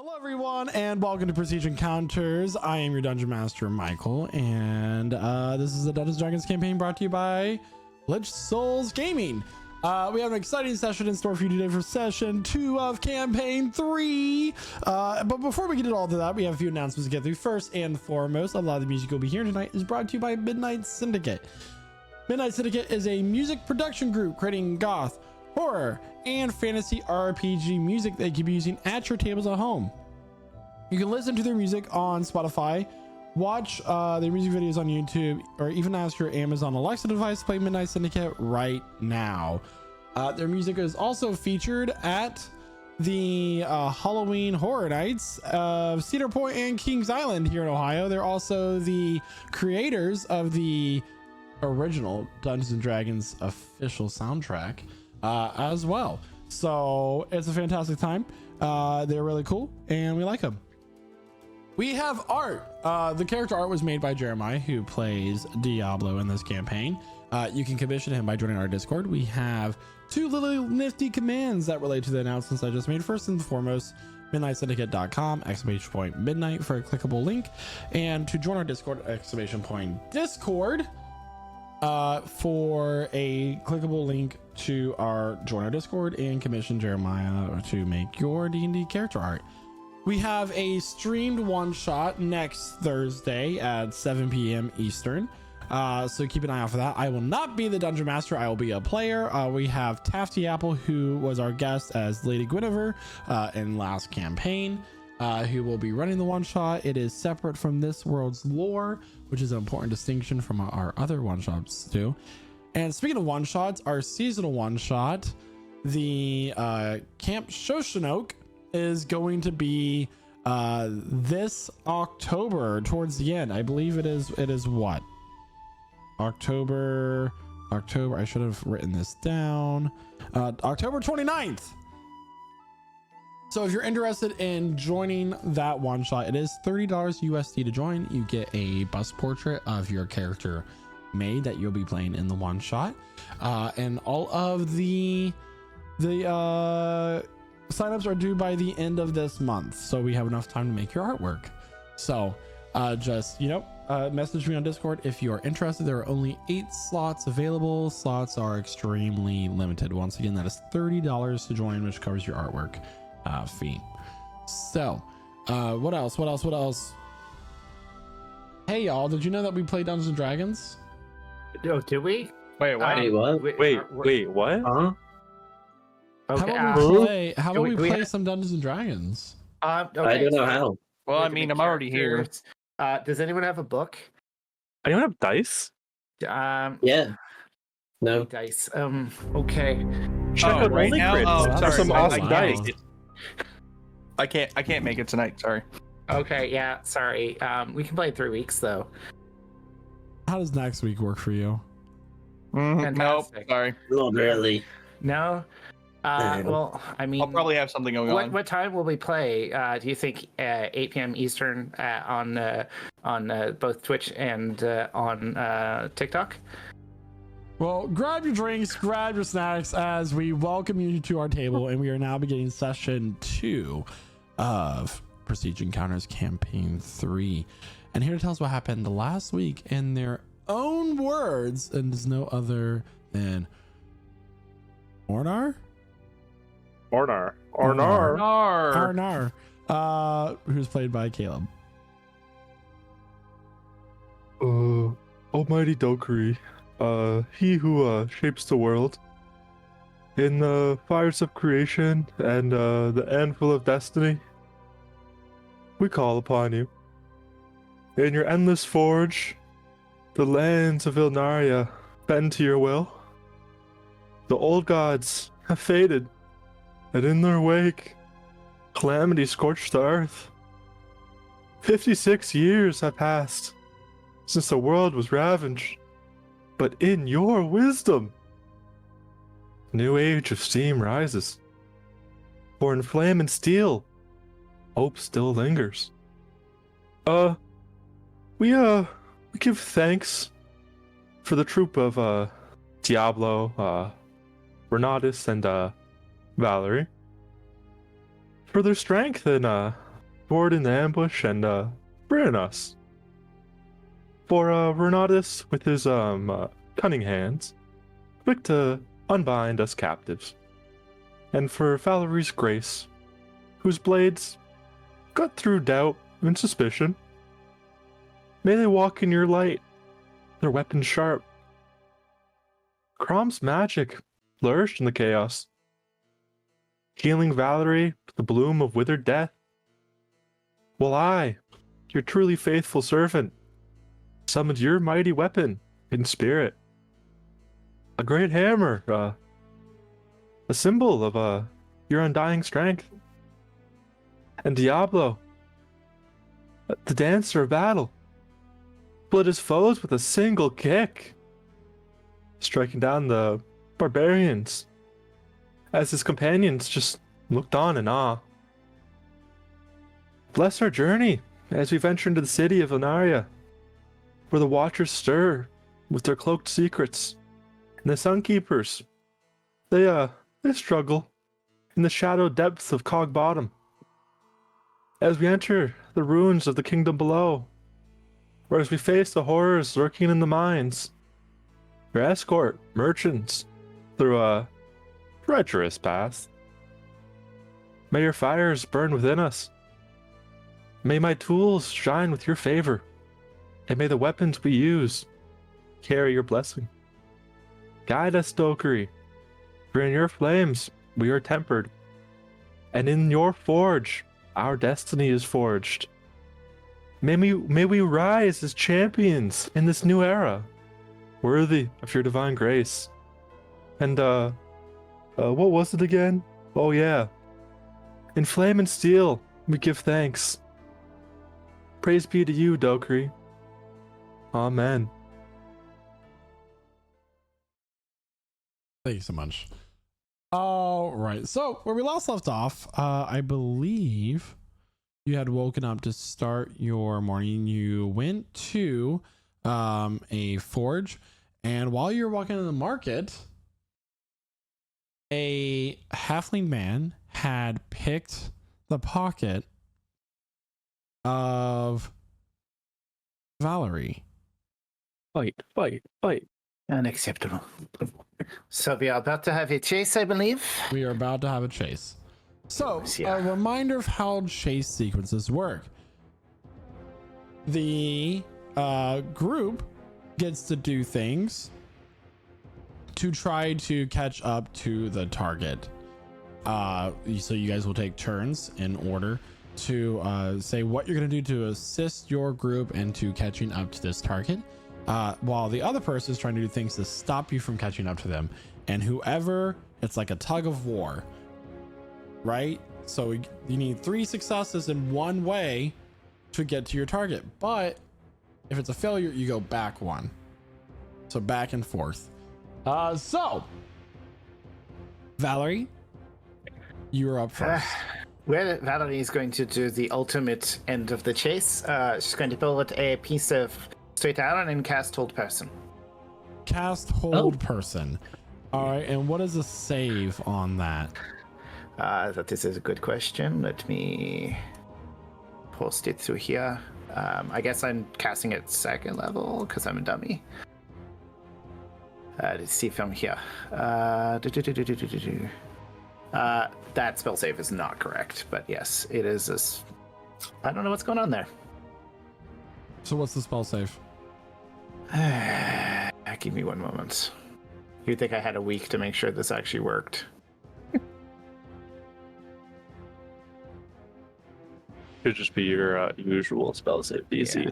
Hello everyone and welcome to Prestige Encounters. I am your Dungeon Master Michael and this is the Dungeons & Dragons campaign brought to you by Lich Souls Gaming. We have an exciting session in store for you today for session 2 of campaign 3. But before we get into all of that, we have a few announcements to get through. First and foremost, a lot of the music you'll be hearing tonight is brought to you by Midnight Syndicate. Midnight Syndicate is a music production group creating goth, horror, and fantasy RPG music that you can be using at your tables at home. You can listen to their music on Spotify, watch their music videos on YouTube, or even ask your Amazon Alexa device to play Midnight Syndicate right now. Their music is also featured at the Halloween Horror Nights of Cedar Point and Kings Island here in Ohio. They're also the creators of the original Dungeons & Dragons official soundtrack as well. So it's a fantastic time. They're really cool and we like them. We have art. The character art was made by Jeremiah, who plays Diablo in this campaign. You can commission him by joining our Discord. We have 2 little nifty commands that relate to the announcements I just made. First and foremost, midnightsyndicate.com !midnight for a clickable link, and to join our Discord !Discord for a clickable link to join our Discord and commission Jeremiah to make your D&D character art. We have a streamed one-shot next Thursday at 7 p.m. Eastern. So keep an eye out for that. I will not be the Dungeon Master. I will be a player. We have Tafty Apple, who was our guest as Lady Guinevere in last campaign, who will be running the one-shot. It is separate from this world's lore, which is an important distinction from our other one-shots too. And speaking of one-shots, our seasonal one-shot, the Camp Shoshanoke, is going to be this October towards the end. I believe it is what? October, I should have written this down. October 29th. So if you're interested in joining that one shot, it is $30 USD to join. You get a bust portrait of your character made that you'll be playing in the one shot. And all of the signups are due by the end of this month, so we have enough time to make your artwork. So just message me on Discord if you are interested. There are only 8 slots available. Slots are extremely limited. Once again, that is $30 to join, which covers your artwork fee. So what else? Hey y'all, did you know that we play Dungeons and Dragons? Oh, do we? Wait, what? Wait, what? Huh? Okay, How about we play some Dungeons and Dragons? Okay, I don't know how. Well, I mean, I'm already here. Does anyone have a book? Anyone have dice? Yeah. No. Dice. Okay. Check out right Rolling now? Crits. Oh, There's sorry, some awesome wow. dice. I can't make it tonight. Sorry. Okay. Yeah. Sorry. We can play in 3 weeks though. How does next week work for you? Nope. Fantastic. Sorry. Not really. No. Well, I mean, I'll probably have something going on. What time will we play? Do you think 8 p.m. Eastern on both Twitch and on TikTok? Well, grab your drinks, grab your snacks as we welcome you to our table, and we are now beginning session 2 of Prestige Encounters Campaign 3. And here to tell us what happened last week in their own words, and is no other than Ornar, who's played by Caleb. Almighty Dokri, he who shapes the world. In the fires of creation and the anvil of destiny, we call upon you. In your endless forge, the lands of Ilnaria bend to your will. The old gods have faded, and in their wake, calamity scorched the earth. 56 years have passed since the world was ravaged, but in your wisdom, a new age of steam rises. For in flame and steel, hope still lingers. We give thanks for the troop of Diablo, Renatus, and Valerie, for their strength in forward in the ambush and bring us. For Renatus with his cunning hands, quick to unbind us captives. And for Valerie's grace, whose blades cut through doubt and suspicion. May they walk in your light, their weapons sharp. Crom's magic flourished in the chaos, healing Valerie with the bloom of withered death. While I, your truly faithful servant, summoned your mighty weapon in spirit. A great hammer, a symbol of your undying strength. And Diablo, the dancer of battle, split his foes with a single kick, striking down the barbarians as his companions just looked on in awe. Bless our journey as we venture into the city of Lunaria, where the Watchers stir with their cloaked secrets, and the Sunkeepers, they struggle in the shadowed depths of Cog Bottom. As we enter the ruins of the kingdom below, or as we face the horrors lurking in the mines, or escort merchants through a treacherous path. May your fires burn within us. May my tools shine with your favor, and may the weapons we use carry your blessing. Guide us, Dokiri, for in your flames we are tempered, and in your forge our destiny is forged. May we rise as champions in this new era, worthy of your divine grace. And what was it again? Oh yeah. In flame and steel we give thanks. Praise be to you, Dokiri. Amen. Thank you so much. All right. So where we last left off, I believe you had woken up to start your morning. You went to a forge, and while you're walking in the market, a halfling man had picked the pocket of Valerie. Fight. Unacceptable. So we are about to have a chase, I believe. We are about to have a chase. So, Yeah. a reminder of how chase sequences work. The group gets to do things to try to catch up to the target. So you guys will take turns in order to say what you're going to do to assist your group into catching up to this target, while the other person is trying to do things to stop you from catching up to them. And whoever, it's like a tug of war, right? So you need 3 successes in one way to get to your target, but if it's a failure, you go back 1. So back and forth. So Valerie, you're up first. Well, Valerie is going to do the ultimate end of the chase. She's going to pull out a piece of straight iron and cast Hold Person. Cast Hold Person. All right, and what is a save on that? That is a good question. Let me post it through here. I guess I'm casting it 2nd level because I'm a dummy. Let's see from here. That spell save is not correct, but yes, it is. I don't know what's going on there. So what's the spell save? Give me 1 moment. You'd think I had a week to make sure this actually worked. Could just be your usual spell save DC. Yeah.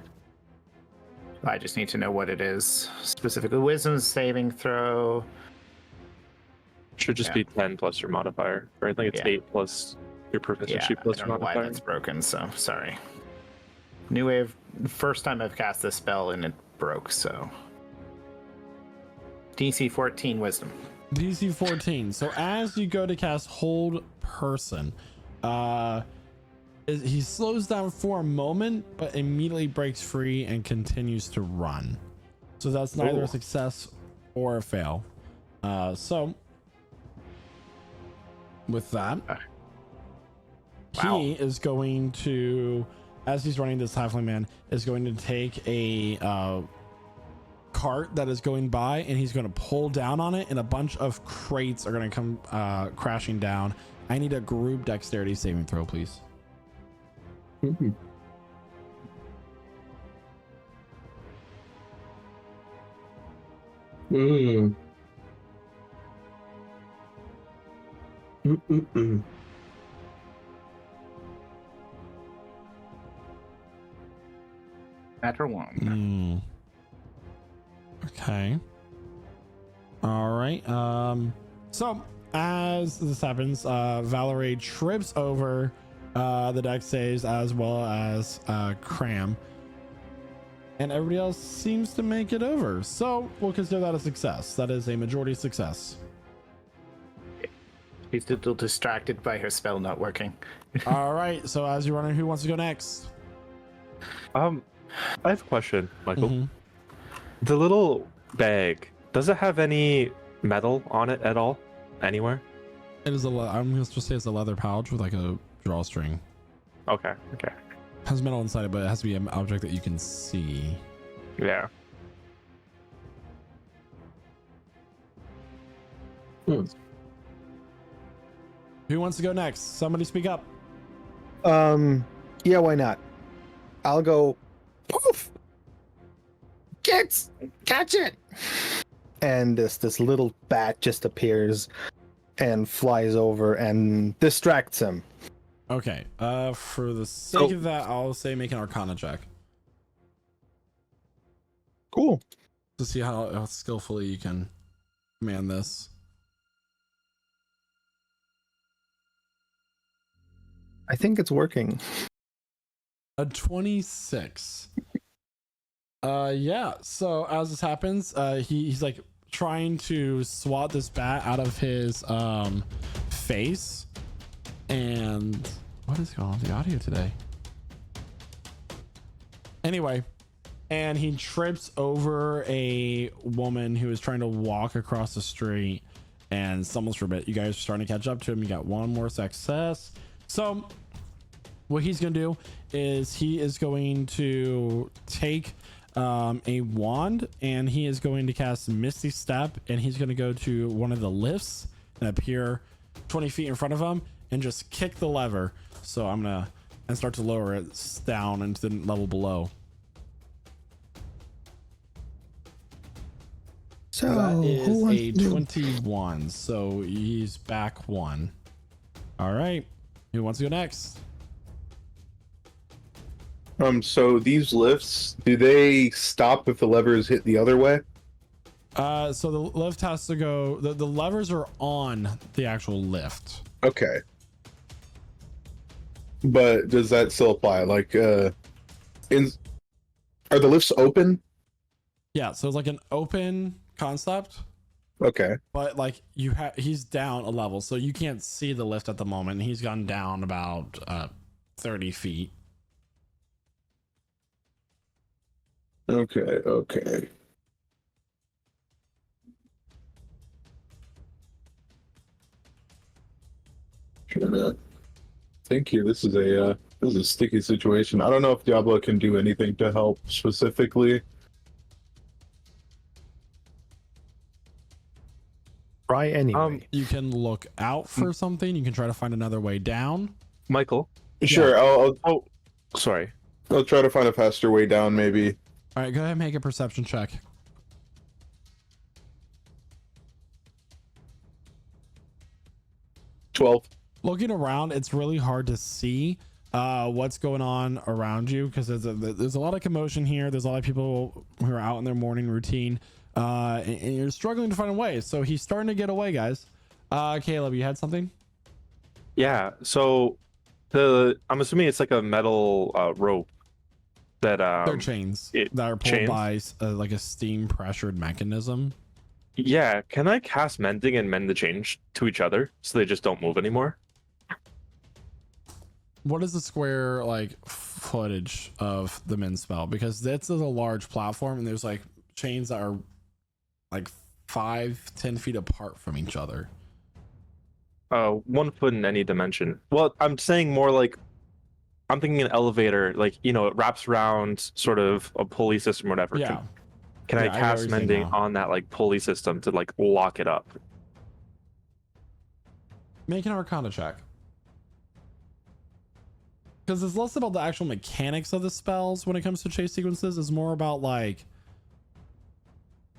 I just need to know what it is. Specifically, Wisdom saving throw. Should just be 10 plus your modifier. Or I think it's 8 plus your proficiency plus I your don't know why modifier. that's broken, so sorry. New wave. First time I've cast this spell and it broke, so. DC 14 Wisdom. DC 14. So as you go to cast Hold Person, he slows down for a moment, but immediately breaks free and continues to run. So that's neither a success or a fail. So with that, Wow. He is going to, as he's running this halfling man, is going to take a cart that is going by, and he's going to pull down on it, and a bunch of crates are going to come crashing down. I need a group dexterity saving throw, please. Mhm. Mm. Mm-mm-mm. Matter one. Okay. All right. So as this happens, Valerie trips over the deck saves as well as Cram, and everybody else seems to make it over. So we'll consider that a success. That is a majority success. She's a little distracted by her spell not working. All right. So as you're running, who wants to go next? I have a question, Michael. Mhm. The little bag, does it have any metal on it at all? Anywhere? It is I'm going to just say it's a leather pouch with like a drawstring. Okay. Has metal inside it, but it has to be an object that you can see. Yeah. Who wants to go next? Somebody speak up. Yeah, why not? I'll go. Poof! Catch it! And this little bat just appears and flies over and distracts him. Okay. For the sake of that, I'll say make an Arcana check Cool. to see how skillfully you can command this. I think it's working. A 26. Yeah. So as this happens, he's like trying to swat this bat out of his face. And what is going on with the audio today? Anyway, and he trips over a woman who is trying to walk across the street and stumbles for a bit. You guys are starting to catch up to him. You got one more success. So what he's going to do is he is going to take a wand, and he is going to cast Misty Step, and he's going to go to one of the lifts and appear 20 feet in front of him and just kick the lever. So I'm going to start to lower it down into the level below. So That who is wants a to- 21. So he's back one. All right. Who wants to go next? So these lifts, do they stop if the levers hit the other way? So the lift has to go, the levers are on the actual lift. Okay. But does that still apply? Like, are the lifts open? Yeah, so it's like an open concept, Okay. but like he's down a level, so you can't see the lift at the moment. He's gone down about 30 feet. Okay. Trying to think here. This is a sticky situation. I don't know if Diablo can do anything to help specifically. Try anyway. You can look out for something. You can try to find another way down. Michael? Sure. Oh, sorry. I'll try to find a faster way down. Maybe. All right, go ahead and make a perception check. 12. Looking around, it's really hard to see what's going on around you because there's a lot of commotion here. There's a lot of people who are out in their morning routine, and you're struggling to find a way. So he's starting to get away, guys. Caleb, you had something? Yeah. So I'm assuming it's like a metal rope that They're chains that are pulled by like a steam pressured mechanism. Yeah. Can I cast mending and mend the chains to each other so they just don't move anymore? What is the square like footage of the mend spell? Because this is a large platform and there's like chains that are like 5-10 feet apart from each other. 1 foot in any dimension. Well, I'm saying more like I'm thinking an elevator, like it wraps around sort of a pulley system or whatever. Yeah. Can Yeah, I I get what cast you're saying mending now. on that like pulley system to like lock it up? Make an Arcana check. Because it's less about the actual mechanics of the spells when it comes to chase sequences. It's more about like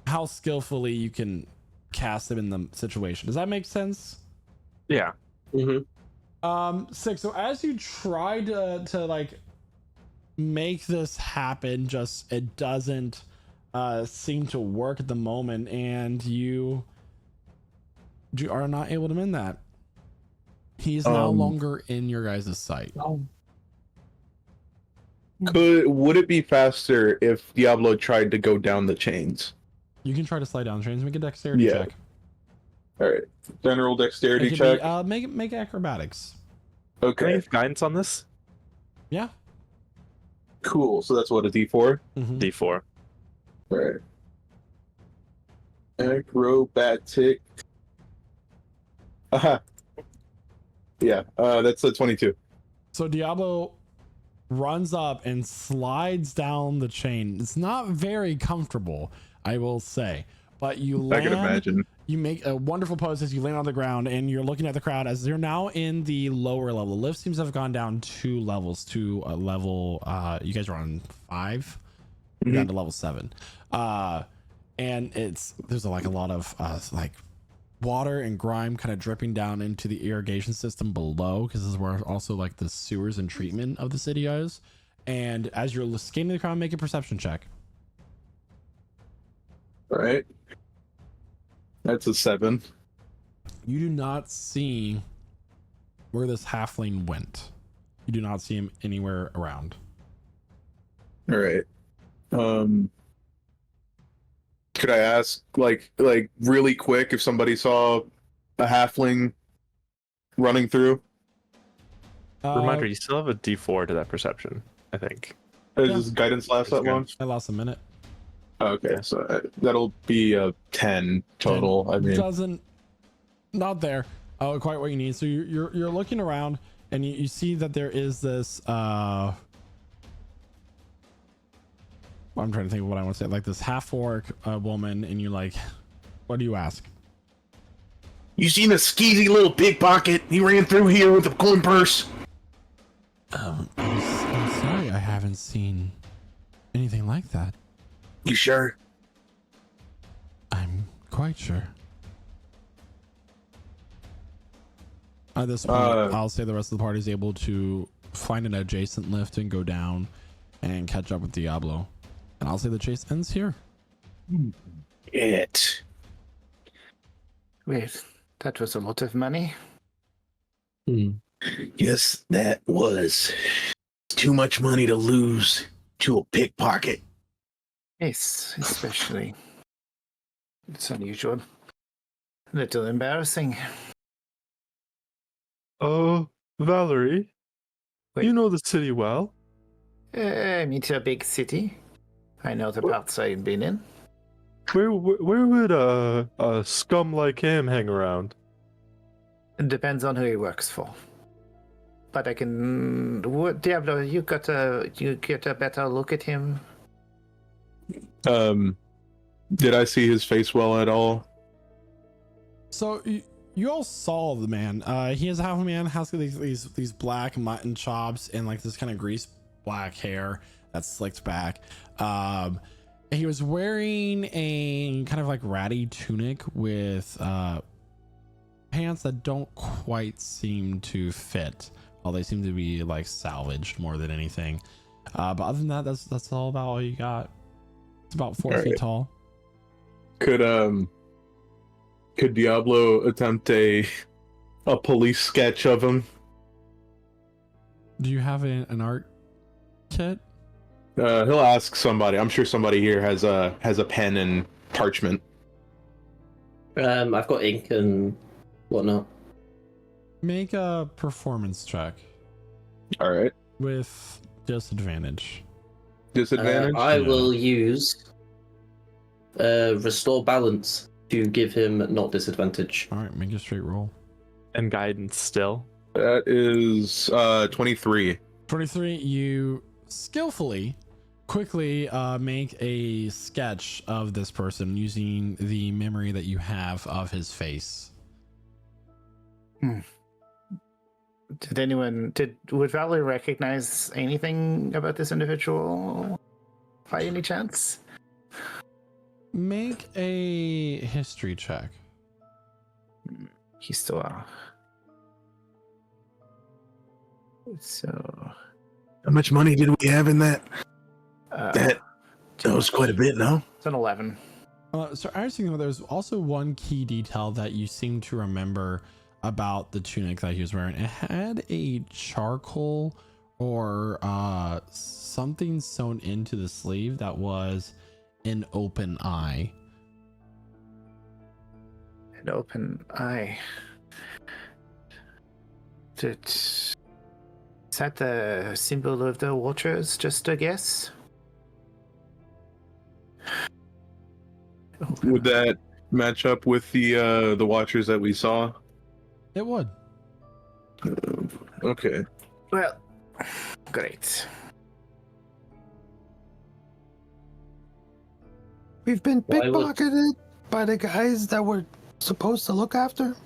how skillfully you can cast them in the situation. Does that make sense? Yeah. Mm-hmm. 6. So as you try to like make this happen, just it doesn't seem to work at the moment, and you are not able to mend that. He's no longer in your guys' sight. Would it be faster if Diablo tried to go down the chains? You can try to slide down trains. Make a dexterity Yeah. check. All right. General It dexterity could check. be, make acrobatics. Can I Okay. have guidance on this? Yeah. Cool. So that's what, a D4? Mhm. D4. All right. Acrobatic. Aha. Yeah. That's a 22. So Diablo runs up and slides down the chain. It's not very comfortable, I will say, but you land. I can imagine. You make a wonderful pose as you land on the ground, and you're looking at the crowd as they're now in the lower level. Lift seems to have gone down 2 levels to a level. You guys are on 5. You're down to level 7. And there's like a lot of like water and grime kind of dripping down into the irrigation system below, because this is where also like the sewers and treatment of the city is. And as you're scanning the crowd, make a perception check. All right. That's a 7. You do not see where this halfling went. You do not see him anywhere around. All right. Could I ask, like really quick, if somebody saw a halfling running through? Reminder: you still have a D4 to that perception, I think. Does guidance last that long? I lost a minute. Okay, so that'll be a 10 total. I mean, Doesn't, not there. Oh, quite what you need. So you're looking around, and you see that there is this. I'm trying to think of what I want to say. Like this half orc woman, and you're like, what do you ask? You seen a skeezy little pickpocket? He ran through here with a coin purse. I'm sorry, I haven't seen anything like that. You sure? I'm quite sure. At this point, I'll say the rest of the party is able to find an adjacent lift and go down and catch up with Diablo. And I'll say the chase ends here. It. Wait, that was a lot of money. Yes, that was too much money to lose to a pickpocket. Yes, especially. It's unusual. A little embarrassing. Oh, Valerie, Wait. you know the city well. I mean, to a big city. I know the parts I've been in. Where would a scum like him hang around? It depends on who he works for. But I can. Diablo, you get a better look at him. did I see his face well at all? So you all saw the man. He is half a man, has these black mutton chops and like this kind of greased black hair that's slicked back. He was wearing a kind of like ratty tunic with pants that don't quite seem to fit. Well, they seem to be like salvaged more than anything. But other than that, that's all you got. It's about 4 feet tall. Could Diablo attempt a police sketch of him? Do you have an art kit? He'll ask somebody. I'm sure somebody here has a pen and parchment. I've got ink and whatnot. Make a performance check All right. with disadvantage. Disadvantage. I will use restore balance to give him not disadvantage. All right, make a straight roll. And guidance still. That is 23. 23, you skillfully, quickly make a sketch of this person using the memory that you have of his face. Would Valerie recognize anything about this individual by any chance? Make a history check. He's still so. How much money did we have in that? That was quite a bit, no? It's an 11. So I was thinking there's also one key detail that you seem to remember about the tunic that he was wearing. It had a charcoal or something sewn into the sleeve that was an open eye. An open eye. Is that the symbol of the Watchers? Just a guess. Would that match up with the Watchers that we saw? It would. Okay. Well, great. We've been Why would- pickpocketed by the guys that were supposed to look after.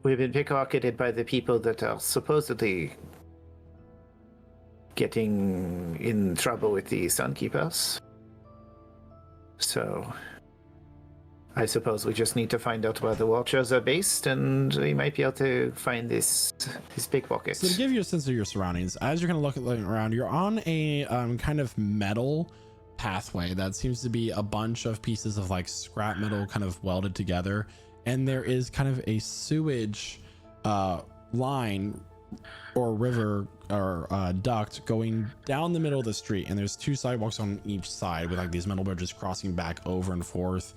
We've been pickpocketed by the people that are supposedly getting in trouble with the Sunkeepers. So, I suppose we just need to find out where the Watchers are based, and we might be able to find these pickpockets. So to give you a sense of your surroundings, as you're kind of looking around, you're on a kind of metal pathway that seems to be a bunch of pieces of like scrap metal kind of welded together, and there is kind of a sewage line or river or duct going down the middle of the street, and there's two sidewalks on each side with like these metal bridges crossing back over and forth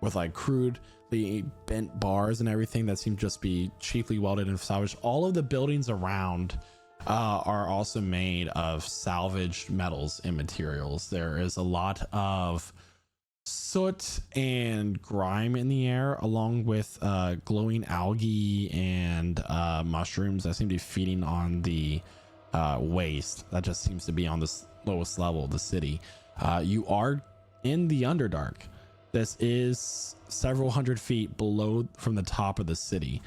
with like crudely bent bars and everything that seem to just be cheaply welded and salvaged. All of the buildings around are also made of salvaged metals and materials. There is a lot of soot and grime in the air, along with glowing algae and mushrooms that seem to be feeding on the waste that just seems to be on the lowest level of the city. You are in the Underdark. This is several hundred feet below from the top of the city.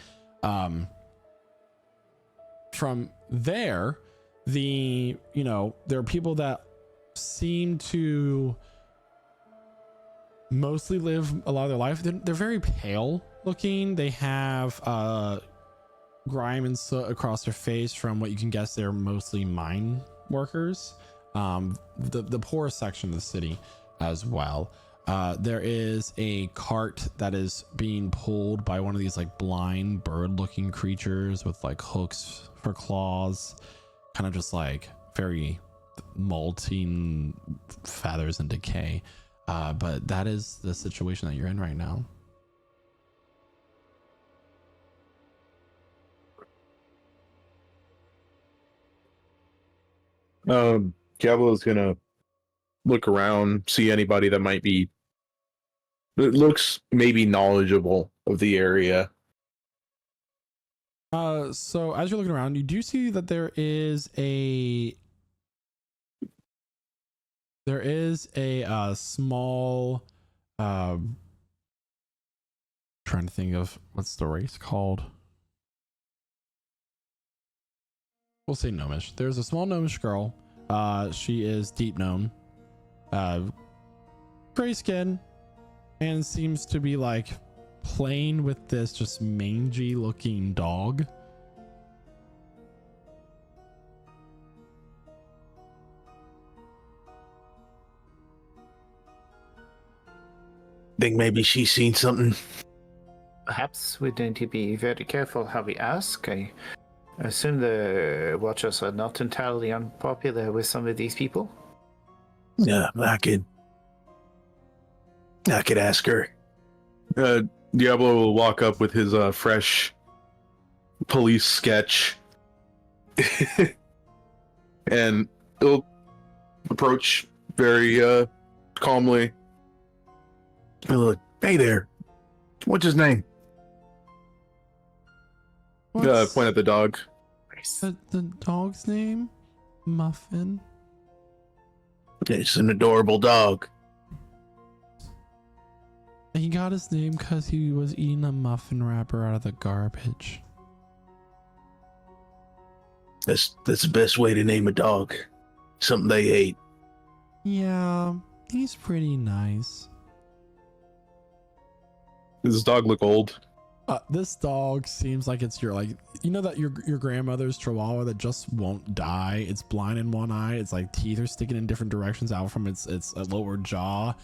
From there, there are people that seem to mostly live a lot of their life. They're very pale looking. They have grime and soot across their face. From what you can guess, they're mostly mine workers. The poorest section of the city as well. There is a cart that is being pulled by one of these like blind bird looking creatures with like hooks for claws, kind of just like very molting feathers and decay. But that is the situation that you're in right now. Diablo's gonna look around, see anybody that might be, it looks maybe knowledgeable of the area. So as you're looking around, you do see that there is a small trying to think of what's the race called. We'll say gnomish. There's a small gnomish girl. She is deep gnome, gray skin, and seems to be like playing with this just mangy looking dog. Think maybe she's seen something. Perhaps we need to be very careful how we ask. I assume the Watchers are not entirely unpopular with some of these people. Yeah, I could ask her. Diablo will walk up with his fresh police sketch and he'll approach very calmly. Look, hey there. What's his name? What's Point at the dog. the dog's name? Muffin. It's an adorable dog. He got his name because he was eating a muffin wrapper out of the garbage. That's the best way to name a dog. Something they ate. Yeah, he's pretty nice. Does this dog look old? This dog seems like it's your that your grandmother's Chihuahua that just won't die. It's blind in one eye. It's like teeth are sticking in different directions out from its lower jaw.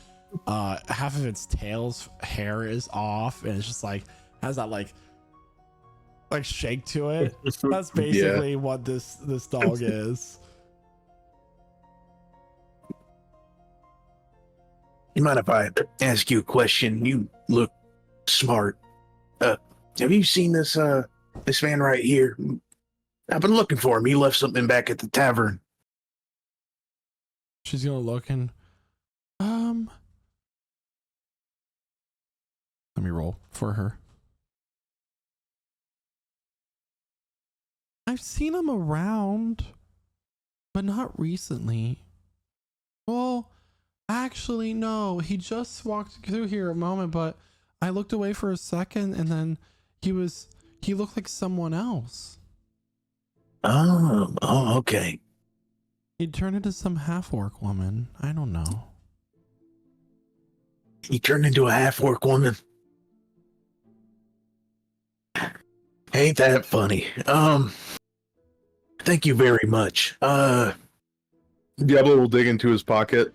Half of its tail's hair is off, and it's just like has that like shake to it. That's basically what this dog is. You mind if I ask you a question? You look smart. Have you seen this man right here? I've been looking for him. He left something back at the tavern. She's gonna look and let me roll for her. I've seen him around, but not recently. Well, actually, no. He just walked through here a moment, but I looked away for a second, and then he looked like someone else. Oh, okay. He turned into some half-orc woman. I don't know. He turned into a half-orc woman. Ain't that funny? Thank you very much. Diablo will dig into his pocket.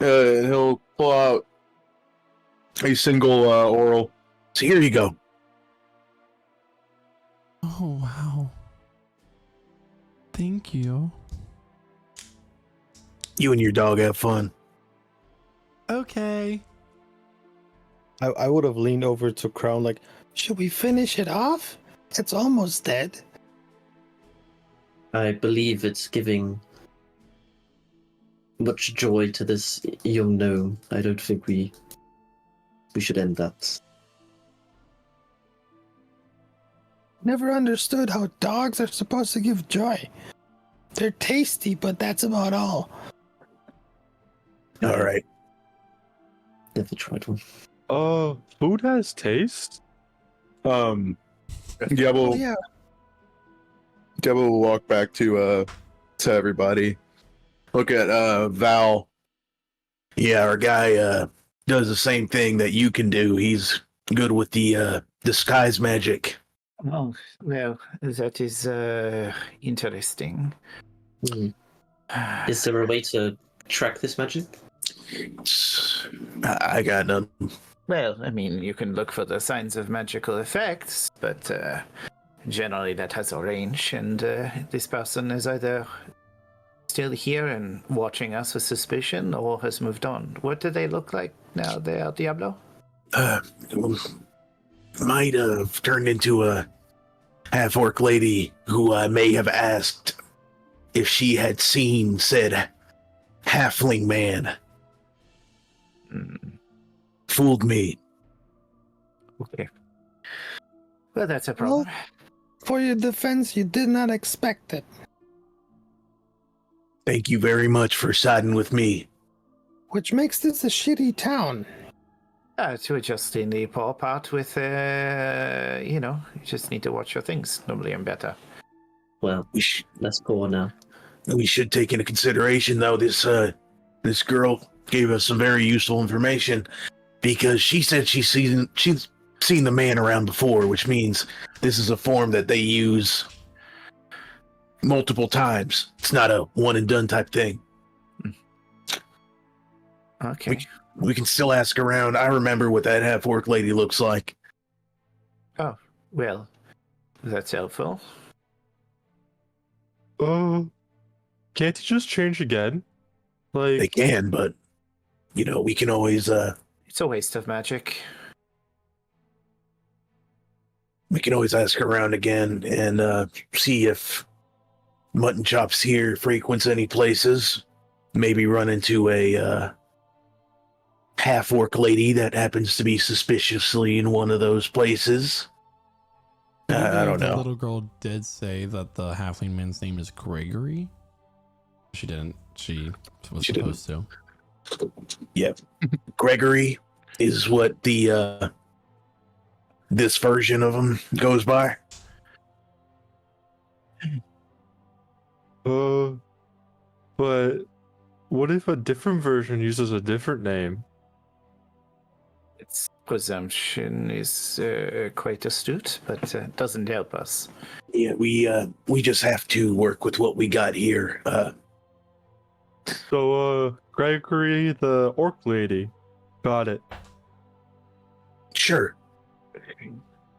And he'll pull out a single oral. So here you go. Oh, wow. Thank you. You and your dog have fun. Okay. I would have leaned over to Crown like, should we finish it off? It's almost dead. I believe it's giving much joy to this young gnome. I don't think we should end that. Never understood how dogs are supposed to give joy. They're tasty, but that's about all. All right. Never tried one. Food has taste. Diablo, Oh, yeah. Diablo will walk back to everybody. Look at Val. Yeah, our guy does the same thing that you can do. He's good with the disguise magic. Oh, well, that is interesting. Is there a way to track this magic? I got none. Well, I mean, you can look for the signs of magical effects, but generally that has a range, and this person is either still here and watching us with suspicion or has moved on. What do they look like now they are Diablo? Might have turned into a half-orc lady who I may have asked if she had seen said halfling man. Fooled me. Okay. Well, that's a problem. Well, for your defense, you did not expect it. Thank you very much for siding with me. Which makes this a shitty town. To adjust in the poor part with, you just need to watch your things. Normally I'm better. Well, let's go on now. We should take into consideration, though, this girl gave us some very useful information because she said she's seen the man around before, which means this is a form that they use multiple times. It's not a one and done type thing. Okay. We can still ask around. I remember what that half-orc lady looks like. Oh, well, that's helpful. Can't he just change again? They Like, can, but we can always It's a waste of magic. ask around again and see if Mutton Chops here frequents any places. Maybe run into a half-orc lady that happens to be suspiciously in one of those places. I don't The know. little girl did say that the halfling man's name is Gregory. She didn't. She was She didn't. supposed to. Yep. Gregory is what the this version of him goes by. But what if a different version uses a different name? Its presumption is quite astute, but doesn't help us. Yeah, we just have to work with what we got here. So, Gregory, the orc lady, got it. Sure.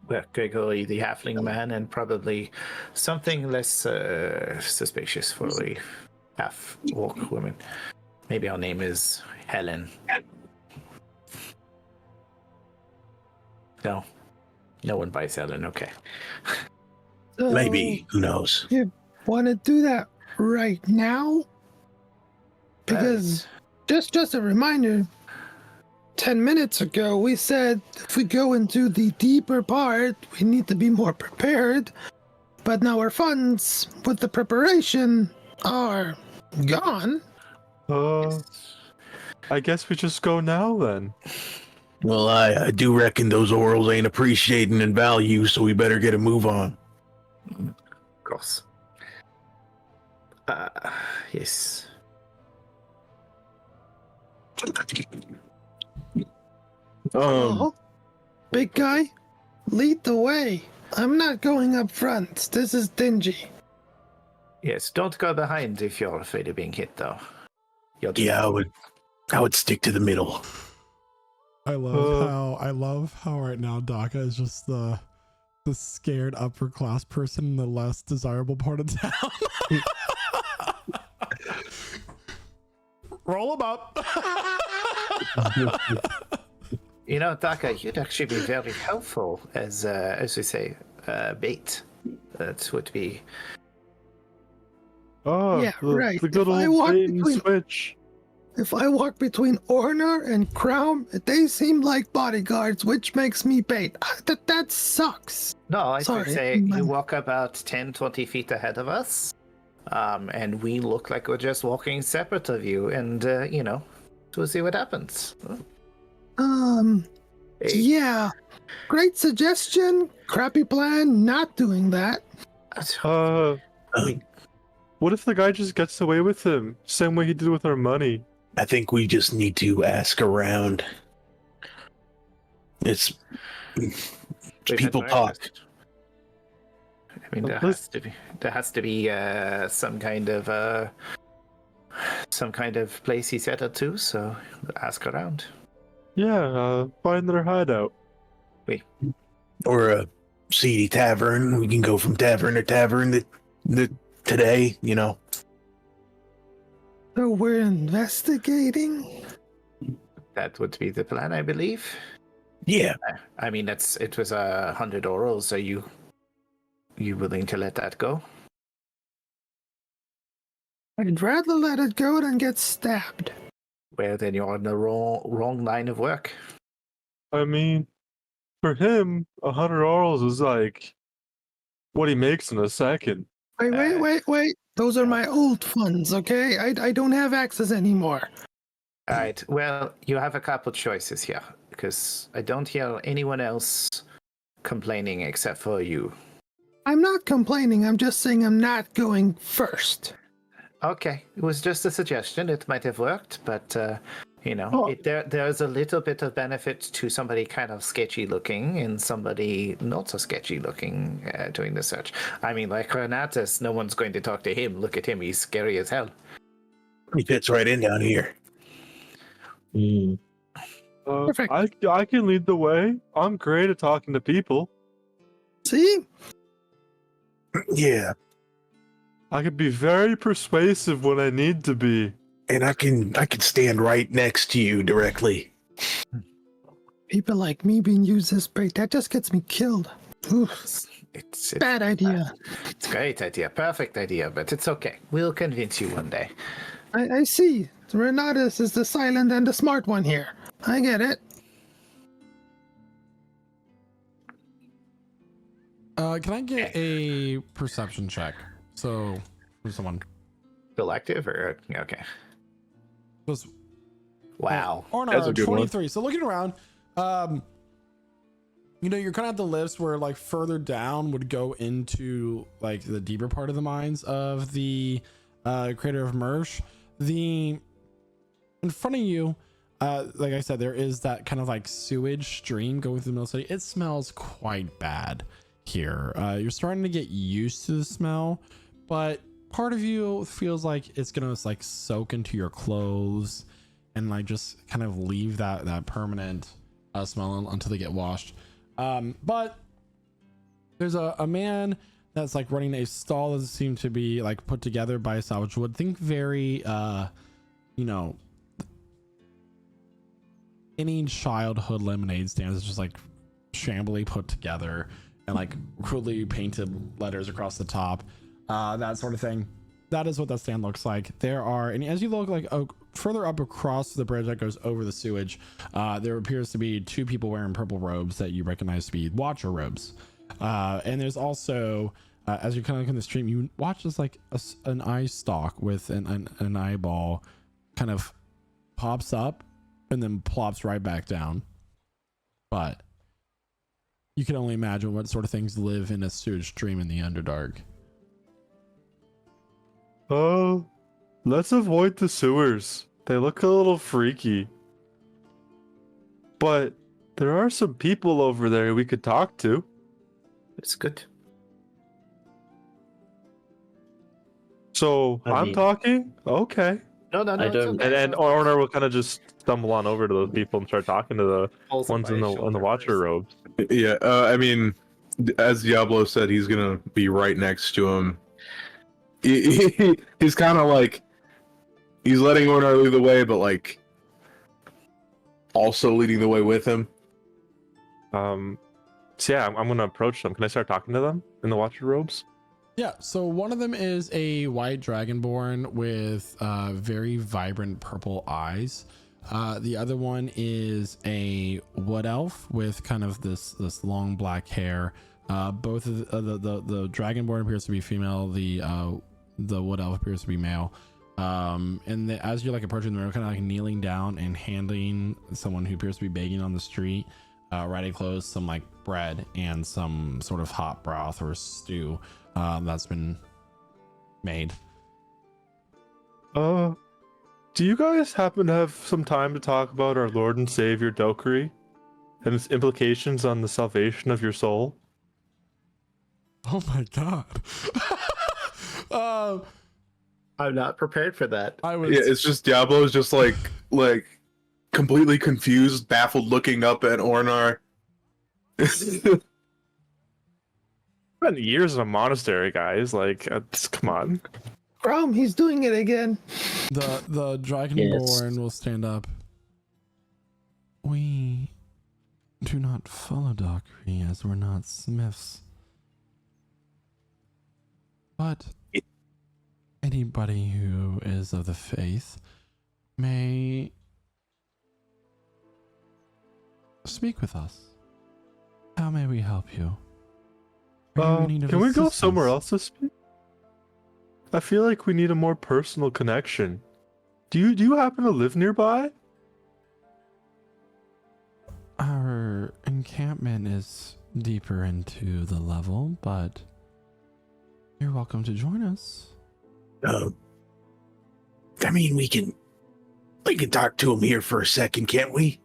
Well, Gregory, the halfling man, and probably something less suspicious for a half-orc woman. Maybe our name is Helen. No. No one buys Helen, okay. So, Maybe. Who knows? You want to do that right now? Because just a reminder, 10 minutes ago we said if we go into the deeper part, we need to be more prepared. But now our funds with the preparation are gone. I guess we just go now then. Well, I do reckon those orals ain't appreciating in value, so we better get a move on. Of course. Yes. Oh, big guy, lead the way. I'm not going up front. This is dingy. Yes, don't go behind if you're afraid of being hit, though. Yeah, I would stick to the middle. I love how right now Daka is just the scared upper class person in the less desirable part of town. Roll him up. You know, Daka, you'd actually be very helpful as we say, bait. That would be. Oh, Yeah, right. The good If I old walk bait and between- switch. If I walk between Ornar and Crown, they seem like bodyguards, which makes me bait. That sucks. No, I would Sorry, say my- you walk about 10, 20 feet ahead of us, and we look like we're just walking separate of you, and, we'll see what happens. Hey. Yeah. Great suggestion. Crappy plan. Not doing that. What if the guy just gets away with him? Same way he did with our money. I think we just need to ask around. It's We've people had talk. breakfast. I mean, Well, there has to be some kind of place he's headed to. So ask around. Yeah, find their hideout. Or a seedy tavern. We can go from tavern to tavern today, you know. So we're investigating. That would be the plan, I believe. Yeah. I mean, it was 100 orals. Are you willing to let that go? I'd rather let it go than get stabbed. Well, then you're on the wrong line of work. I mean, for him, 100 orals is like what he makes in a second. Wait. Those are my old funds, okay? I don't have access anymore. All right. Well, you have a couple choices here because I don't hear anyone else complaining except for you. I'm not complaining. I'm just saying I'm not going first. Okay, it was just a suggestion. It might have worked, but Oh. there's a little bit of benefit to somebody kind of sketchy looking and somebody not so sketchy looking doing the search. I mean, like Renatus, no one's going to talk to him. Look at him; he's scary as hell. He fits right in down here. Perfect. I can lead the way. I'm great at talking to people. See? Yeah. I can be very persuasive when I need to be. And I can stand right next to you directly. People like me being used as bait, that just gets me killed. Oof. It's Bad idea. It's a great idea, perfect idea, but it's okay. We'll convince you one day. I see. Renatus is the silent and the smart one here. I get it. Can I get a perception check? So, for someone. Selective or okay. Was Wow. Ornar, That's a good one. 23. So looking around, you know, you're kind of at the lifts where like further down would go into like the deeper part of the mines of the crater of Mersh. In front of you, like I said, there is that kind of like sewage stream going through the middle of the city. It smells quite bad here. You're starting to get used to the smell, but part of you feels like it's gonna like soak into your clothes and like just kind of leave that permanent smell until they get washed. But there's a man that's like running a stall that seems to be like put together by salvage wood. Think very you know, any childhood lemonade stand is just like shambly put together and like crudely painted letters across the top, that sort of thing. That is what that stand looks like. There are, and as you look like further up across the bridge that goes over the sewage, there appears to be two people wearing purple robes that you recognize to be watcher robes. And there's also, as you kind of look in the stream, you watch this like an eye stalk with an eyeball kind of pops up and then plops right back down. But you can only imagine what sort of things live in a sewage stream in the Underdark. Oh, let's avoid the sewers. They look a little freaky. But there are some people over there we could talk to. It's good. So I I'm mean- talking? Okay. No, I it's don't- okay. And Ornar will kind of just stumble on over to those people and start talking to the Pulls him ones by in his the shoulder watcher first. robes. Yeah, I mean, as Diablo said, he's gonna be right next to him. He's kind of like he's letting Ornar lead the way, but like also leading the way with him. So yeah, I'm gonna approach them. Can I start talking to them in the watcher robes? Yeah, so one of them is a white dragonborn with very vibrant purple eyes. The other one is a wood elf with kind of this long black hair. Both of the dragonborn appears to be female. The wood elf appears to be male. And as you're like approaching them, they're kind of like kneeling down and handing someone who appears to be begging on the street, ready clothes, some like bread and some sort of hot broth or stew that's been made. Do you guys happen to have some time to talk about our Lord and Savior Dokiri and its implications on the salvation of your soul? Oh my god. I'm not prepared for that. I was Yeah, it's just Diablo's just like completely confused, baffled, looking up at Ornar. Spent years in a monastery, guys. Like, come on. Chrome, he's doing it again. the dragonborn will stand up. We do not follow Dockery as we're not smiths. But anybody who is of the faith may speak with us. How may we help you? Are you in need of Can we go assistance? somewhere else to speak? I feel like we need a more personal connection. Do you happen to live nearby? Our encampment is deeper into the level, but you're welcome to join us. I mean, we can talk to him here for a second, can't we?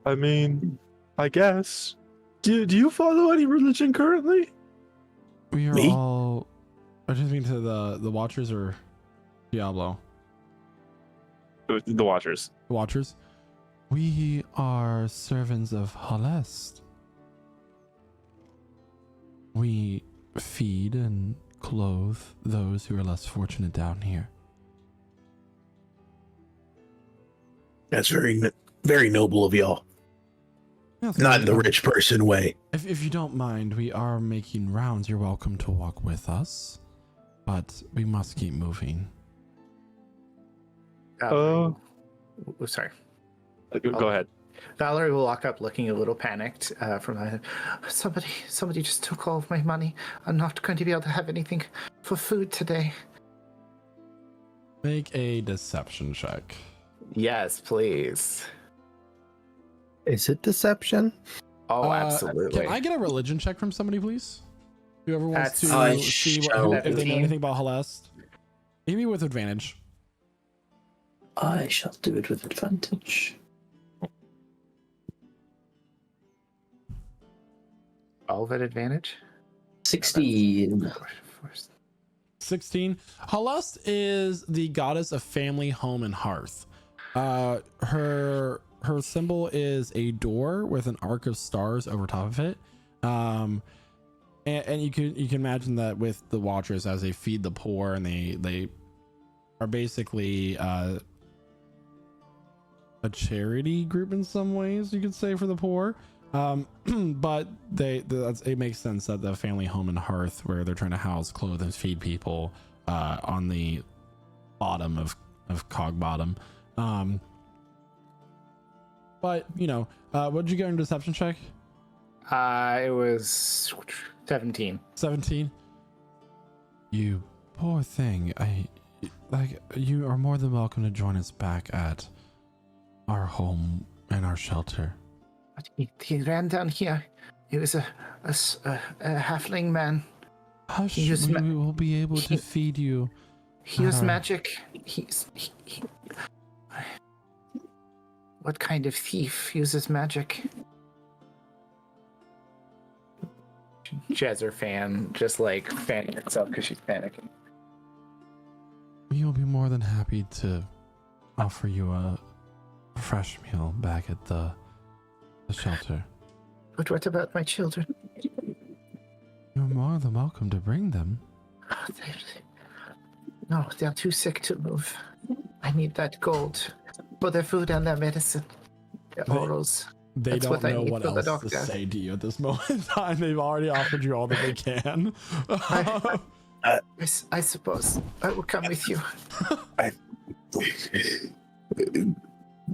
I mean, I guess. Do you follow any religion currently? We are Me? all. I just mean to the Watchers or Diablo. The Watchers. The Watchers. We are servants of Halest. We feed and clothe those who are less fortunate down here. That's very noble of y'all. Yes, Not in the um, rich person way. If you don't mind, we are making rounds. You're welcome to walk with us, but we must keep moving. Oh, Sorry. go ahead. Valerie will walk up looking a little panicked from that. Somebody just took all of my money. I'm not going to be able to have anything for food today. Make a deception check. Yes, please. Is it deception? Oh, absolutely. Can I get a religion check from somebody, please? Whoever wants That's- to I see shall if they know do. anything about Halest. Maybe with advantage. I shall do it with advantage. All of it advantage? 16. 16. Halest is the goddess of family, home, and hearth. Her symbol is a door with an arc of stars over top of it. And you can imagine that with the Watchers as they feed the poor, and they are basically a charity group in some ways, you could say, for the poor. But it makes sense that the family, home, and hearth, where they're trying to house, clothe, and feed people on the bottom of Cog Bottom. But what did you get in deception check? It was 17. 17. You poor thing. You are more than welcome to join us back at our home and our shelter. But he ran down here. He was a halfling man. Hush, He used we will be able to feed you. He used magic. What kind of thief uses magic? Jezzer fan, just like fanning herself because she's panicking. We will be more than happy to offer you a fresh meal back at the shelter. But what about my children? You're more than welcome to bring them. No, they're too sick to move. I need that gold for their food and their medicine. Their orals. They That's don't what I know need what for the else to doctor. say to you at this moment in time. They've already offered you all that they can. I suppose I will come with you.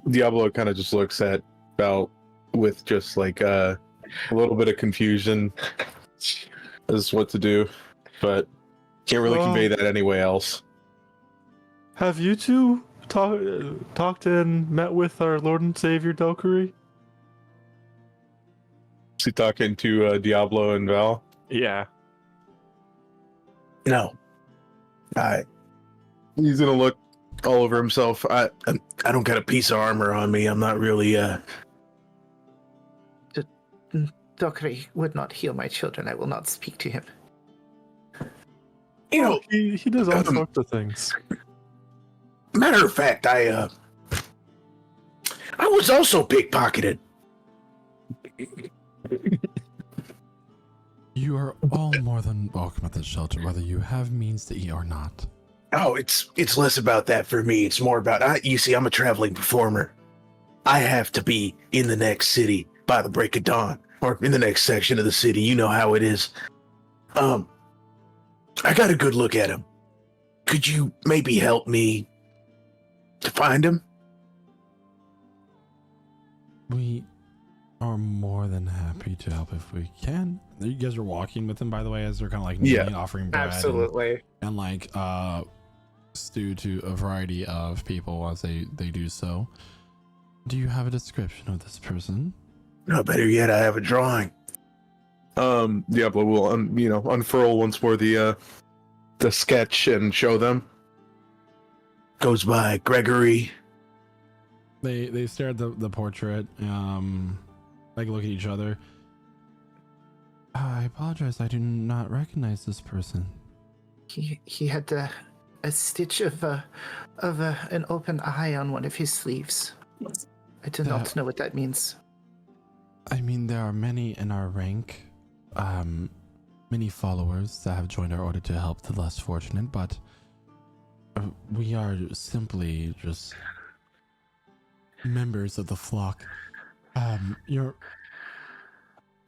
Diablo kind of just looks at Val with just like a little bit of confusion as what to do, but can't really convey that anyway else. Have you two talked and met with our Lord and Savior Delcary? Is he talking to Diablo and Val? Yeah. No. He's gonna look all over himself. I don't got a piece of armor on me. I'm not really Dockery would not heal my children. I will not speak to him. you know, He does all sorts of things. matter of fact, I was also pickpocketed. You are all more than welcome at the shelter, whether you have means to eat or not. Oh, it's less about that for me. It's more about you see, I'm a traveling performer. I have to be in the next city by the break of dawn, or in the next section of the city. You know how it is. I got a good look at him. Could you maybe help me to find him? We are more than happy to help if we can. You guys are walking with them, by the way, as they're kind of like kneeling, offering bread Absolutely. and like stew to a variety of people as they do so. Do you have a description of this person? No, better yet, I have a drawing. Diablo will unfurl once more the sketch and show them. Goes by Gregory. They stare at the portrait, like look at each other. I apologize, I do not recognize this person. He had a stitch of an open eye on one of his sleeves. I do not know what that means. I mean, there are many in our rank, many followers that have joined our order to help the less fortunate, but we are simply just members of the flock. You're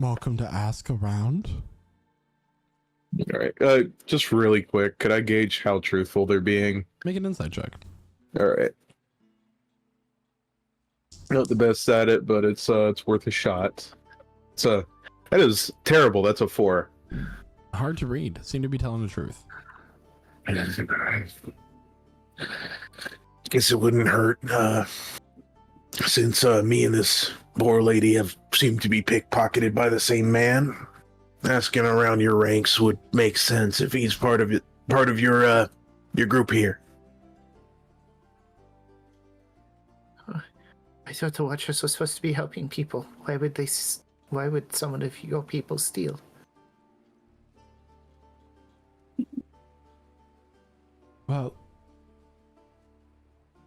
welcome to ask around. All right. Just really quick, could I gauge how truthful they're being? Make an insight check. All right. Not the best at it, but it's worth a shot. That is terrible. That's a 4. Hard to read. Seem to be telling the truth. Guess it wouldn't hurt, since me and this poor lady have seemed to be pickpocketed by the same man. Asking around your ranks would make sense if he's part of your group here. I thought the Watchers were supposed to be helping people. Why would someone of your people steal? Well,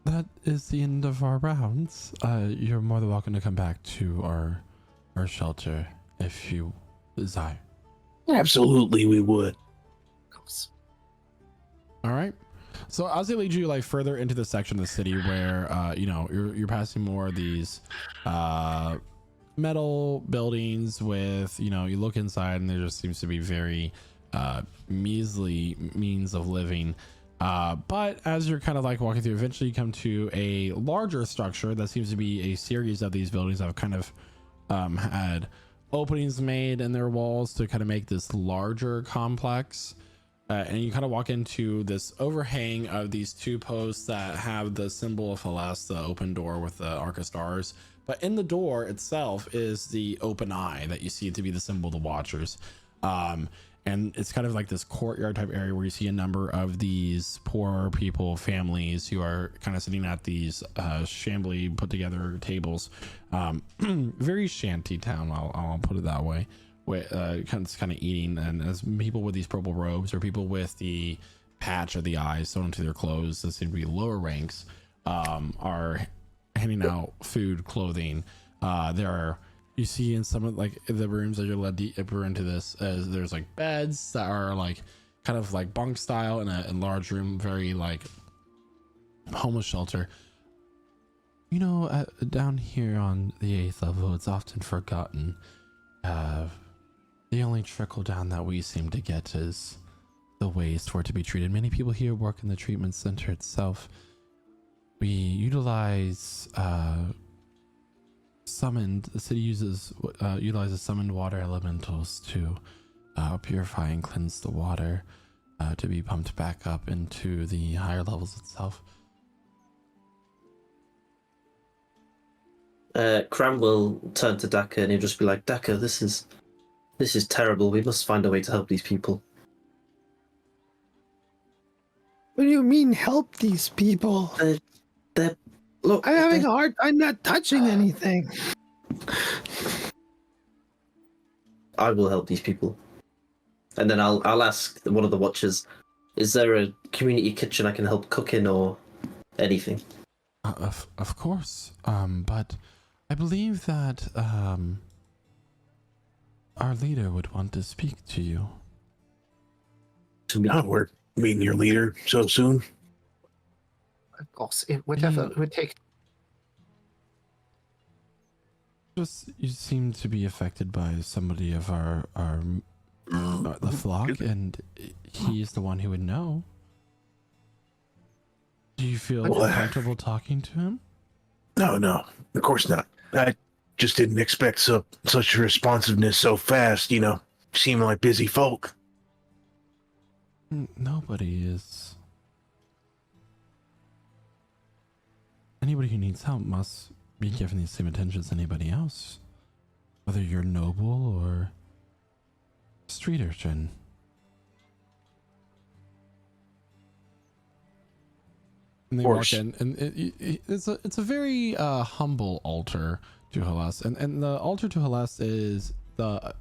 that is the end of our rounds. You're more than welcome to come back to our shelter if you desire. Absolutely, we would. All right. So as they lead you like further into the section of the city where you're passing more of these metal buildings with, you look inside and there just seems to be very measly means of living. But as you're kind of like walking through, eventually you come to a larger structure that seems to be a series of these buildings that have kind of had openings made in their walls to kind of make this larger complex. And you kind of walk into this overhang of these 2 posts that have the symbol of Hellas, the open door with the arc of stars. But in the door itself is the open eye that you see to be the symbol of the Watchers. And it's kind of like this courtyard type area where you see a number of these poor people, families who are kind of sitting at these shambly put together tables. Very shanty town, I'll put it that way. Kind of eating, and as people with these purple robes or people with the patch of the eyes sewn into their clothes that seem to be lower ranks are handing out food, clothing. There are, you see in some of like the rooms that you're led deeper into this, as there's like beds that are like kind of like bunk style in a large room, very like homeless shelter. Down here on the 8th level, it's often forgotten. The only trickle down that we seem to get is the waste for it to be treated. Many people here work in the treatment center itself. We utilize the city utilizes summoned water elementals to purify and cleanse the water to be pumped back up into the higher levels itself. Cram will turn to Daka and he'll just be like, Daka, this is terrible. We must find a way to help these people. What do you mean help these people? Look, I'm having a hard time not touching anything. I will help these people. And then I'll ask one of the watchers, is there a community kitchen I can help cook in or anything? Of course. But I believe that our leader would want to speak to you. Oh, we're meeting your leader so soon. Of course, whatever it would take. Just you seem to be affected by somebody of our the flock, and he is the one who would know. Do you feel comfortable talking to him? No, of course not. I just didn't expect such responsiveness so fast. Seem like busy folk. Nobody is. Anybody who needs help must be given the same attention as anybody else, whether you're noble or street urchin. And they walk in, and it's a very humble altar to Hellas, and the altar to Hellas is a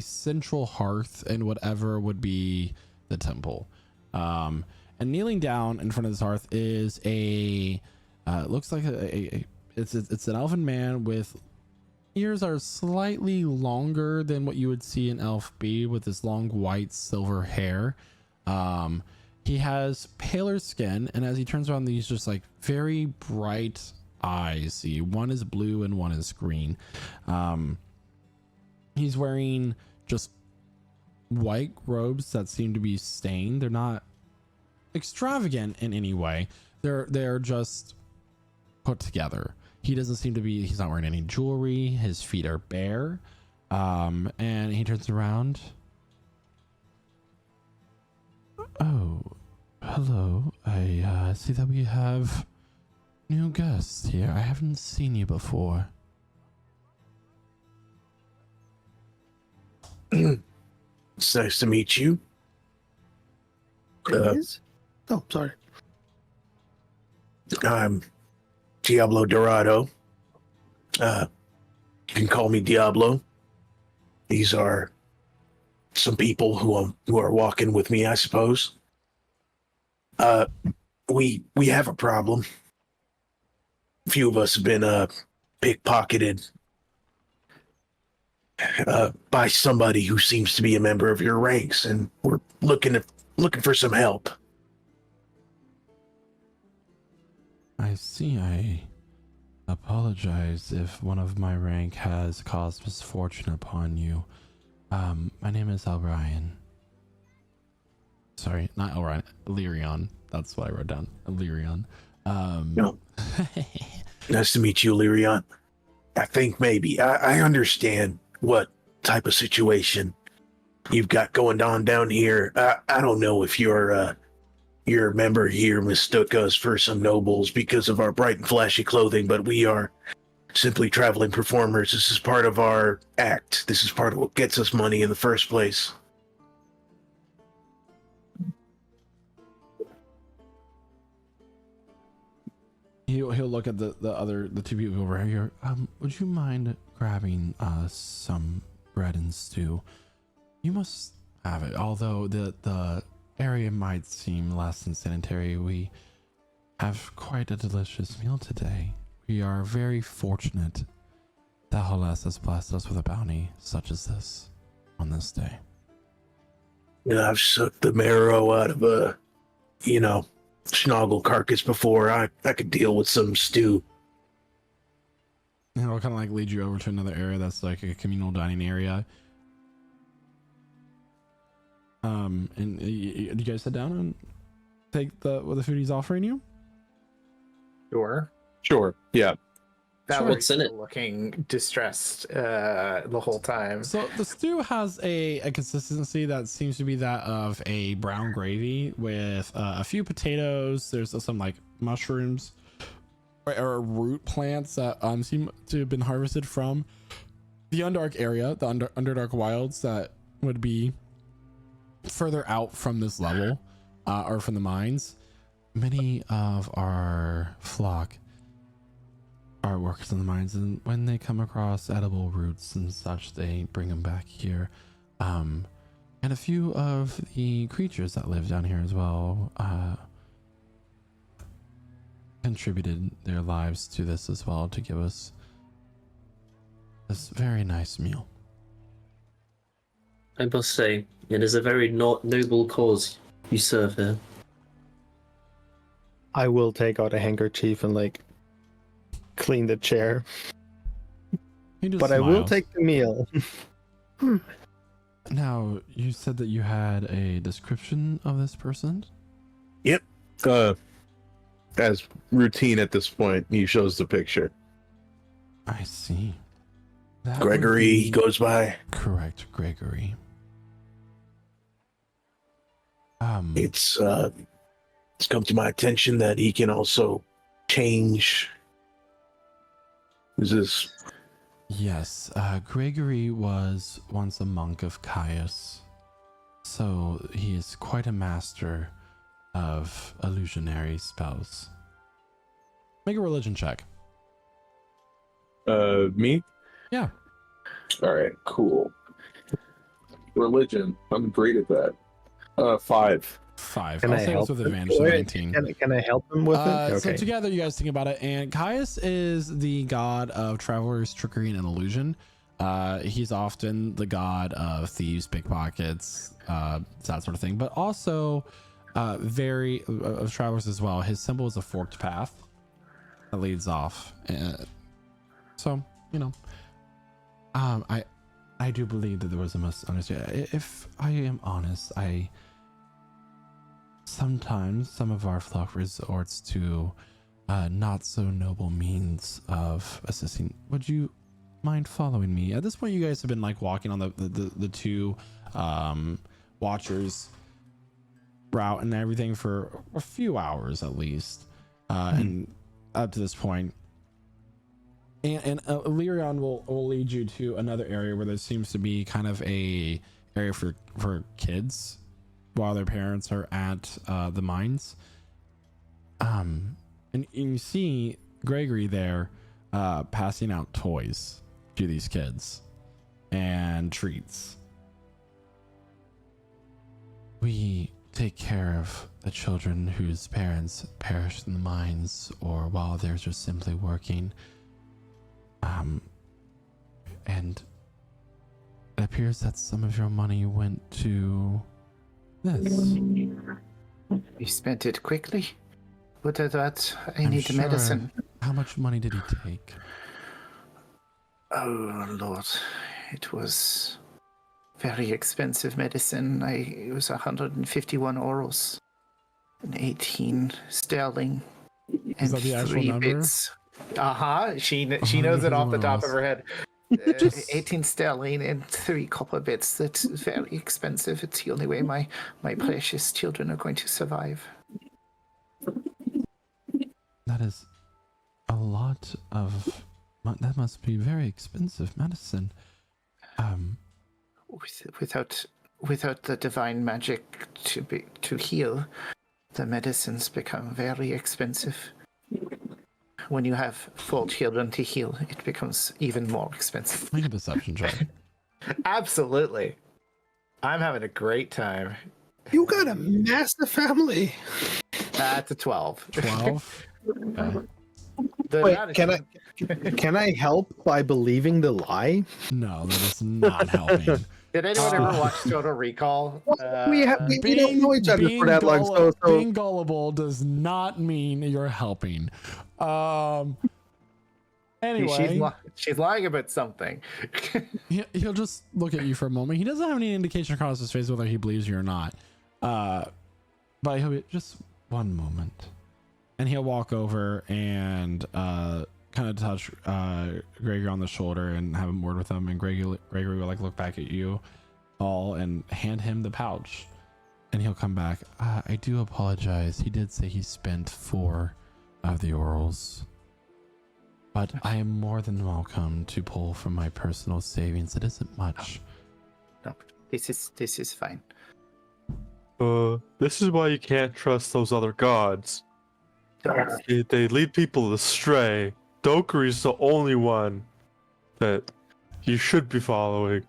central hearth in whatever would be the temple. And kneeling down in front of this hearth is looks like it's an elven man with ears are slightly longer than what you would see an elf be, with this long white silver hair. He has paler skin, and as he turns around, these just like very bright eyes. See, one is blue and one is green. He's wearing just white robes that seem to be stained. They're not extravagant in any way. They're just put together. he doesn't seem to be, he's not wearing any jewelry. His feet are bare. And he turns around. Oh, hello. I see that we have new guests here. I haven't seen you before. It's nice to meet you. Please? Oh, sorry. I'm Diablo Dorado. You can call me Diablo. These are some people who are walking with me, I suppose. We have a problem. A few of us have been pickpocketed by somebody who seems to be a member of your ranks, and we're looking for some help. I see. I apologize if one of my rank has caused misfortune upon you. My name is Elryan. Sorry, not Elryan. Illyrion. That's what I wrote down. Illyrion. No. Nice to meet you, Lyrion. I think maybe I understand what type of situation you've got going on down here. I don't know if your member here mistook us for some nobles because of our bright and flashy clothing, but we are simply traveling performers. This is part of our act. This is part of what gets us money in the first place. He'll look at the two people over here. Would you mind grabbing some bread and stew? You must have it. Although the area might seem less than sanitary, we have quite a delicious meal today. We are very fortunate that Halas has blessed us with a bounty such as this on this day. Yeah, I've sucked the marrow out of a, snoggle carcass before. I could deal with some stew. And it'll kind of like lead you over to another area that's like a communal dining area. And you guys sit down and take what the food he's offering you? Sure. Yeah. That Sure. was What's in it? looking distressed the whole time. So the stew has a consistency that seems to be that of a brown gravy with a few potatoes. There's some like mushrooms or root plants that seem to have been harvested from the Underdark area, the Underdark wilds that would be further out from this level or from the mines. Many of our flock are workers in the mines, and when they come across edible roots and such, they bring them back here. And a few of the creatures that live down here as well contributed their lives to this as well to give us this very nice meal. I must say, it is a very noble cause you serve here. I will take out a handkerchief and clean the chair, but I will take the meal. Now, you said that you had a description of this person? Yep. As routine at this point, he shows the picture. I see. That Gregory would be goes by. correct, Gregory. It's come to my attention that he can also change. Is this? Yes, Gregory was once a monk of Caius, so he is quite a master of illusionary spells. Make a religion check. Me? Yeah. All right, cool. Religion. I'm great at that. 5. 5. Can I'll I say help this with him? advantage of 19. Can I help him with it? So Okay. together you guys think about it, and Caius is the god of travelers, trickery, and illusion. He's often the god of thieves, pickpockets, that sort of thing, but also very of travelers as well. His symbol is a forked path that leads off. So I do believe that there was a misunderstanding. If I am honest, sometimes some of our flock resorts to not so noble means of assisting. Would you mind following me? At this point, you guys have been like walking on the two watchers route and everything for a few hours at least, and up to this point. And Lyrion will lead you to another area where there seems to be kind of a area for kids while their parents are at the mines. And you see Gregory there passing out toys to these kids and treats. We take care of the children whose parents perished in the mines or while they're just simply working. And it appears that some of your money went to this. You spent it quickly. But I thought I I'm need sure. medicine. How much money did he take? Oh Lord, it was very expensive medicine. It was 151 orals, and 18 sterling, Is and that the actual 3 number? bits. She knows it off the top of her head. 18 sterling and 3 copper bits. That's very expensive. It's the only way my precious children are going to survive. That is a lot of. That must be very expensive medicine. Without the divine magic to heal, the medicines become very expensive. When you have 4 children to heal, it becomes even more expensive. Make a deception check. Absolutely. I'm having a great time. You got a massive family. That's a 12. 12. Okay. Wait, can I help by believing the lie? No, that is not helping. Did anyone ever watch Total Recall? We don't know each other for that long, so being gullible does not mean you're helping. Anyway, she's lying about something. he'll just look at you for a moment. He doesn't have any indication across his face whether he believes you or not. But he'll be just one moment, and he'll walk over and kind of touch Gregory on the shoulder and have a word with him. And Gregory will like look back at you all and hand him the pouch, and he'll come back. I do apologize. He did say he spent 4 of the orals, but I am more than welcome to pull from my personal savings. It isn't much. No, this is fine. This is why you can't trust those other gods. They lead people astray. Dokuri is the only one that you should be following.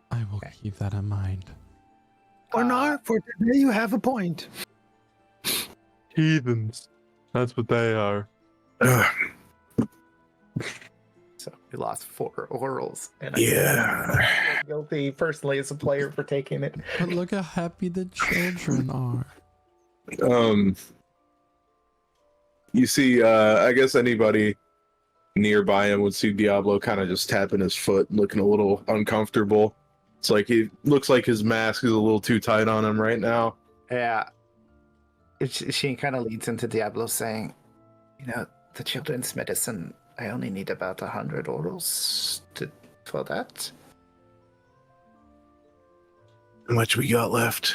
I will keep that in mind. Or not, for today you have a point. Heathens. That's what they are. So we lost 4 orals. And Yeah. I'm guilty personally as a player for taking it. But look how happy the children are. You see, I guess anybody nearby him would see Diablo kind of just tapping his foot, looking a little uncomfortable. It's like he looks like his mask is a little too tight on him right now. Yeah. She kind of leads into Diablo saying, the children's medicine, I only need about 100 orals for that. How much we got left?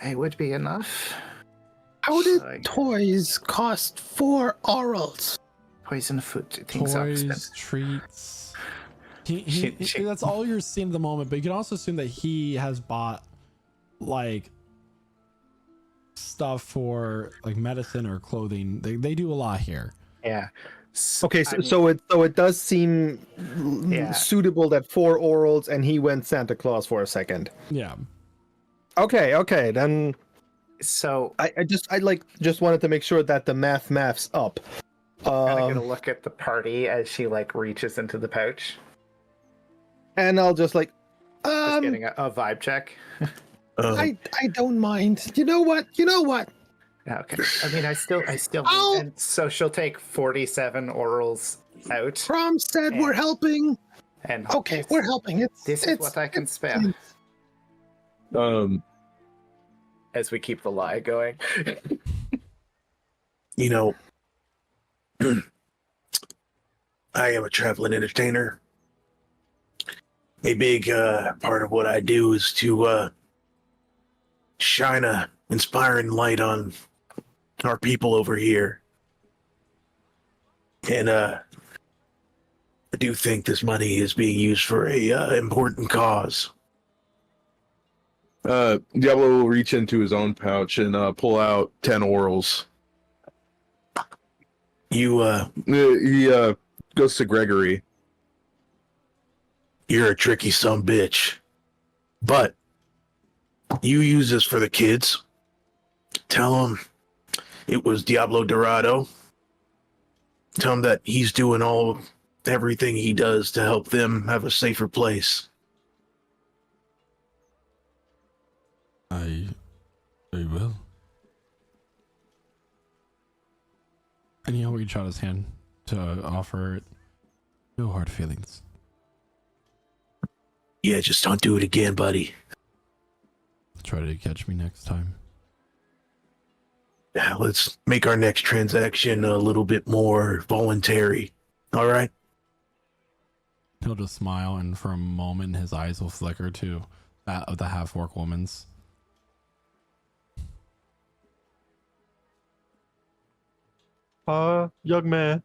It would be enough. How did toys cost 4 orals? Poison food, things are Toys, expensive. treats. That's all you're seeing at the moment, but you can also assume that he has bought like stuff for like medicine or clothing. They do a lot here. Yeah. Okay, so it does seem suitable that 4 orals and he went Santa Claus for a second. Yeah. Okay, then. So I just wanted to make sure that the math's up. I'm gonna look at the party as she like reaches into the pouch. And I'll just like Just getting a vibe check. I don't mind. You know what? Okay. I mean, I still. And so she'll take 47 orals out. Prom said we're helping. And Okay, we're helping. This is what I can spare. Um, As we keep the lie going. You know, I am a traveling entertainer. A big part of what I do is to shine a inspiring light on our people over here. And I do think this money is being used for a important cause. Diablo will reach into his own pouch and pull out 10 orals. You He goes to Gregory. You're a tricky son bitch. But you use this for the kids. Tell them it was Diablo Dorado. Tell him that he's doing everything he does to help them have a safer place. I will. And he'll reach out his hand to offer it. No hard feelings. Yeah, just don't do it again, buddy. Try to catch me next time. Now, let's make our next transaction a little bit more voluntary. All right? He'll just smile, and for a moment, his eyes will flicker to that of the half-orc woman's. Young man,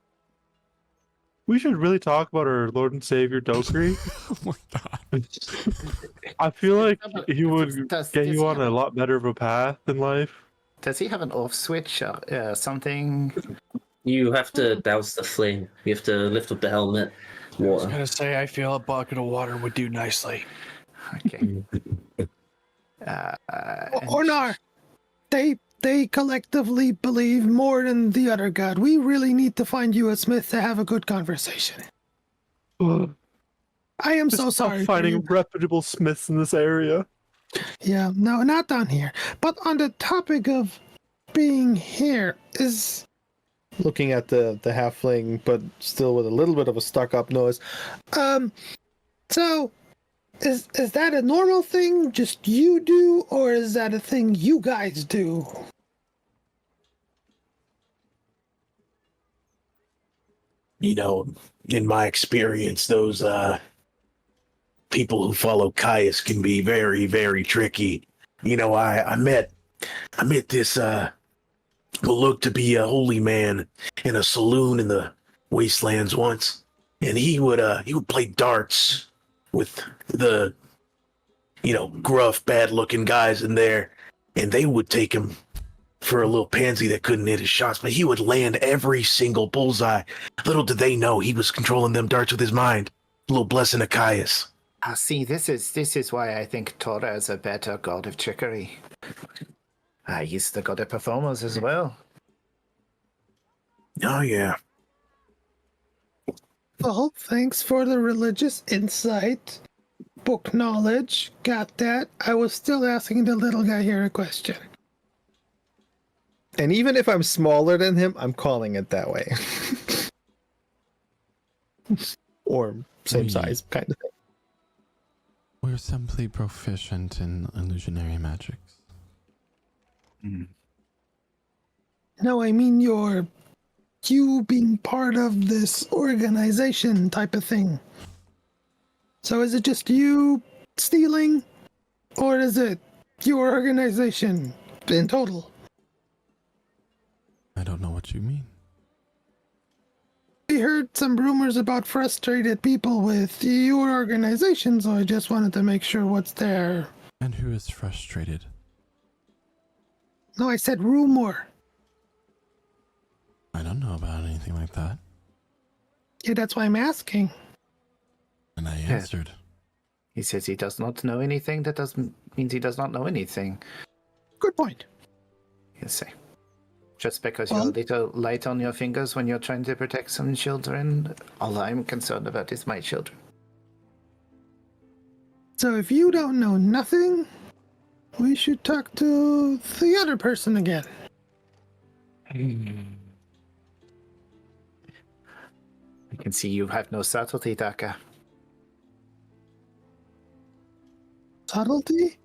we should really talk about our Lord and Savior Dokri. Oh my god. I feel like he would Does get he you on have a lot better of a path in life. Does he have an off switch or something? You have to douse the flame. You have to lift up the helmet. I was Water. gonna say I feel a bucket of water would do nicely. Okay. Ornar, they collectively believe more than the other god. We really need to find you a smith to have a good conversation. I am so Stop sorry. finding reputable smiths in this area. Yeah, no, not down here. But on the topic of being here, is Looking at the halfling, but still with a little bit of a stuck-up nose. so is that a normal thing just you do, or is that a thing you guys do? You know, in my experience, those people who follow Caius can be very, very tricky. You know, I met this what looked to be a holy man in a saloon in the wastelands once, and he would play darts with the gruff, bad-looking guys in there, and they would take him for a little pansy that couldn't hit his shots, but he would land every single bullseye. Little did they know he was controlling them darts with his mind. A little blessing of Caius. See, this is why I think Tora is a better god of trickery. He's the god of performers as well. Oh yeah. Well, thanks for the religious insight. Book knowledge. Got that. I was still asking the little guy here a question. And even if I'm smaller than him, I'm calling it that way. Or same size, kind of thing. We're simply proficient in illusionary magics. No, I mean you being part of this organization type of thing. So is it just you stealing, or is it your organization in total? I don't know what you mean. We heard some rumors about frustrated people with your organization, so I just wanted to make sure what's there. And who is frustrated? No, I said rumor. I don't know about anything like that. Yeah, that's why I'm asking. And I answered. He says he does not know anything. That doesn't mean he does not know anything. Good point. You see. Just because you're a little light on your fingers when you're trying to protect some children, all I'm concerned about is my children. So if you don't know nothing, we should talk to the other person again. I can see you have no subtlety, Daka. Subtlety?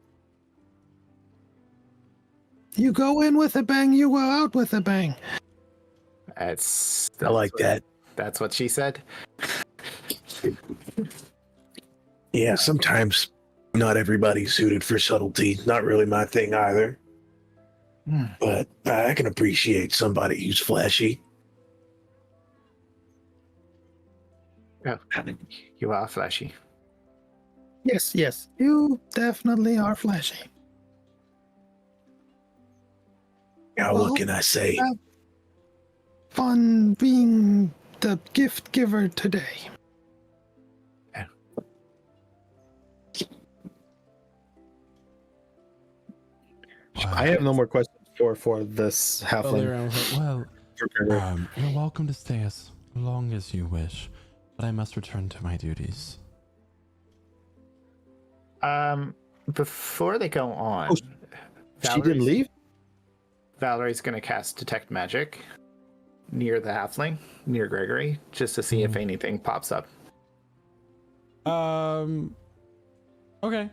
You go in with a bang, you go out with a bang. That's I like that. That's what she said. Yeah, sometimes not everybody's suited for subtlety. Not really my thing either. But I can appreciate somebody who's flashy. Oh, you are flashy. Yes, yes, you definitely are flashy. Now, Well, what can I say? have fun being the gift giver today. I have no more questions for this halfling. You're welcome to stay as long as you wish, but I must return to my duties. Before they go on, She didn't leave? Valerie's going to cast Detect Magic near the halfling, near Gregory, just to see if anything pops up. Okay.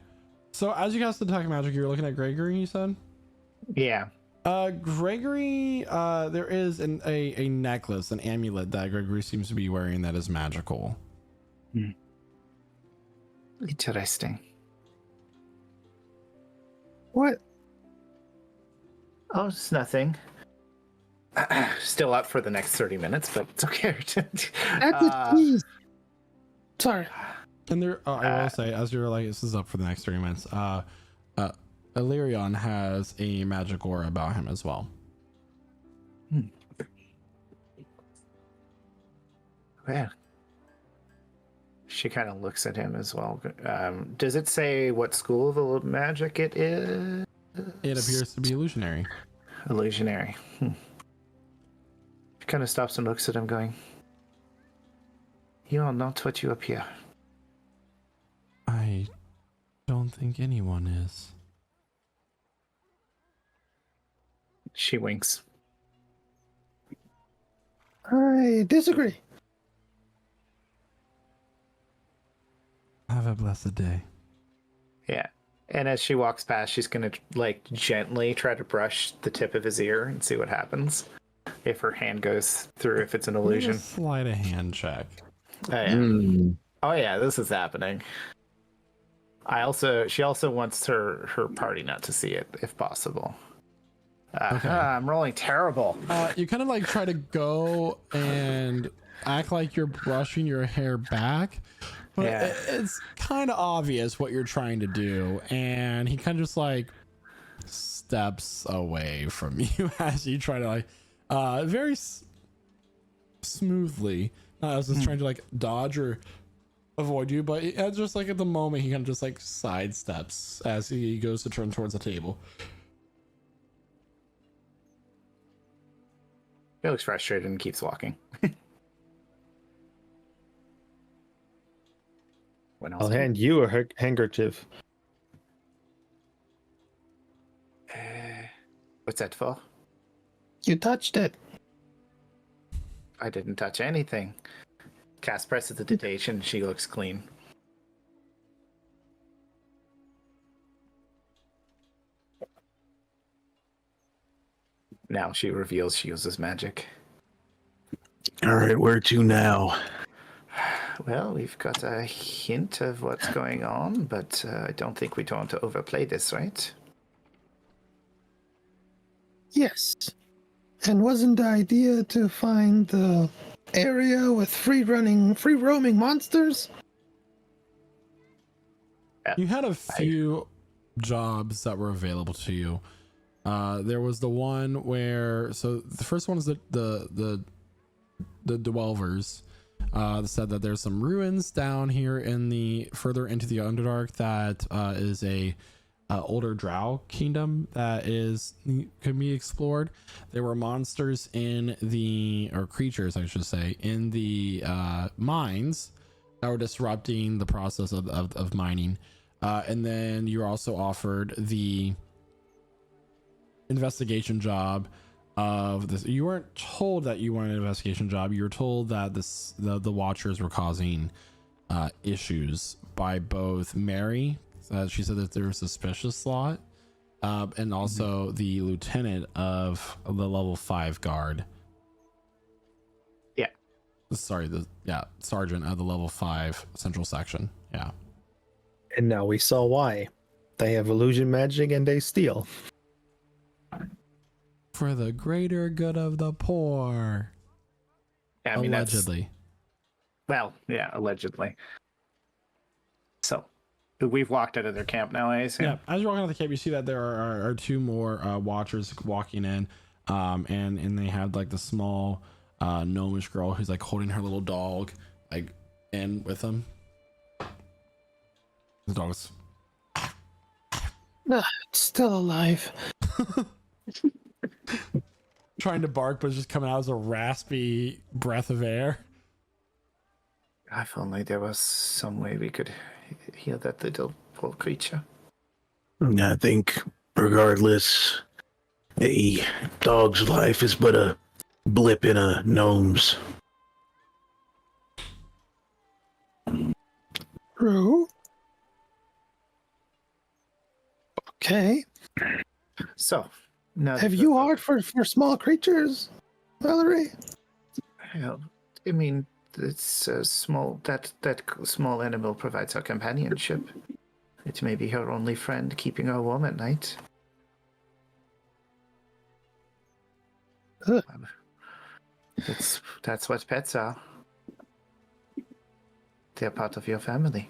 So as you cast Detect Magic, you're looking at Gregory, you said? Yeah. Gregory, there is a necklace, an amulet that Gregory seems to be wearing that is magical. Interesting. What? Oh, it's nothing. Still up for the next 30 minutes, but it's okay. Please. Sorry. And there, I will say, as you're like, this is up for the next 30 minutes. Illyrion has a magic aura about him as well. Yeah. She kind of looks at him as well. Does it say what school of magic it is? It appears to be illusionary. Illusionary. She kind of stops and looks at him, going, "You are not what you appear." I don't think anyone is. She winks. I disagree. Have a blessed day. Yeah. And as she walks past, she's going to, like, gently try to brush the tip of his ear and see what happens. If her hand goes through, if it's an illusion. Slide a hand check. Oh, yeah. Oh, yeah, this is happening. She also wants her party not to see it, if possible. Okay. I'm rolling terrible. You kind of like try to go and act like you're brushing your hair back, but it's kind of obvious what you're trying to do, and he kind of just like steps away from you as you try to like very smoothly, not as just trying to like dodge or avoid you, but it's just like at the moment he kind of just like sidesteps as he goes to turn towards the table. He looks frustrated and keeps walking. I'll hand you a handkerchief. What's that for? You touched it. I didn't touch anything. Cass presses the dictation. She looks clean. Now she reveals she uses magic. All right, where to now? Well, we've got a hint of what's going on, but I don't think we want to overplay this, right? Yes. And wasn't the idea to find the area with free roaming monsters? You had a few jobs that were available to you. There was the one where, so the first one is the Dwellers. Said that there's some ruins down here in the further into the Underdark that is a older drow kingdom that can be explored. There were monsters or creatures I should say, in the mines that were disrupting the process of mining. And then you're also offered the investigation job of this. You weren't told that you wanted an investigation job. You were told that the Watchers were causing issues by both Mary. She said that they were suspicious a lot, and also the lieutenant of the level 5 guard. sergeant of the level 5 central section. Yeah. And now we saw why. They have illusion magic and they steal. For the greater good of the poor. I mean, allegedly. Well, yeah, allegedly. So, we've walked out of their camp now, I assume. Yeah, as you're walking out of the camp, you see that there are 2 more watchers walking in, and they have like the small gnomish girl who's like holding her little dog like in with them. The dog's It's still alive. trying to bark, but it's just coming out as a raspy breath of air. If only there was some way we could heal that little poor creature. I think, regardless, a dog's life is but a blip in a gnome's. True. Okay. So, now Have you heard for small creatures, Valerie? Well, I mean, it's a small. That small animal provides her companionship. It may be her only friend, keeping her warm at night. Ugh. That's what pets are. They're part of your family.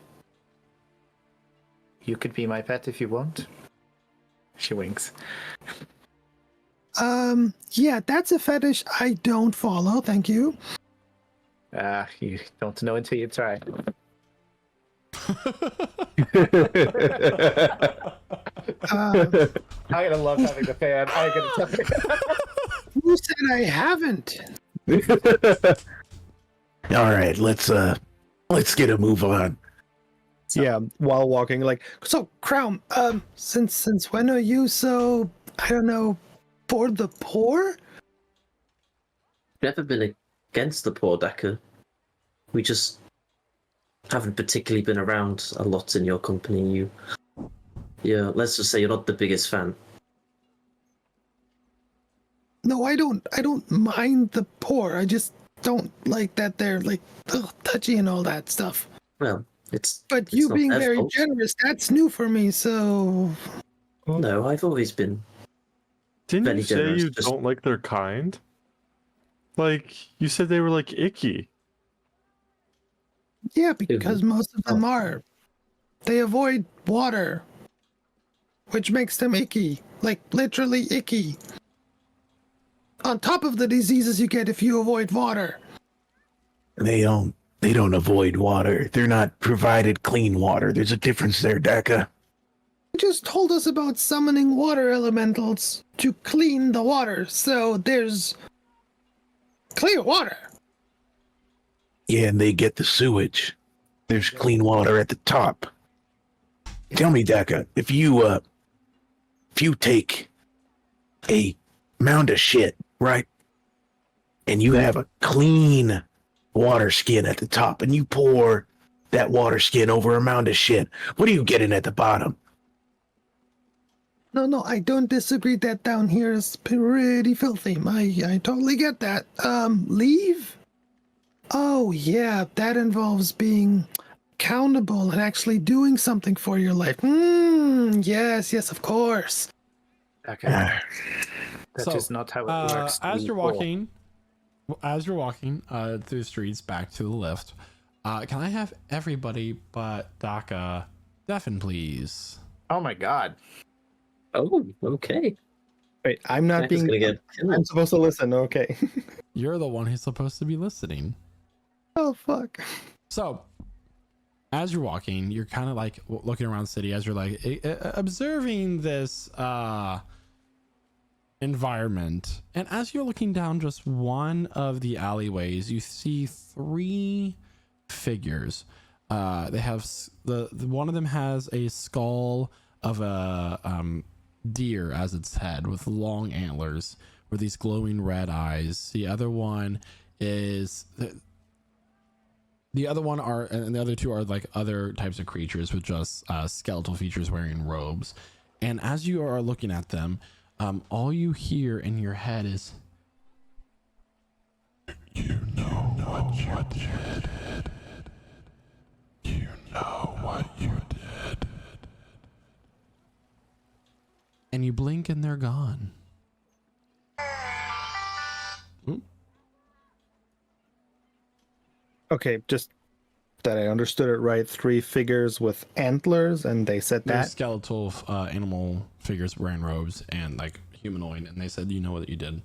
You could be my pet if you want. She winks. Yeah, that's a fetish I don't follow, thank you. You don't know until you try. I'm gonna love having the fan. I'm gonna tell you. Who said I haven't? All right, let's get a move on. Yeah, while walking, like, So, Crown, since when are you so, I don't know, for the poor? Never been against the poor, Decker. We just haven't particularly been around a lot in your company. Yeah, let's just say you're not the biggest fan. No, I don't mind the poor. I just don't like that they're like touchy and all that stuff. Well, But you not being their very fault. generous, that's new for me, so No, I've always been. Didn't Very you say generous, you just- don't like their kind? Like, you said they were like icky. yeah, because most of them are. They avoid water, which makes them icky. Like literally icky. On top of the diseases you get if you avoid water. They don't avoid water. They're not provided clean water. There's a difference there, Daka. You just told us about summoning water elementals to clean the water, so there's clear water. Yeah, and they get the sewage. There's clean water at the top. Tell me, Daka, if you take a mound of shit, right, and you have a clean water skin at the top, and you pour that water skin over a mound of shit, what are you getting at the bottom? No, I don't disagree that down here is pretty filthy. I totally get that. Leave? Oh, yeah, that involves being accountable and actually doing something for your life. Yes, of course. Okay. That So, is not how it works. As you're walking through the streets back to the lift, can I have everybody but Daka deafen, please? Oh my god. Oh, okay. wait, I'm not Decker's being. gonna get I'm killed. supposed to listen. Okay. You're the one who's supposed to be listening. Oh, fuck. So, as you're walking, you're kind of like looking around the city as you're like observing this environment. And as you're looking down just one of the alleyways, you see 3 figures. They have the one of them has a skull of a deer as its head with long antlers with these glowing red eyes. The other one is the other one are, and the other 2 are like other types of creatures with just skeletal features wearing robes. And as you are looking at them, all you hear in your head is, you know what you did. You know what you did. And you blink and they're gone. Ooh. Okay, just that I understood it right. 3 figures with antlers, and they said They're that. skeletal animal figures wearing robes and like humanoid, and they said, you know what you did.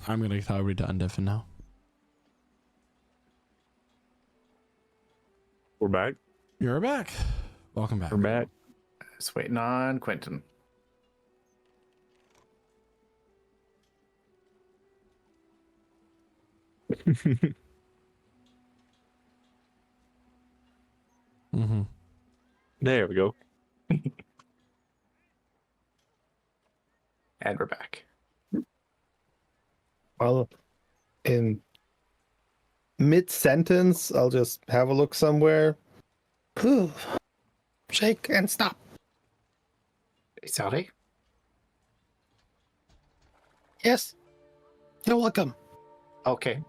I'm gonna tell everybody to undeafen now. We're back. You're back. Welcome back. We're back. Just waiting on Quentin. Mm-hmm. There we go. And we're back. Well, in mid-sentence, I'll just have a look somewhere. Ooh. Shake and stop. Sorry? Yes. You're welcome. Okay.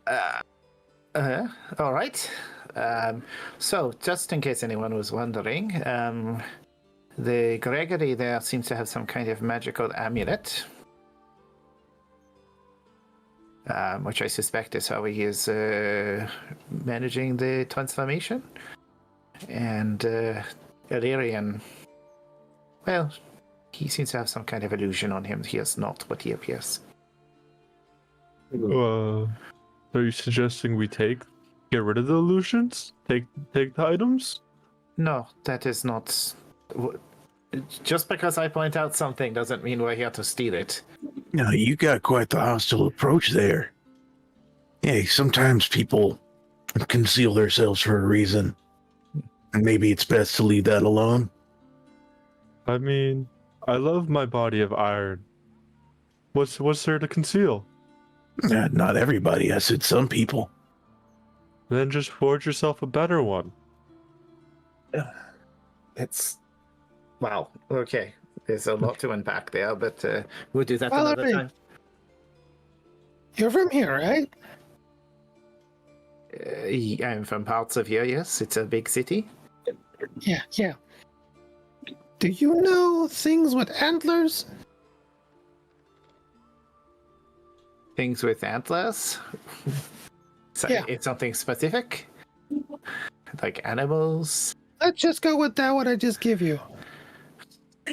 All right. So, just in case anyone was wondering, the Gregory there seems to have some kind of magical amulet, which I suspect is how he is managing the transformation. And Illyrian, well, he seems to have some kind of illusion on him. He is not what he appears. Are you suggesting we get rid of the illusions? Take the items? No, that is not. Just because I point out something doesn't mean we're here to steal it. No, you got quite the hostile approach there. Hey, sometimes people conceal themselves for a reason. And maybe it's best to leave that alone. I mean, I love my body of iron. What's there to conceal? Not everybody. I said some people. Then just forge yourself a better one. It's. Wow. Okay. There's a lot to unpack there, but we'll do that another Valerie. time. You're from here, right? I'm from parts of here, yes. It's a big city. Yeah. Do you know things with antlers? Things with antlers. So Yeah. It's something specific? Like animals? Let's just go with that, what I just give you.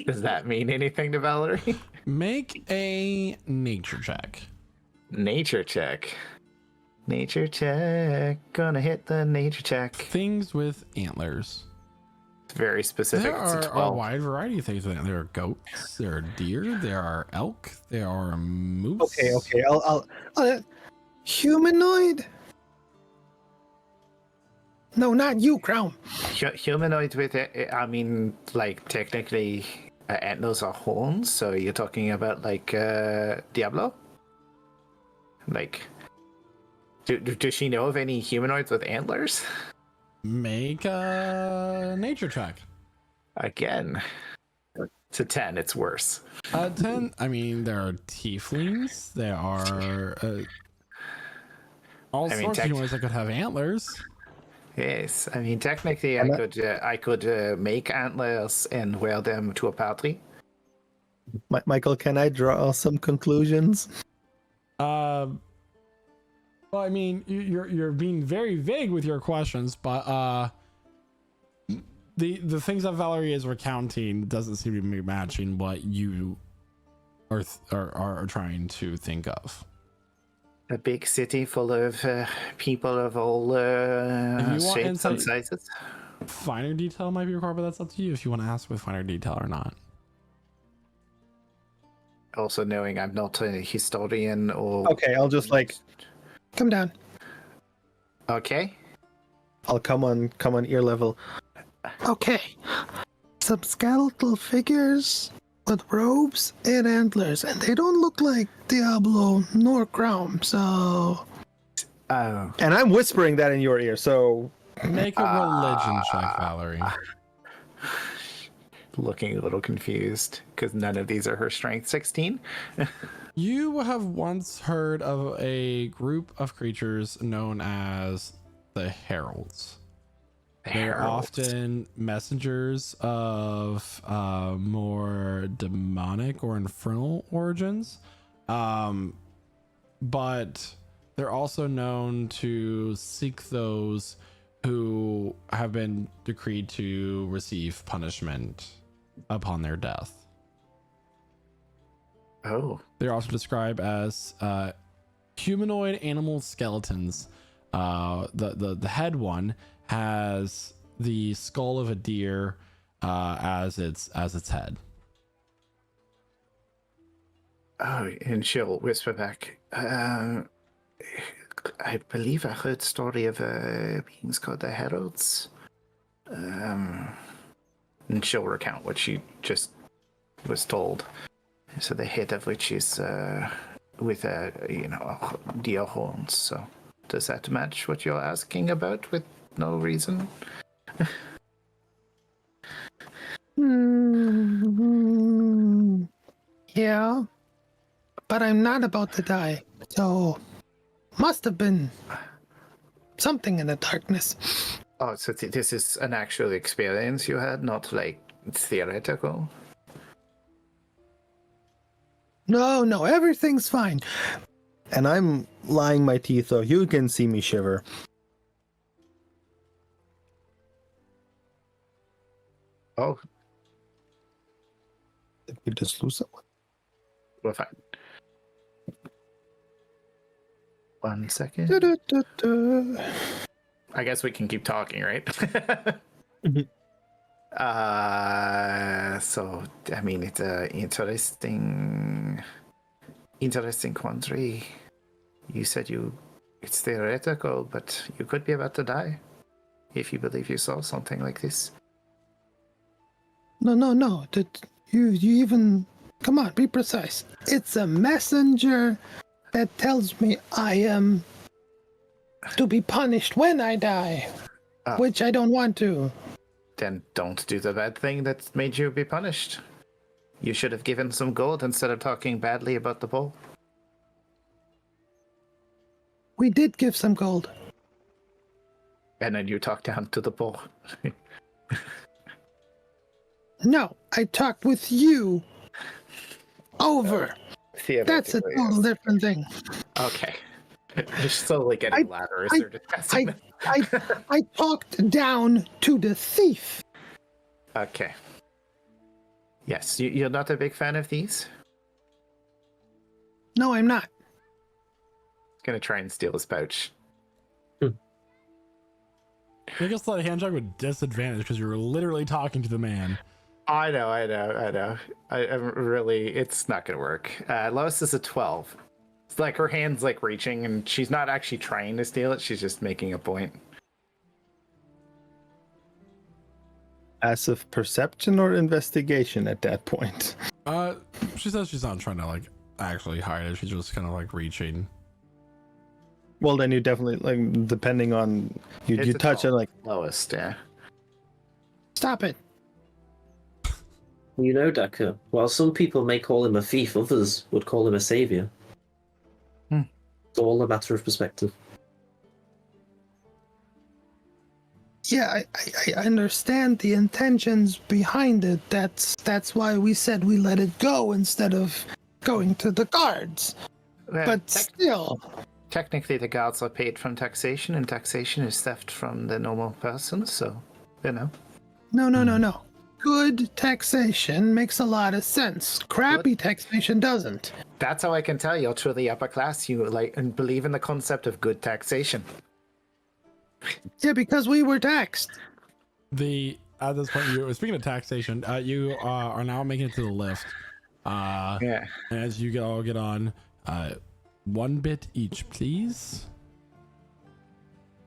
Does that mean anything to Valerie? Make a nature check. Nature check. Nature check. Gonna hit the nature check. Things with antlers. It's very specific. There It's are a a 12. wide variety of things. There are goats, there are deer, there are elk, there are moose. Okay. I'll Humanoid? No, not you, Crown. Humanoid with it, I mean, like, technically, antlers are horns, so you're talking about, like, Diablo? Like, does she know of any humanoids with antlers? Make a nature check. Again, it's a 10, it's worse. 10. I mean, there are tieflings. There are all sorts of humanoids that could have antlers. Yes, I mean, technically, I could make antlers and wear them to a party. Michael, can I draw some conclusions? Well, I mean, you're being very vague with your questions, but the things that Valerie is recounting doesn't seem to be matching what you are trying to think of. A big city full of people of all shapes and sizes. Finer detail might be required, but that's up to you if you want to ask with finer detail or not. Also, knowing I'm not a historian or. Okay, I'll just Come down. Okay. I'll come on ear level. Okay. Some skeletal figures with robes and antlers, and they don't look like Diablo nor Crown, so. Oh. And I'm whispering that in your ear, so Make a religion check, Valerie. looking a little confused because none of these are her strength 16. You have once heard of a group of creatures known as the Heralds. They're Heralds. often messengers of more demonic or infernal origins. But they're also known to seek those who have been decreed to receive punishment upon their death. Oh, They're also described as humanoid animal skeletons. The head one has the skull of a deer as its head. oh, and she'll whisper back. I believe I heard story of beings called the Heralds. And she'll recount what she just was told. So the head of which is with deer horns. So does that match what you're asking about with no reason? Yeah, but I'm not about to die, so must have been something in the darkness. Oh, so this is an actual experience you had, not like theoretical? No, everything's fine. And I'm lying my teeth, so you can see me shiver. Oh, Did we just lose someone? we're fine. 1 second. Du-du-du-du. I guess we can keep talking, right? So I mean, it's a interesting quandary. You said it's theoretical, but you could be about to die if you believe you saw something like this. No. You even come on, be precise. It's a messenger that tells me I am to be punished when I die, which I don't want to. Then don't do the bad thing that made you be punished. You should have given some gold instead of talking badly about the bull. We did give some gold. And then you talk down to the bull. No, I talked with you. Over. That's a total different thing. Okay. You're slowly getting louder as they're discussing. I talked down to the thief. Okay. Yes, you're not a big fan of these? No, I'm not. Gonna try and steal his pouch. I guess that hand job with disadvantage because you were literally talking to the man. I know. I'm really, it's not gonna work. Lois is a 12. It's like her hand's like reaching and she's not actually trying to steal it, she's just making a point. Passive perception or investigation at that point? She says she's not trying to like actually hide it. She's just kind of like reaching. Well, then you definitely, like, depending on you touch it, like Lowest, yeah. Stop it. You know, Decker, while some people may call him a thief, others would call him a savior. It's all a matter of perspective. Yeah, I understand the intentions behind it. That's why we said we let it go instead of going to the guards. Well, But still, technically the guards are paid from taxation, and taxation is theft from the normal person, so, you know. no. Good taxation makes a lot of sense. Crappy taxation doesn't. That's how I can tell you're truly upper class. You like and believe in the concept of good taxation. Yeah, because we were taxed. At this point, speaking of taxation, you are now making it to the lift. Yeah. As you all get on, 1 bit each, please.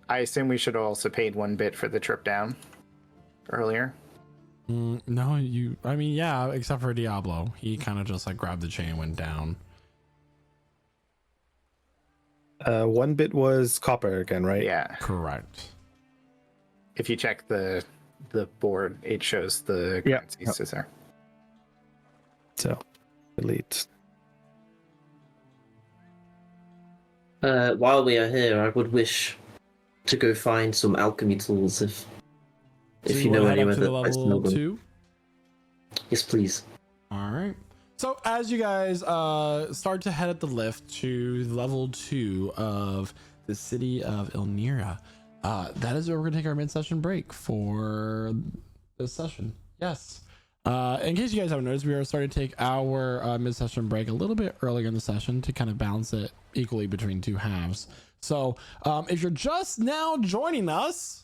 I assume we should have also paid 1 bit for the trip down earlier. No, yeah, except for Diablo. He kind of just like grabbed the chain and went down. 1 bit was copper again, right? Yeah. Correct. If you check the the board, it shows the Yeah. currencies is there. So, elite. While we are here, I would wish to go find some alchemy tools if So you wanna know head up anywhere to the that I smell level them. 2. Yes, please. All right. So as you guys start to head up the lift to level 2 of the city of Elnira, that is where we're gonna take our mid-session break for this session. Yes. In case you guys haven't noticed, we are starting to take our mid-session break a little bit earlier in the session to kind of balance it equally between two halves. So if you're just now joining us,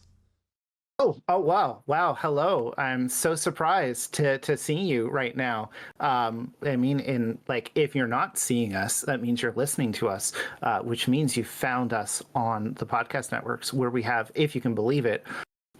Oh, wow. Hello. I'm so surprised to see you right now. I mean, if you're not seeing us, that means you're listening to us, which means you found us on the podcast networks where we have, if you can believe it,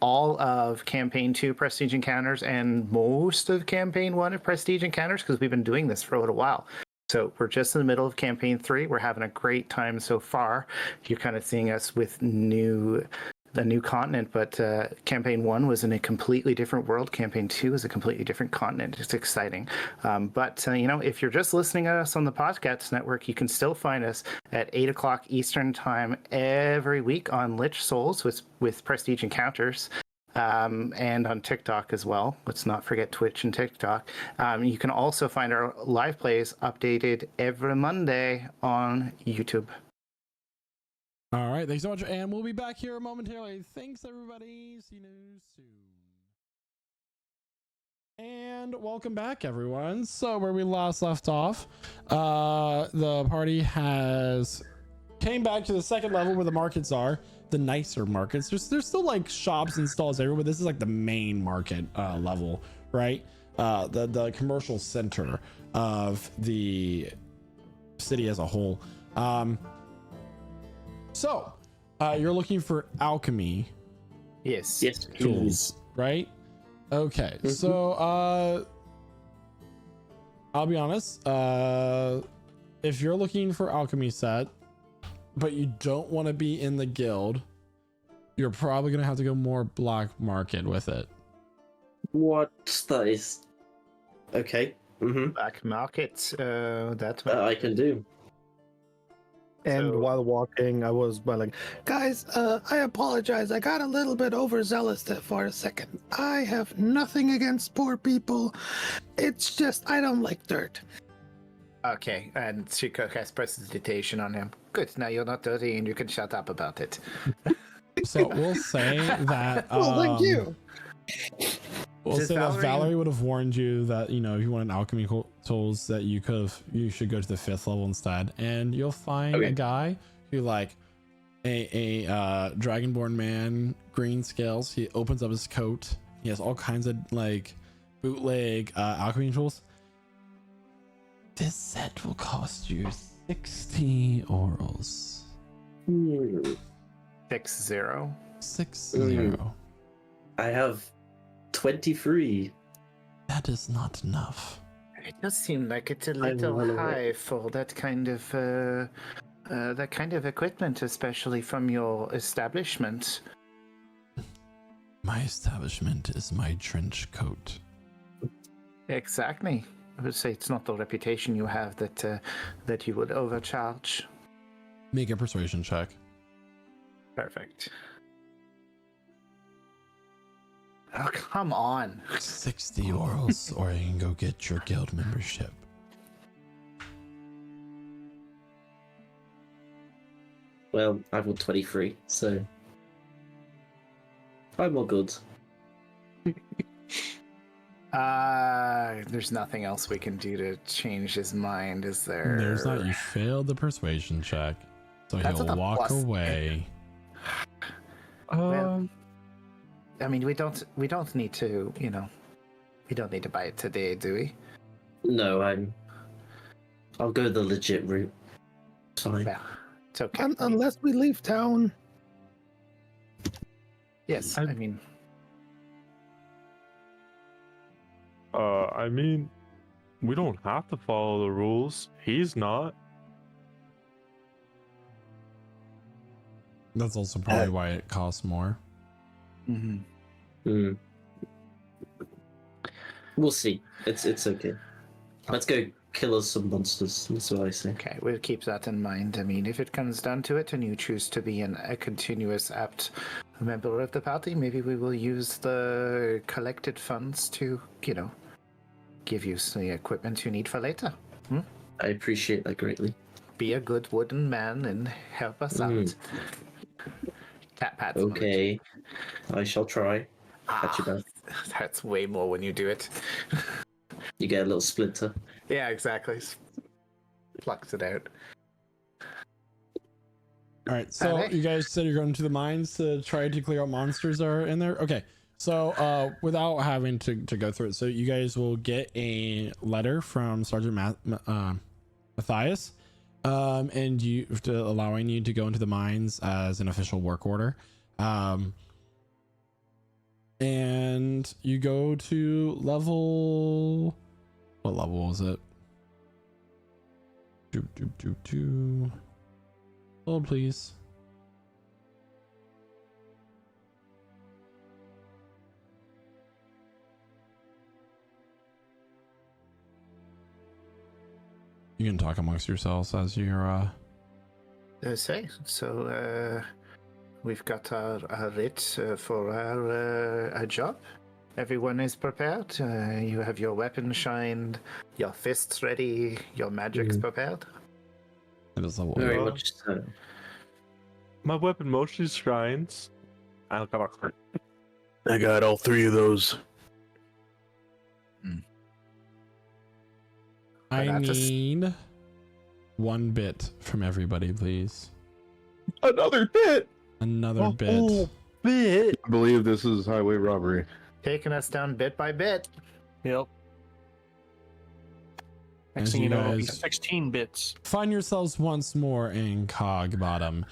all of Campaign 2 Prestige Encounters and most of Campaign 1 of Prestige Encounters, because we've been doing this for a little while. So we're just in the middle of Campaign 3. We're having a great time so far. You're kind of seeing us with the new continent, but Campaign 1 was in a completely different world. Campaign 2 is a completely different continent. It's exciting. But if you're just listening to us on the podcast network, you can still find us at 8 o'clock Eastern time every week on Lich Souls with Prestige Encounters. And on TikTok as well. Let's not forget Twitch and TikTok. You can also find our live plays updated every Monday on YouTube. all right, thanks so much, and we'll be back here momentarily. Thanks, everybody. See you soon. And welcome back, everyone. So where we last left off, the party has came back to the second level where the markets are, the nicer markets. There's still like shops and stalls everywhere, but this is like the main market level, right? The commercial center of the city as a whole. So, you're looking for alchemy Yes. tools, right? Okay, so I'll be honest. If you're looking for alchemy set, but you don't want to be in the guild, you're probably gonna have to go more black market with it. What? That is okay. Black market. That I can do. And So- while walking, I was like, Guys, I apologize. I got a little bit overzealous there for a second. I have nothing against poor people. It's just I don't like dirt. Okay, and she casts prestidigitation on him. Good. Now you're not dirty, and you can shut up about it. So we'll say that. Well, thank you. We'll Does say that Valerie- Valerie would have warned you that, if you wanted alchemy tools, that you should go to the 5th level instead, and you'll find a guy who like a dragonborn man, green scales. He opens up his coat. He has all kinds of like bootleg alchemy tools. This set will cost you 60 orals. 6-0. 60. I have 23. That is not enough. It does seem like it's a I'm little well aware. high for that kind of equipment, especially from your establishment. My establishment is my trench coat. Exactly. I would say it's not the reputation you have that you would overcharge. Make a persuasion check. Perfect. Oh, come on. 60 orals, or you can go get your guild membership. Well, I've got 23, so I'm all good. There's nothing else we can do to change his mind, is there? There's not. You failed the persuasion check, so That's he'll with a walk plus. away. Well, I mean, we don't need to, we don't need to buy it today, do we? No, I'll go the legit route. Fine. Well, it's okay. Unless we leave town. Yes, I mean, I mean, we don't have to follow the rules. He's not. That's also probably why it costs more. mhm. We'll see. It's okay. Let's go kill us some monsters. That's what I say. Okay, we'll keep that in mind. I mean, if it comes down to it and you choose to be a continuous apt member of the party, maybe we will use the collected funds to, give you the equipment you need for later. I appreciate that greatly. Be a good wooden man and help us out. Pat. Okay, I shall try. Catch you back. That's way more when you do it. You get a little splinter. Yeah, exactly. Plucks it out. All right, so Alright. you guys said you're going to the mines to try to clear out monsters that are in there. Okay, so without having to go through it, so you guys will get a letter from Sergeant Matthias, and allowing you to go into the mines as an official work order. And you go to level. What level was it? Hold, please. You can talk amongst yourselves as you're So, we've got our writ for our job. Everyone is prepared. You have your weapon shined, your fists ready, your magic's prepared. It is level Very 8. much so. My weapon mostly shines. I'll come up. I got all 3 of those. I But need 1 bit from everybody, please. Another bit. Another bit. Oh, bit. I believe this is highway robbery. Taking us down bit by bit. Yep. Next As thing you you know, it'll be guys- 16 bits. Find yourselves once more in Cog Bottom.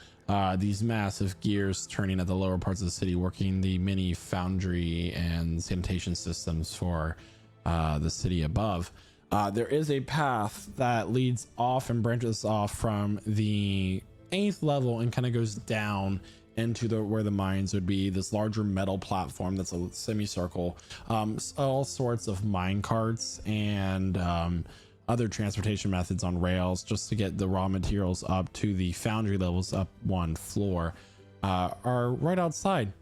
These massive gears turning at the lower parts of the city, working the mini foundry and sanitation systems for the city above. There is a path that leads off and branches off from the 8th level and kind of goes down into where the mines would be. This larger metal platform that's a semicircle, all sorts of mine carts and other transportation methods on rails just to get the raw materials up to the foundry levels up 1 floor are right outside.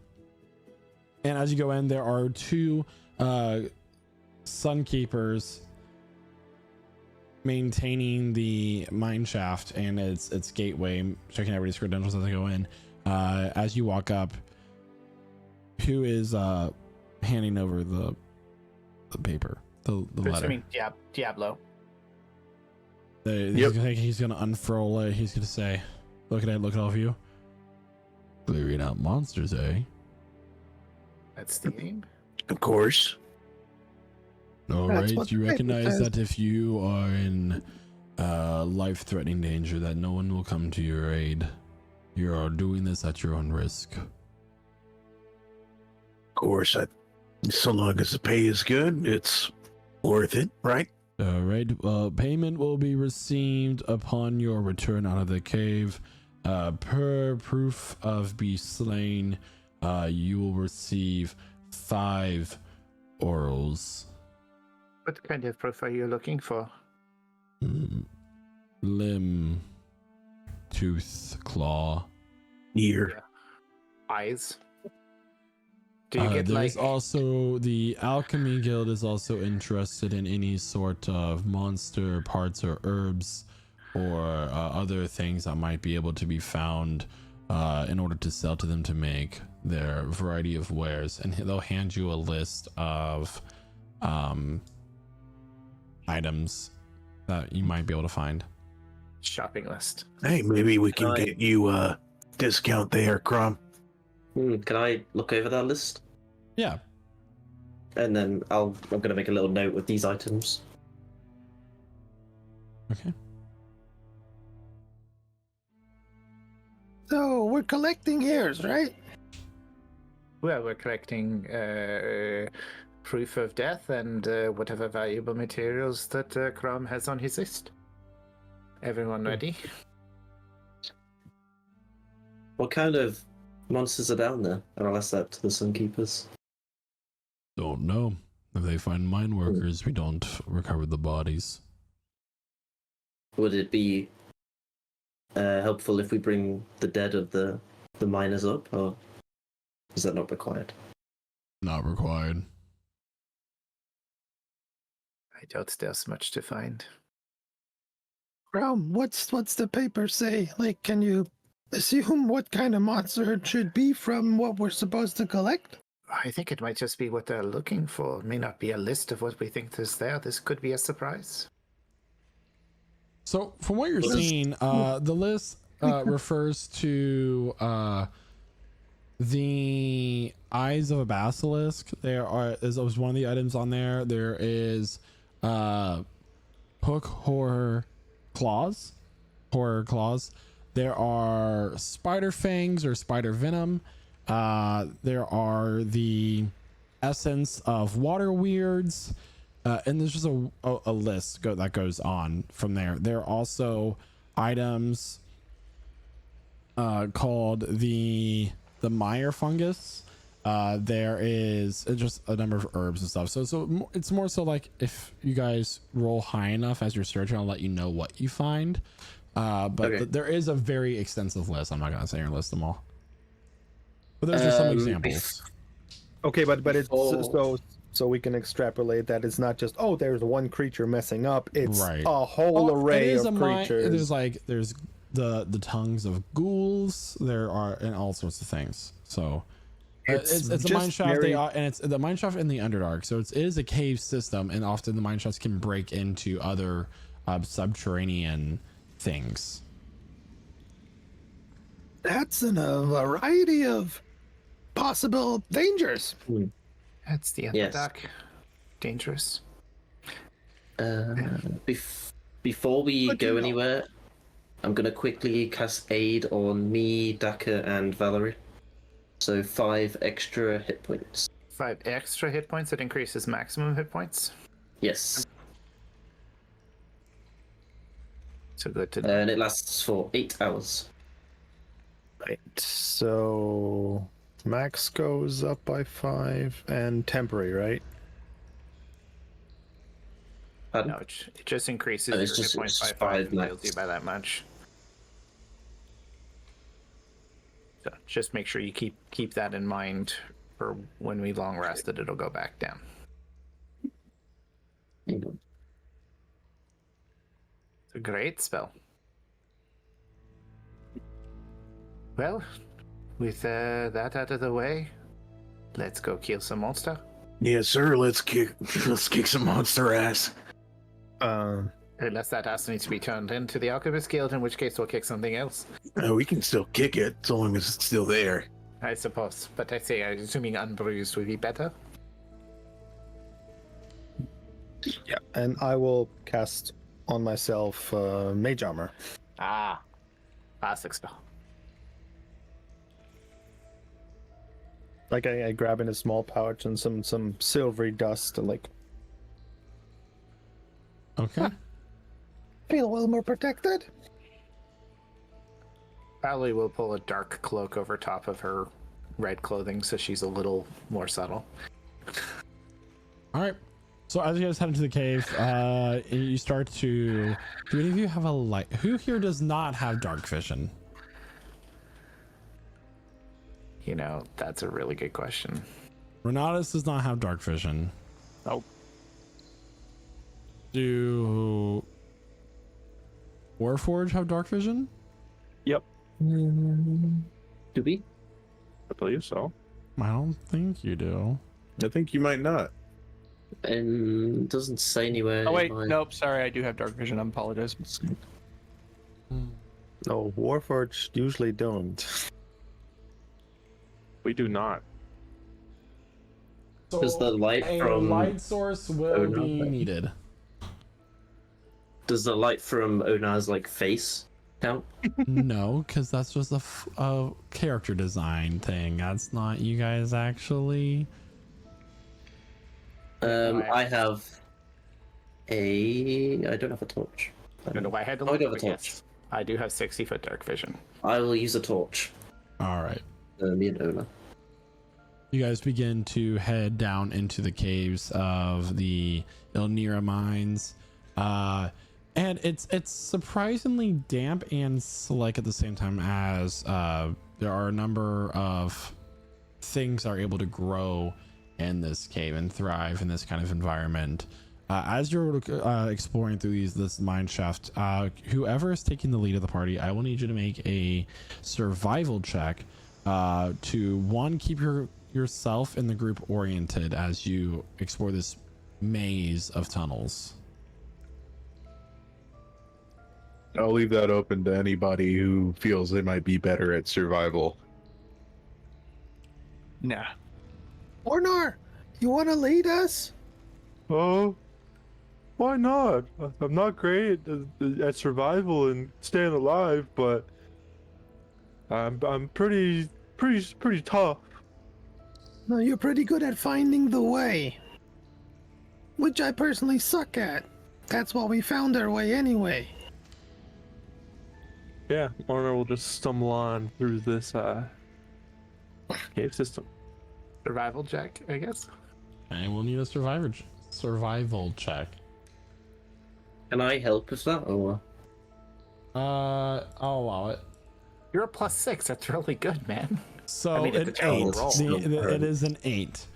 And as you go in, there are 2 sunkeepers maintaining the mine shaft and its gateway, checking everybody's credentials as they go in. As you walk up, who is handing over the paper, the letter? I mean, Diablo. He's gonna unfurl it. He's gonna say, look at all of you. Clearing out monsters, eh? That's the aim. Of course. All That's right, what you the paper recognize says. that if you are in life-threatening danger, that no one will come to your aid. You are doing this at your own risk. Of course. So long as the pay is good, it's worth it, right? All right. Payment will be received upon your return out of the cave. Per proof of be slain, you will receive 5 orals. What kind of proof are you looking for? Limb, tooth, claw. Ear. Eyes. Do you get There's like also the Alchemy Guild is also interested in any sort of monster parts or herbs or other things that might be able to be found in order to sell to them to make their variety of wares, and they'll hand you a list of items that you might be able to find. shopping list? Hey, maybe we can Right. get you a discount there, Crumb. Can I look over that list? Yeah. And then I'm gonna make a little note with these items. Okay. So we're collecting hairs, right? Well, we're collecting proof of death and whatever valuable materials that Krom has on his list. Everyone ready? What kind of monsters are down there? And I'll ask that to the Sunkeepers. Don't know. If they find mine workers, we don't recover the bodies. Would it be helpful if we bring the dead of the miners up, or is that not required? Not required. I doubt there's much to find. What's the paper say? Like, can you assume what kind of monster it should be from what we're supposed to collect? I think it might just be what they're looking for. It may not be a list of what we think is there. This could be a surprise. So, from what you're seeing, the list refers to the eyes of a basilisk. Is one of the items on there. There is hook horror claws. There are spider fangs or spider venom. There are the essence of water weirds. And there's just a list that goes on from there. There are also items called the Meyer fungus. There is just a number of herbs and stuff. So it's more so like if you guys roll high enough as you're searching, I'll let you know what you find. But Okay. there is a very extensive list. I'm not gonna say or list them all. But there's just some examples. Okay, but it's Before- so we can extrapolate that it's not just there's one creature messing up. It's Right. a whole array of creatures. There's the tongues of ghouls. There are and all sorts of things. So it's a just mine shaft. very- And it's the mine shaft in the Underdark. So it is a cave system, and often the mine shafts can break into other subterranean things. That's in a variety of possible dangers. That's the Yes. Underdark. Dangerous. Before we But go you know- anywhere, I'm gonna quickly cast aid on me, Daka, and Valerie. So 5 extra hit points. 5 extra hit points. It increases maximum hit points. Yes, So good to know. and it lasts for 8 hours. Right. So max goes up by 5 and temporary, right? Pardon? No, it just increases Oh, your it's hit just- points it's by just 5 5 and heals max. you by that much. So just make sure you keep that in mind for when we long rested. It'll go back down. Hang on. It's a great spell. Well, with that out of the way, let's go kill some monster. Yes, sir. Let's kick some monster ass. Unless that has needs to be turned into the Alchemist Guild, in which case we'll kick something else. We can still kick it so long as it's still there. I suppose. But I say, assuming unbruised would be better. Yeah. And I will cast on myself mage armor. Ah. Classic spell. Like I grab in a small pouch and some silvery dust and like Okay. Feel a little more protected. Probably will pull a dark cloak over top of her red clothing so she's a little more subtle. All right. So as you guys head into the cave, you start to. Do any of you have a light? Who here does not have dark vision? You know, that's a really good question. Renatus does not have dark vision. Nope. Do Warforge have dark vision? Yep. Do we? I believe so. I don't think you do. I think you might not. And doesn't say anywhere. Oh wait, in my- nope. Sorry, I do have dark vision. I apologize. no, Warforged usually don't. We do not. Does the light a from light source will no, be but- needed. does the light from Onar's like face count? No, because that's just a character design thing. That's not you guys actually. I have I don't have a torch. I don't know why I had to I look, do have a but torch. yes, I do have 60-foot dark vision. I will use a torch. All right. Me and Ona. you guys begin to head down into the caves of the Ilnira mines. And it's surprisingly damp and slick at the same time, as there are a number of things that are able to grow in this cave and thrive in this kind of environment. As you're exploring through this mine shaft, whoever is taking the lead of the party, I will need you to make a survival check to one, keep yourself and the group oriented as you explore this maze of tunnels. I'll leave that open to anybody who feels they might be better at survival. Nah. Ornar, you want to lead us? Oh, why not? I'm not great at survival and staying alive, but I'm pretty tough. No, you're pretty good at finding the way, which I personally suck at. That's why we found our way anyway. Yeah, Ornar will just stumble on through this cave system. Survival check, I guess. I will need a survival check. Can I help with that, or? I'll allow it. You're a +6. That's really good, man. So I mean, it's a terrible roll. It is an 8.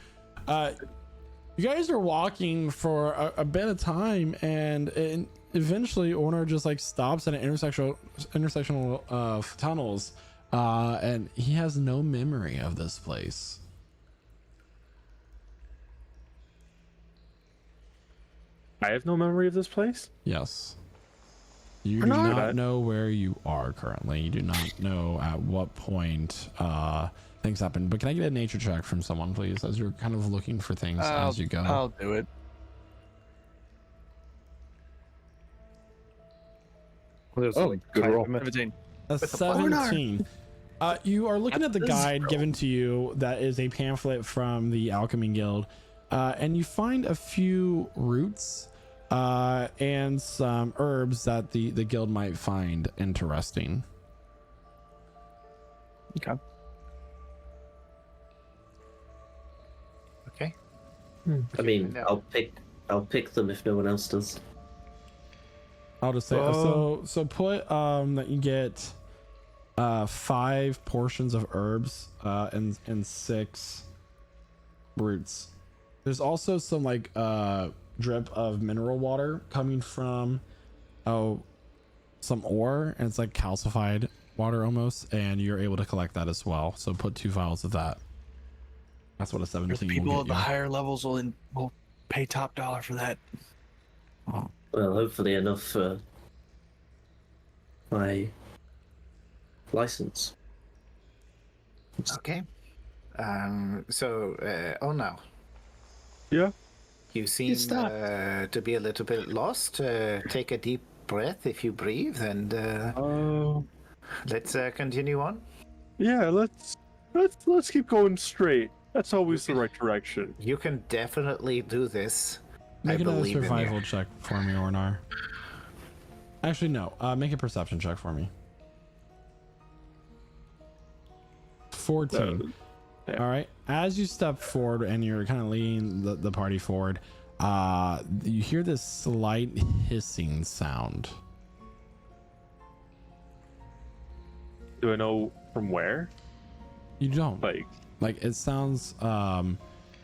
You guys are walking for a bit of time, and eventually Ornar just like stops at an intersectional of tunnels, and he has no memory of this place. I have no memory of this place. Yes. You do not know where you are currently. You do not know at what point things happen. But can I get a nature check from someone, please, as you're kind of looking for things as you go? I'll do it. Oh, good roll. 17. A 17. You are looking at the guide given to you that is a pamphlet from the Alchemy Guild, and you find a few roots and some herbs that the guild might find interesting. Okay. Okay. I mean, I'll pick them if no one else does. I'll just say so put that you get 5 portions of herbs and 6 roots. There's also some like drip of mineral water coming from some ore, and it's like calcified water almost, and you're able to collect that as well. So put 2 vials of that. That's what a 17 People will at get the you. higher levels will pay top dollar for that. Well, hopefully enough for my license. Okay. Oh no. Yeah. You seem to be a little bit lost. Take a deep breath if you breathe, and let's continue on. Yeah, let's keep going straight. That's always the right direction. You can definitely do this. Make I another believe in you. survival check for me, Ornar. Actually, no. Make a perception check for me. 14. Yeah. All right. As you step forward and you're kind of leading the party forward, you hear this slight hissing sound. Do I know from where? You don't. Like it sounds. But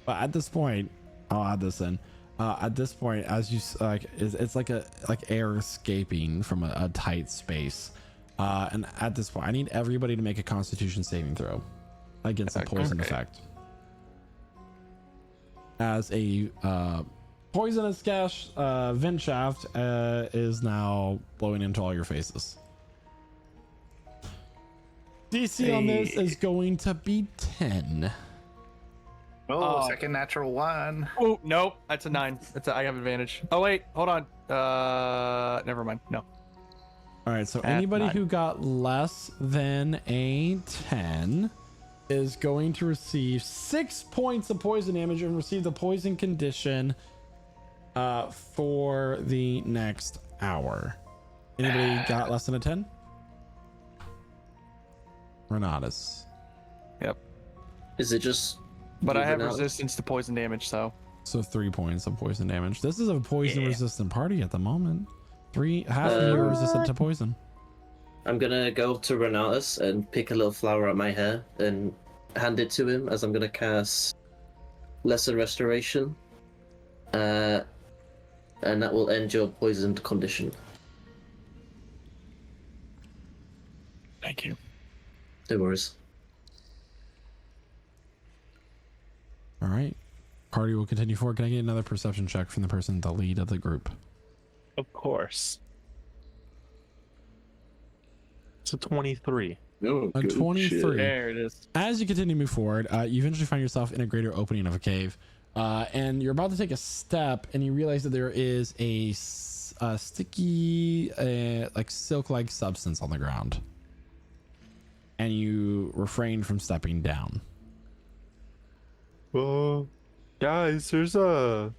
at this point, I'll add this in. At this point, as you it's like air escaping from a tight space. And at this point, I need everybody to make a Constitution saving throw against a poison effect. As a poisonous gas vent shaft is now blowing into all your faces. DC on this is going to be 10. Oh, second natural 1. Oh, nope. That's a 9. I have advantage. Oh, wait. Hold on. Never mind. No. All right. So anybody who got less than a 10 is going to receive 6 points of poison damage and receive the poison condition for the next hour. Anybody got less than a 10? Renatus. Yep. Is it just But I have Even out. resistance to poison damage, so. So 3 points of poison damage. This is a poison resistant party at the moment. Half of you are resistant to poison. I'm gonna go up to Renatus and pick a little flower out my hair and hand it to him as I'm gonna cast Lesser Restoration. And that will end your poisoned condition. Thank you. No worries. All right. Party will continue forward. Can I get another perception check from the person, the lead of the group? Of course. It's a 23. Oh, A good 23. shit. There it is. As you continue to move forward, you eventually find yourself in a greater opening of a cave. And you're about to take a step, and you realize that there is a sticky, like silk-like substance on the ground. And you refrain from stepping down. Guys, there's a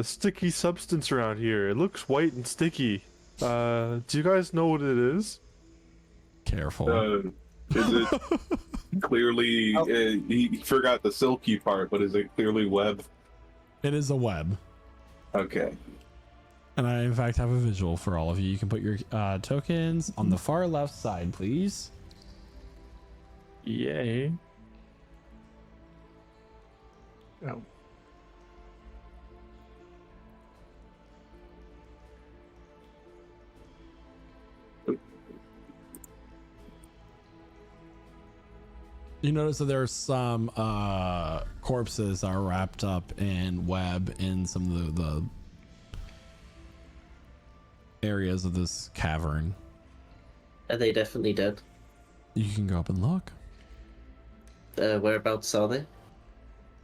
sticky substance around here. It looks white and sticky. Do you guys know what it is? Careful. Is it clearly? He forgot the silky part, but is it clearly web? It is a web. Okay. And I, in fact, have a visual for all of you. You can put your tokens on the far left side, please. Yay. Oh. You notice that there are some corpses are wrapped up in web in some of the areas of this cavern. Are they definitely dead? You can go up and look. Whereabouts are they?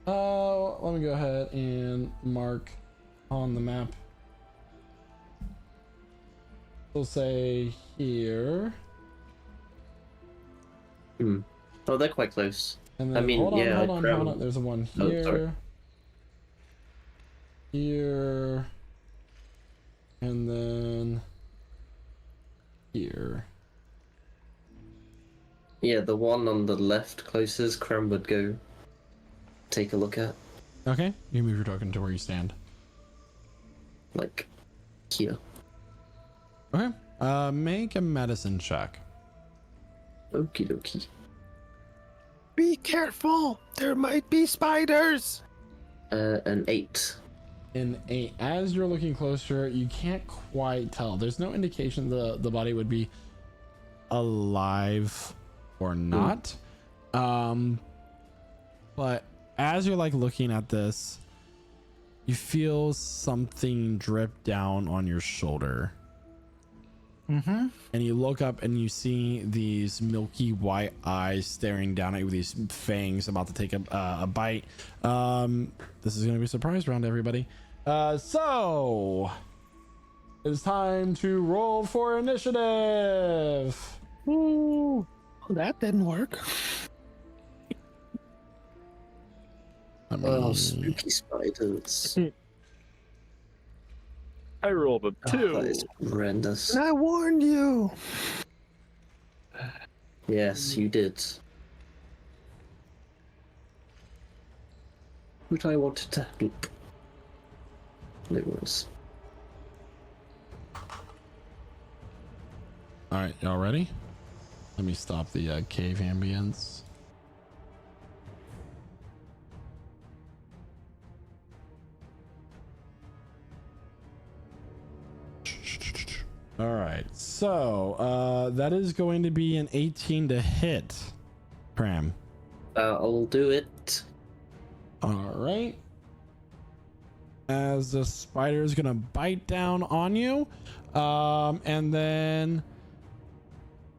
Let me go ahead and mark on the map. We'll say here. Oh, they're quite close. And then, I mean, hold yeah, on. There's a one Oh, here. sorry. Here. And then here. Yeah, the one on the left closest, Cram would go take a look at. Okay, you move your token to where you stand. Like, here. Okay. Make a medicine check. Okie dokie. Be careful. There might be spiders. An 8. As you're looking closer, you can't quite tell. There's no indication the body would be alive or not. But as you're like looking at this, you feel something drip down on your shoulder. And you look up and you see these milky white eyes staring down at you with these fangs about to take a bite. This is going to be a surprise round, everybody. So it's time to roll for initiative. Ooh, that didn't work. Oh, spooky spiders. I rolled a 2. That is horrendous. And I warned you. Yes, you did. Which I wanted to help. No worries. All right, y'all ready? Let me stop the cave ambience. All right, so that is going to be an 18 to hit. Cram. I'll do it. All right. As the spider is gonna bite down on you, and then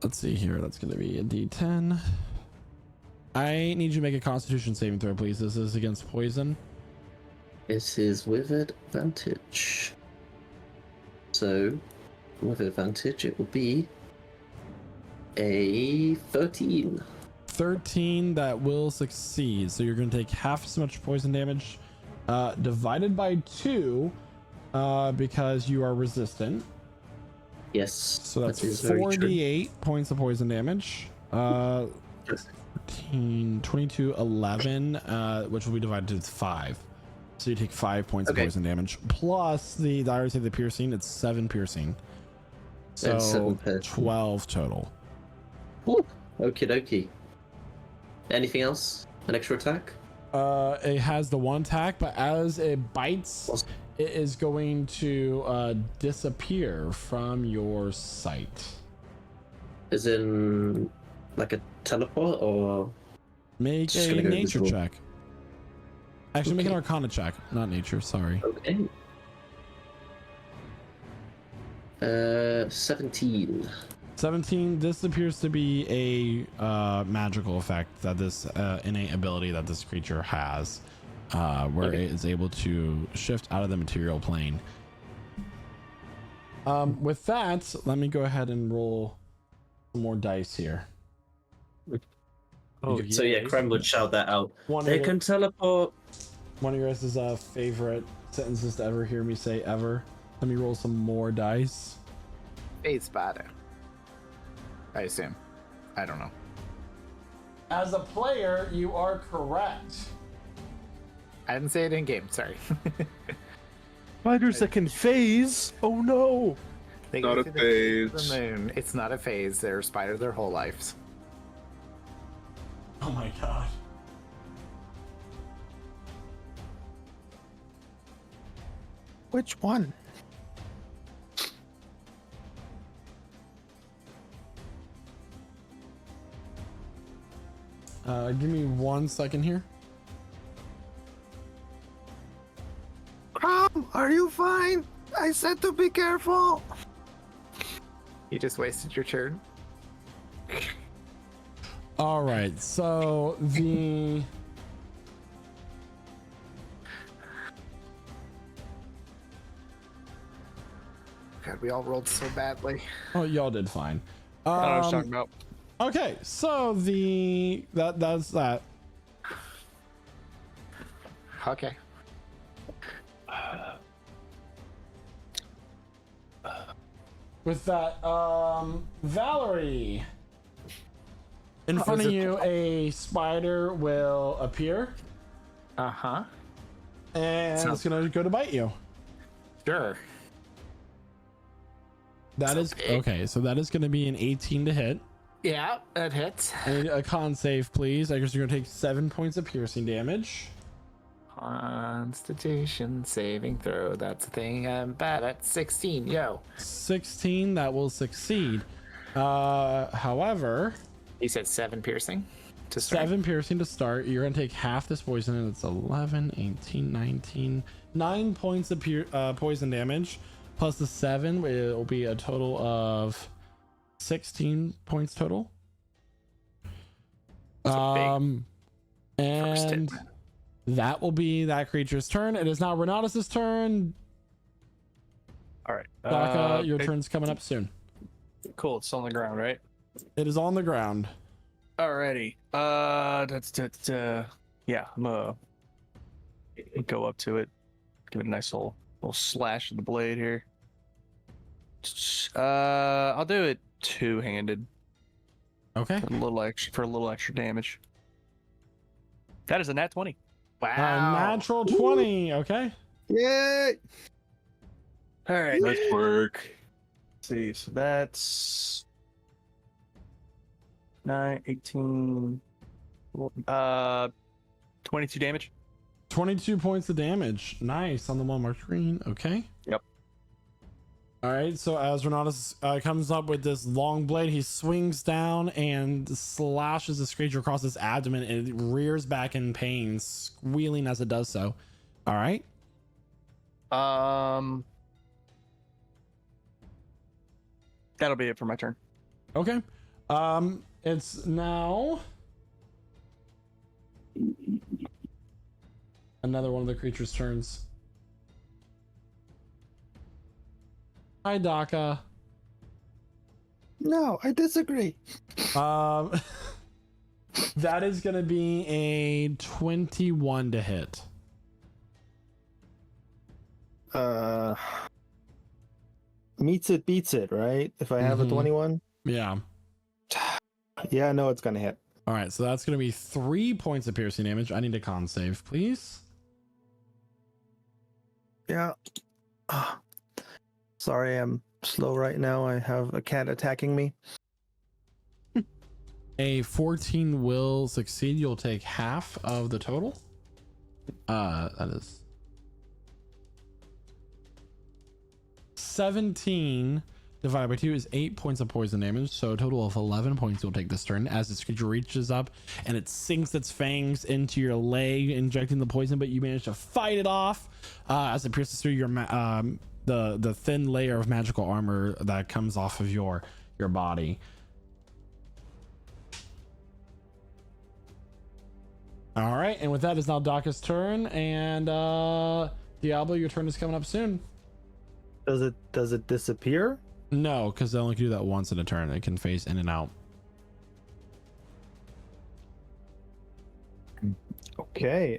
let's see here. That's gonna be a D10. I need you to make a Constitution saving throw, please. This is against poison. This is with advantage. So, with advantage, it will be a 13. 13, that will succeed. So you're going to take half as much poison damage, divided by 2, because you are resistant. Yes. So that's that is very true. 48 points of poison damage. 14, 22, 11, which will be divided to 5. So you take 5 points of poison damage. Plus the I already say the piercing, it's 7 piercing. So 12 total. Ooh, okie dokie. Anything else? An extra attack? It has the 1 attack, but as it bites, it is going to disappear from your sight. Is in like a teleport or? Make a nature check. Actually, make an Arcana check, not nature. Sorry. Okay. 17. 17. This appears to be a magical effect that this innate ability that this creature has, where it is able to shift out of the material plane. With that, let me go ahead and roll some more dice here. Oh, so yeah, Krem would shout that out. They can teleport. One of your guys' favorite sentences to ever hear me say ever. Let me roll some more dice. Face spider. I assume. I don't know. As a player, you are correct. I didn't say it in game. Sorry. Spiders that can phase. Oh no! They Not go a through the phase of phase. the moon. It's not a phase. They're spiders their whole lives. Oh my god. Which one? Give me 1 second here. Crom, are you fine? I said to be careful. You just wasted your turn. All right, so the God, we all rolled so badly. oh, y'all did fine. I don't know what I was talking about. Okay, so that's that. Okay. With that, Valerie, in front of you, a spider will appear, Uh-huh. and it's gonna go to bite you. Sure. That is okay. So that is gonna be an 18 to hit. Yeah, that hits. I need a con save, please. I guess you're gonna take 7 points of piercing damage. Constitution saving throw. That's the thing I'm bad at. 16. Yo. 16, that will succeed. However, He said 7 piercing to start. 7 piercing to start. You're gonna take half this poison, and it's 11, 18, 19, 9 points of poison damage. Plus the 7, it will be a total of 16 points total. And that will be that creature's turn. It is now Renatus' turn. All right. Daka, your turn's coming up soon. Cool. It's on the ground, right? It is on the ground. Alrighty. Yeah. I'm gonna go up to it. Give it a nice little slash of the blade here. I'll do it two-handed. Okay. For a little extra damage. That is a nat 20. Wow. Natural 20. Okay. Yay! All right. Nice work. Let's see. So that's 9, 18, 22 damage. 22 points of damage. Nice on the one marked green. Okay. Yep. All right. So as Renatus comes up with this long blade, he swings down and slashes this creature across his abdomen, and it rears back in pain, squealing as it does so. All right. That'll be it for my turn. Okay. It's now another one of the creature's turns. Hi, Daka. No, I disagree. That is going to be a 21 to hit. Meets it, beats it, right? If I have a 21? Yeah. Yeah, no, it's gonna hit. All right, so that's going to be 3 points of piercing damage. I need a con save, please. Yeah. Sorry, I'm slow right now. I have a cat attacking me. A 14 will succeed. You'll take half of the total. That is 17 divided by 2 is 8 points of poison damage. So a total of 11 points you'll take this turn as this creature reaches up and it sinks its fangs into your leg, injecting the poison, but you manage to fight it off as it pierces through your the thin layer of magical armor that comes off of your body. All right, and with that is now Daka's turn, and Diablo, your turn is coming up soon. Does it disappear? No, because they only can do that once in a turn. It can phase in and out. Okay.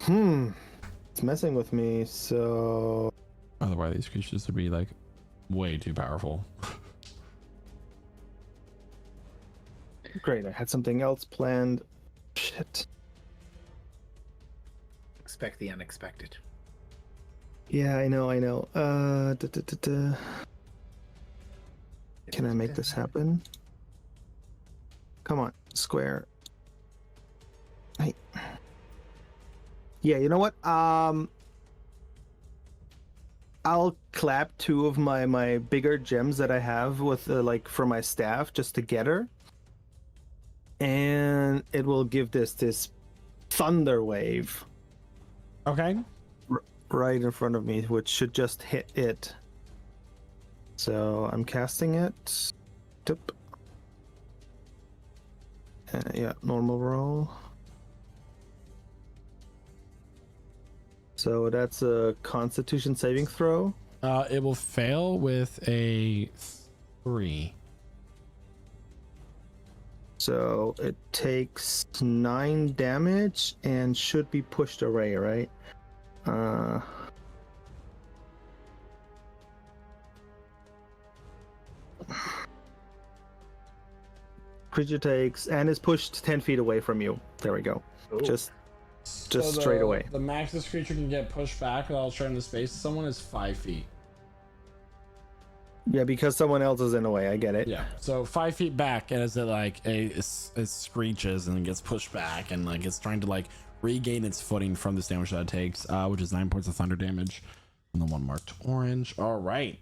It's messing with me, so Otherwise, these creatures would be like way too powerful. great. I had something else planned. Shit. Expect the unexpected. Yeah, I know. Can I make this happen? Come on, square. Hey. Yeah, you know what? I'll clap 2 of my bigger gems that I have with like for my staff just to get her, and it will give this thunder wave. Okay. Right in front of me, which should just hit it. So I'm casting it. Tip. Yeah, normal roll. So that's a Constitution saving throw. It will fail with a 3. So it takes 9 damage and should be pushed away, right? Creature takes and is pushed 10 feet away from you. There we go. Ooh. Just straight away. The max this creature can get pushed back without trying to space someone is 5 feet. Yeah, because someone else is in the way. I get it. Yeah. So 5 feet back, and as it screeches and gets pushed back, and like it's trying to like regain its footing from this damage that it takes, which is 9 points of thunder damage, and the one marked orange. All right.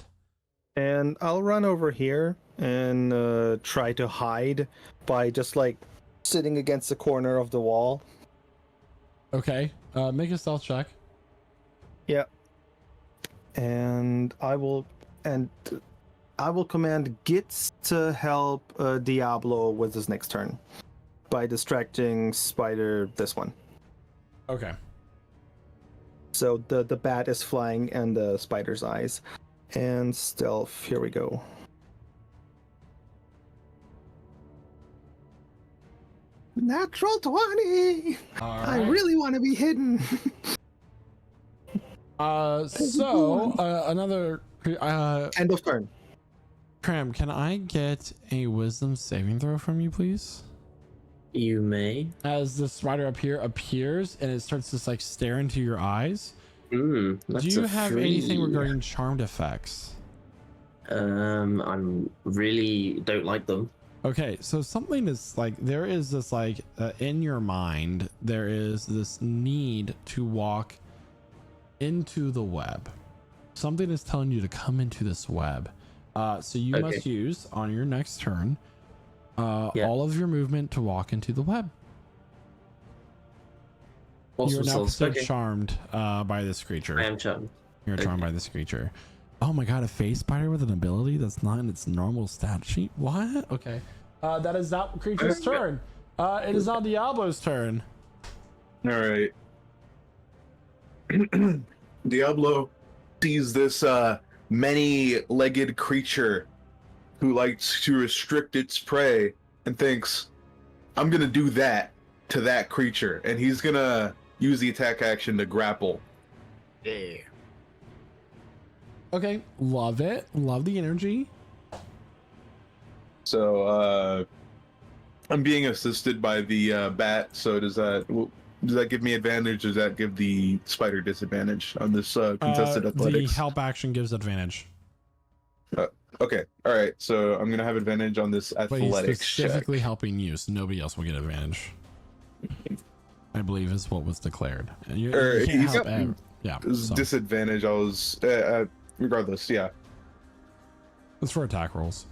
And I'll run over here and try to hide by just like sitting against the corner of the wall. Okay. Make a stealth check. Yeah. And I will command Gitz to help Diablo with his next turn by distracting Spider this one. Okay. So the bat is flying and the spider's eyes. And stealth, here we go. Natural 20! All I right. really want to be hidden. Another End of turn. Cram, can I get a wisdom saving throw from you, please? You may. As the spider appears and it starts to like stare into your eyes. Do Do you have anything regarding charmed effects? I'm really don't like them. Okay, so something is like there is this like in your mind there is this need to walk into the web. Something is telling you to come into this web. So you must use on your next turn all of your movement to walk into the web. Awesome. You're now Sauce. charmed by this creature. I am charmed. You're charmed by this creature. Oh my god, a face spider with an ability that's not in its normal stat sheet? What? Okay. That is that creature's turn. It is now Diablo's turn. All right. Diablo sees this many-legged creature who likes to restrict its prey and thinks, I'm going to do that to that creature. And he's going to use the attack action to grapple. Yeah. Okay, love it. Love the energy. So I'm being assisted by the bat. So does that give me advantage? Or does that give the spider disadvantage on this contested athletics? The help action gives advantage. Okay, all right. So I'm gonna have advantage on this But he's athletics specifically check. helping you, so nobody else will get advantage. I believe is what was declared. And you can't he's help. got Yeah. This So. disadvantage. I was regardless. Yeah. It's for attack rolls.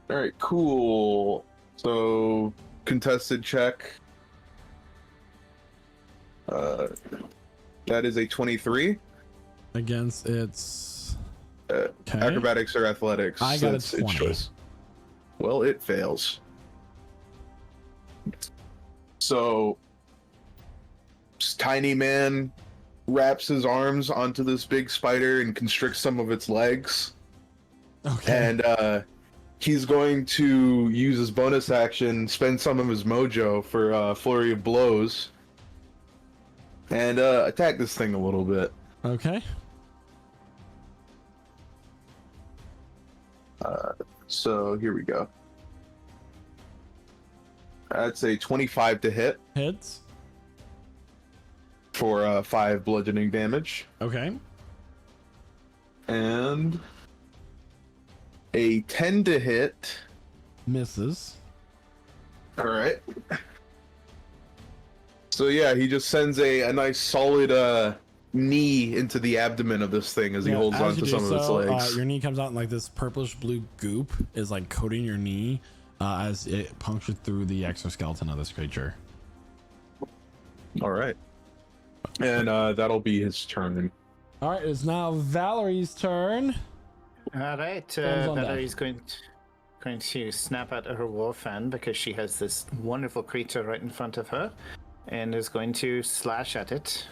All right. Cool. So contested check. That is a 23. Against its. Okay. Acrobatics or athletics. I got a It's 20. choice. Well, it fails. So, this tiny man wraps his arms onto this big spider and constricts some of its legs. Okay. And he's going to use his bonus action, spend some of his mojo for flurry of blows, and attack this thing a little bit. Okay. So here we go. That's a 25 to hit Hits. for 5 bludgeoning damage, Okay. and a 10 to hit. Misses. All right. So yeah, he just sends a nice solid knee into the abdomen of this thing as he holds as on you to do some of its so, legs. your knee comes out and like this purplish blue goop is like coating your knee as it punctured through the exoskeleton of this creature. All right. And that'll be his turn. All right, it's now Valerie's turn. All right, Hands on deck. Valerie's going to snap at her wolf fan because she has this wonderful creature right in front of her, and is going to slash at it.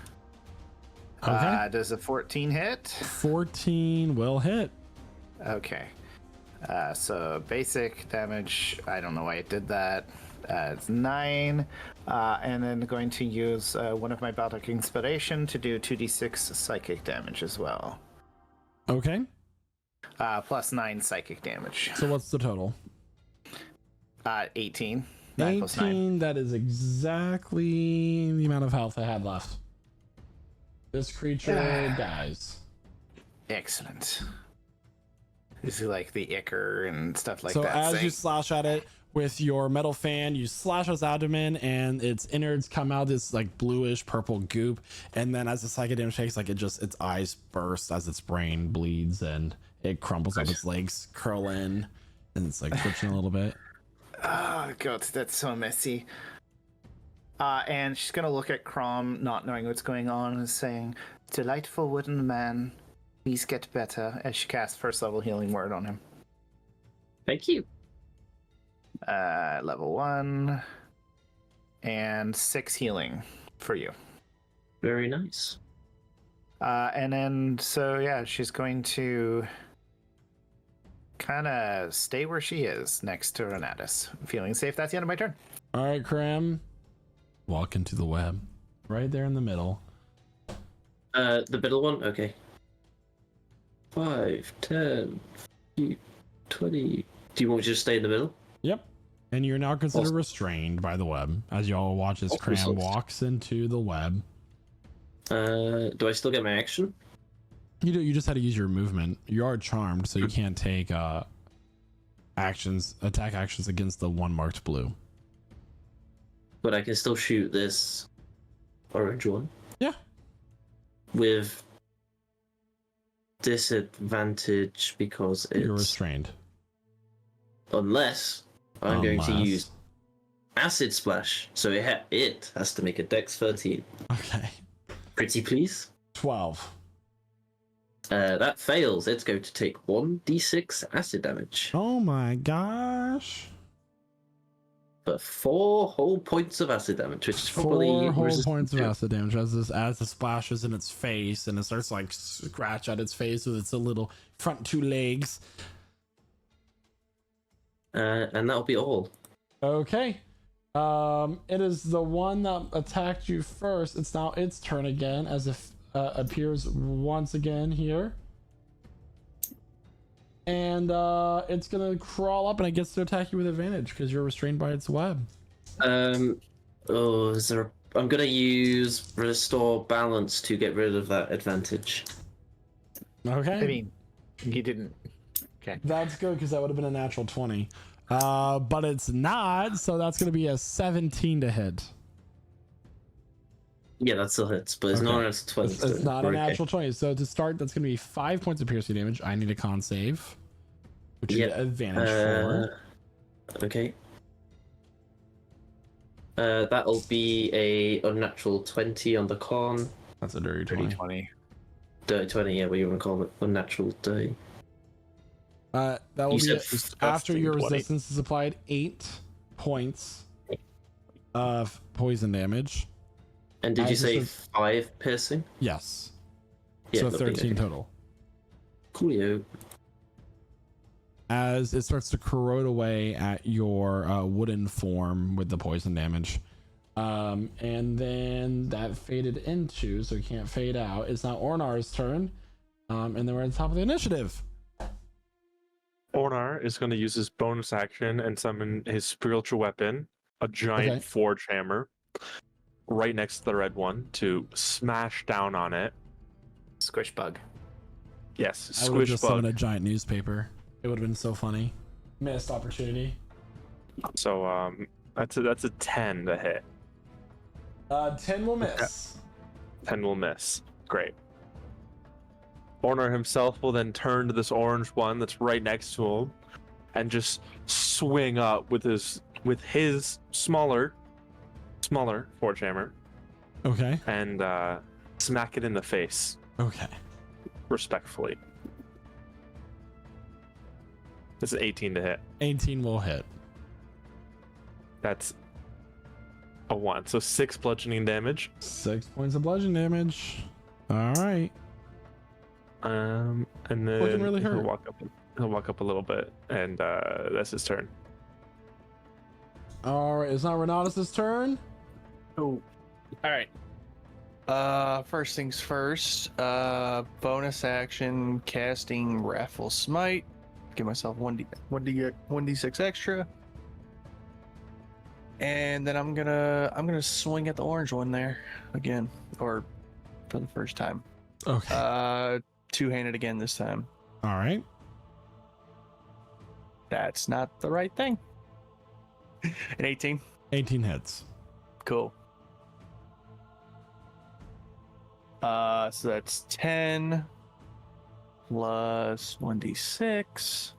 Okay. Does a 14 hit? 14 will hit. Okay. So basic damage, I don't know why it did that. It's 9. And then going to use one of my Baltic Inspiration to do 2d6 psychic damage as well. Okay. Plus 9 psychic damage. So what's the total? 18. 9 plus 9. 18. That is exactly the amount of health I had left. This creature dies. Excellent. This is like the ichor and stuff like so that. as thing. you slash at it with your metal fan, you slash its abdomen and its innards come out this like bluish purple goop, and then as the psychic damage takes, like its eyes burst as its brain bleeds and it crumbles up, its legs curl in and it's like twitching a little bit. Oh god, that's so messy. And she's gonna look at Crom, not knowing what's going on, and saying, "Delightful wooden man, please get better." As she casts first level healing word on him. Thank you. Level 1, and 6 healing for you. Very nice. And then so yeah, she's going to kind of stay where she is next to Renatus, feeling safe. That's the end of my turn. All right, Cram. Walk into the web. Right there in the middle. The middle one? Okay. 5, 10, 20. Do you want me to just stay in the middle? Yep. And you're now considered Awesome. restrained by the web as y'all watch as Cram Awesome. walks into the web. Do I still get my action? You do. You just had to use your movement. You are charmed, so you can't take attack actions against the one marked blue. But I can still shoot this orange one. Yeah. With disadvantage because You're it's restrained. unless I'm going to Unless- use acid splash. So it has to make a dex 13. Okay. Pretty please. 12. That fails. It's going to take 1d6 acid damage. Oh my gosh. But 4 whole points of acid damage, which is probably 4 whole resistant points of to. acid damage as it splashes in its face and it starts to, like scratch at its face with its little front 2 legs. And that'll be all. Okay. It is the one that attacked you first. It's now its turn again as if appears once again here. and it's gonna crawl up and it gets to attack you with advantage because you're restrained by its web. Oh, is there? I'm gonna use restore balance to get rid of that advantage. Okay. I mean, you didn't. Okay. That's good because that would have been a natural 20. But it's not, so that's going to be a 17 to hit. Yeah, that still hits, but it's Okay. not a 20. It's not a Okay. natural 20. So to start, that's going to be 5 points of piercing damage. I need a con save, which you Yep. get advantage for. Okay. That'll be a unnatural 20 on the con. That's a dirty Dirty 20. 20. Dirty 20, yeah, what you want to call it? Unnatural dirty. That will You be said after your 20. resistance is applied 8 points of poison damage. And did you As say this 5 piercing? Yes. Yeah, So lovely, 13 okay. total. Coolio. As it starts to corrode away at your wooden form with the poison damage. And then that faded into, so it can't fade out. It's now Ornar's turn. And then we're at the top of the initiative. Ornar is going to use his bonus action and summon his spiritual weapon, a giant Okay. forge hammer, right next to the red one to smash down on it. Squish bug. Yes, I would have squish just bug. summoned a giant newspaper. It would have been so funny. Missed opportunity. So that's a 10 to hit. 10 will miss. 10 will miss. Great. Ornar himself will then turn to this orange one that's right next to him and just swing up with his smaller forge hammer Okay. and smack it in the face Okay. respectfully. This is 18 to hit. 18 will hit. That's a 1. So 6 bludgeoning damage. 6 points of bludgeon damage. All right. And then Looking really he'll hurt. walk up a little bit, and that's his turn. All right. It's now Renatus' turn. Oh. All right. First things first. Bonus action casting Wrathful Smite. Give myself 1d6 extra. And then I'm gonna swing at the orange one there again, or for the first time. Okay. Two-handed again this time. All right. That's not the right thing. An 18. 18 hits. Cool. So that's 10 plus 1d6.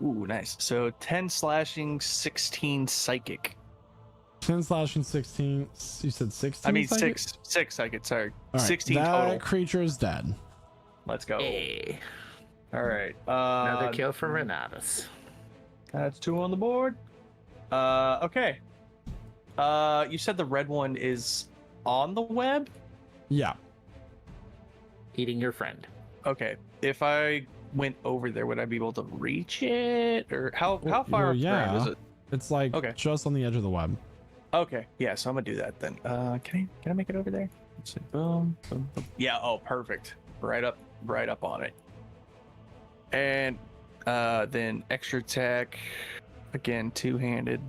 Ooh, nice. So 10 slashing, 16 psychic. 10 slashing, 16. You said 16? I mean, psychic? six psychic, sorry. All right, 16 that total. creature is dead. Let's go. Hey. All right. Another kill from Renatus. That's 2 on the board. Okay. You said the red one is on the web? Yeah. Eating your friend. Okay. If I went over there, would I be able to reach it? Or how Well, far up the ground yeah. is it? It's like Okay. just on the edge of the web. Okay. Yeah, so I'm gonna do that then. Can I make it over there? Let's see. Boom, boom, boom. Yeah, oh perfect. Right up on it. And then extra attack. Again, two-handed.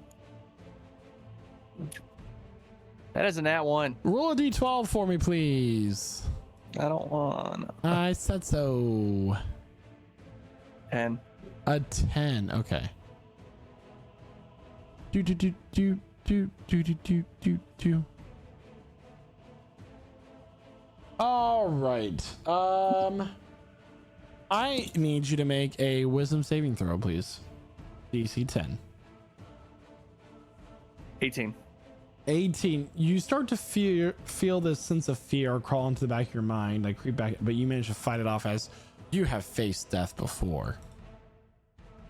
That is a nat 1. Roll a d12 for me, please. I don't want I said so. 10. A 10. Okay. Do. All right. I need you to make a wisdom saving throw, please. DC 10. 18. 18. You start to feel this sense of fear crawl into the back of your mind, like creep back, but you manage to fight it off as you have faced death before.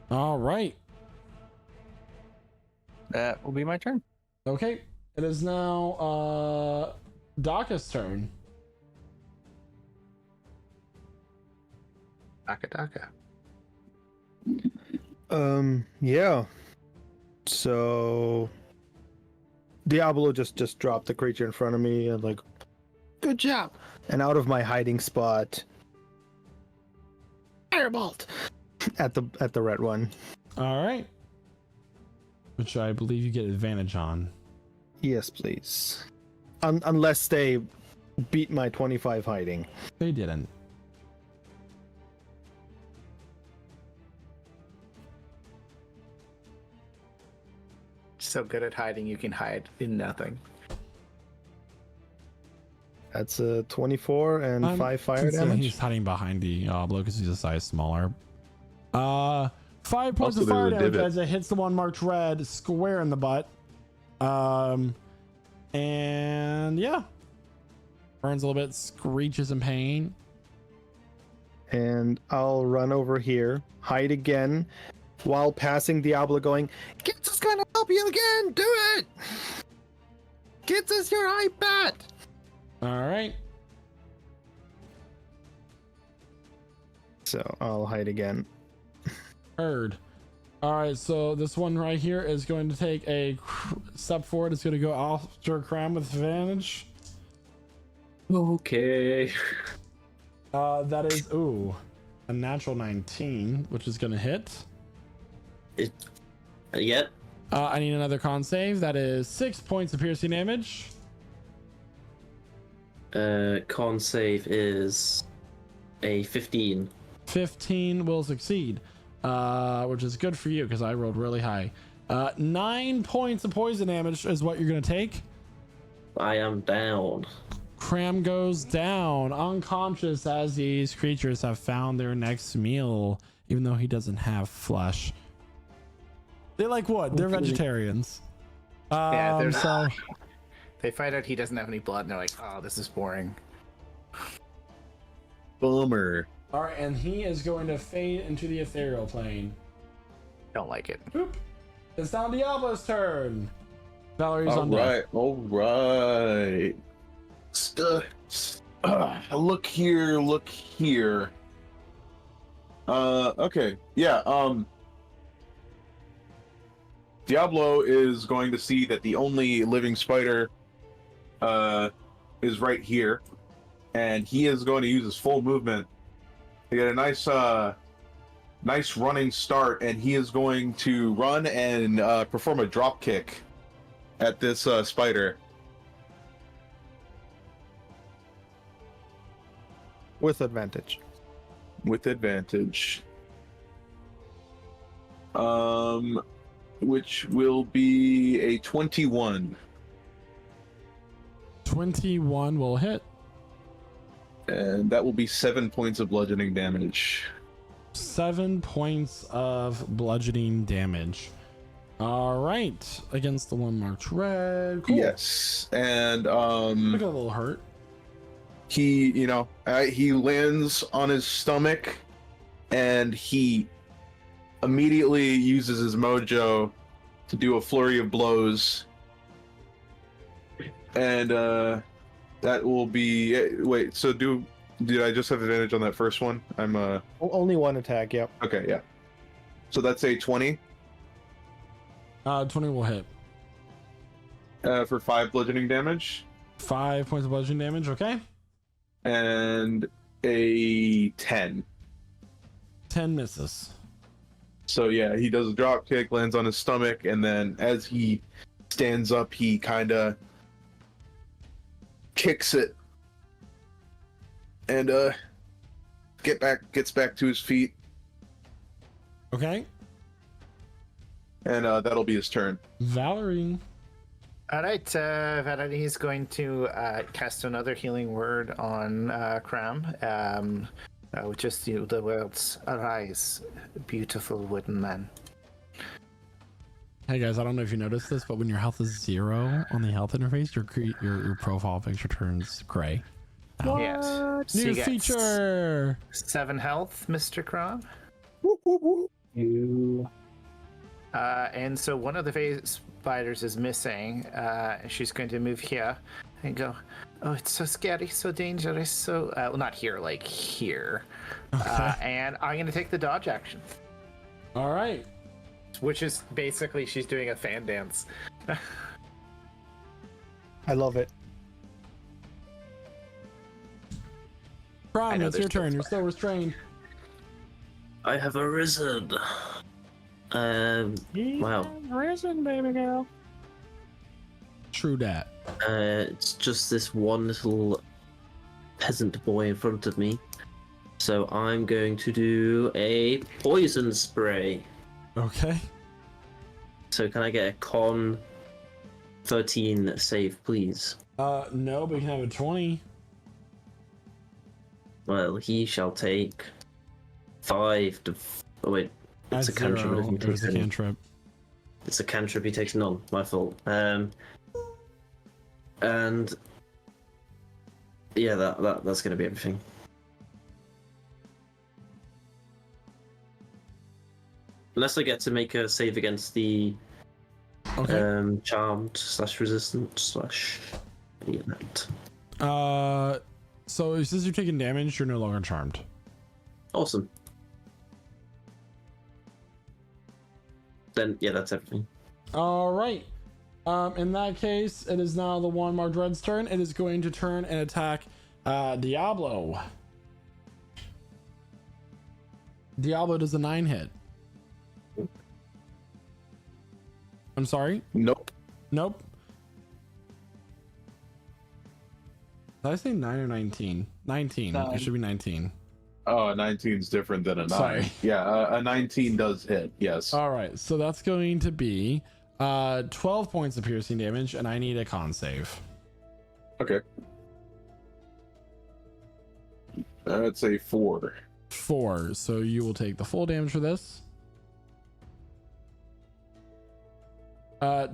All right. That will be my turn. Okay. It is now Daka's turn. Daka. Yeah. So Diablo just dropped the creature in front of me and like, good job. And out of my hiding spot, firebolt. At the red one. All right. Which I believe you get advantage on. Yes, please. Unless they beat my 25 hiding. They didn't. So good at hiding, you can hide in nothing. That's a 24 and 5 fire damage. He's hiding behind the Diablo because he's a size smaller. 5 points Also, of fire there's a damage divot. as it hits the one marked red square in the butt. And yeah, burns a little bit, screeches in pain. And I'll run over here, hide again, while passing Diablo going, Kitsa's gonna help you again, do it! Kitsa's your high bat! All right. So I'll hide again. Heard. All right, so this one right here is going to take a step forward. It's going to go after Cram with advantage. Okay. That is, a natural 19, which is going to hit. Yep. I need another con save. That is 6 points of piercing damage. Con save is a 15. 15 will succeed, which is good for you because I rolled really high. 9 points of poison damage is what you're going to take. I am down. Cram goes down, unconscious, as these creatures have found their next meal, even though he doesn't have flesh. They like wood. They're vegetarians. Yeah, So they find out he doesn't have any blood, and they're like, "Oh, this is boring." Bummer. all right, and he is going to fade into the ethereal plane. Don't like it. Boop. It's now Diablo's turn. Valerie's All on deck. right. Look here. Okay. Yeah. Diablo is going to see that the only living spider is right here, and he is going to use his full movement to get a nice running start, and he is going to run and perform a drop kick at this spider. With advantage. With advantage. Which will be a 21. 21 will hit. And that will be 7 points of bludgeoning damage. 7 points of bludgeoning damage. All right, against the one marked red. Cool. Yes. And Look at a little hurt. he lands on his stomach, and he immediately uses his mojo to do a flurry of blows. And that will be wait, so did I just have advantage on that first one? I'm Only one attack, yep. okay, yeah. So that's a 20 20 will hit. for 5 bludgeoning damage. 5 points of bludgeoning damage, okay? And a 10. 10 misses. So yeah, he does a drop kick, lands on his stomach, and then as he stands up, he kind of kicks it and gets back to his feet, Okay. and that'll be his turn. Valerie. All right, Valerie is going to cast another healing word on Cram, which is the words "Arise, beautiful wooden man." Hey guys, I don't know if you noticed this, but when your health is 0 on the health interface, your profile picture turns gray. Now. Yes. So New you get feature. 7 health, Mr. Cram. You. And so one of the phase spiders is missing. She's going to move here and go, "Oh, it's so scary, so dangerous, so..." well, not here, like here. And I'm going to take the dodge action, All right. which is basically she's doing a fan dance. I love it. I Prime, know it's your there's turn. You're still restrained. I have arisen. Wow. Risen, baby girl. True dat. It's just this one little peasant boy in front of me. So I'm going to do a poison spray. Okay. So can I get a con 13 save, please? No, but you can have a 20. Well, he shall take 5 to... Oh wait, it's That's a cantrip. zero. If he It takes was a any. cantrip. It's a cantrip, he takes none. My fault. And... Yeah, that's gonna be everything. Unless I get to make a save against the Okay. charmed / resistant / event. So since you're taking damage, you're no longer charmed. Awesome. Then yeah, that's everything. All right. In that case, it is now the one marked red's turn. It is going to turn and attack Diablo. Diablo does a 9 hit. I'm sorry? Nope. Nope. Did I say 9 or 19? 19. It 9. should be 19. Oh, a 19 is different than a 9. Sorry. Yeah, a 19 does hit. Yes. All right. So that's going to be 12 points of piercing damage, and I need a con save. Okay. That's a 4. 4. So you will take the full damage for this.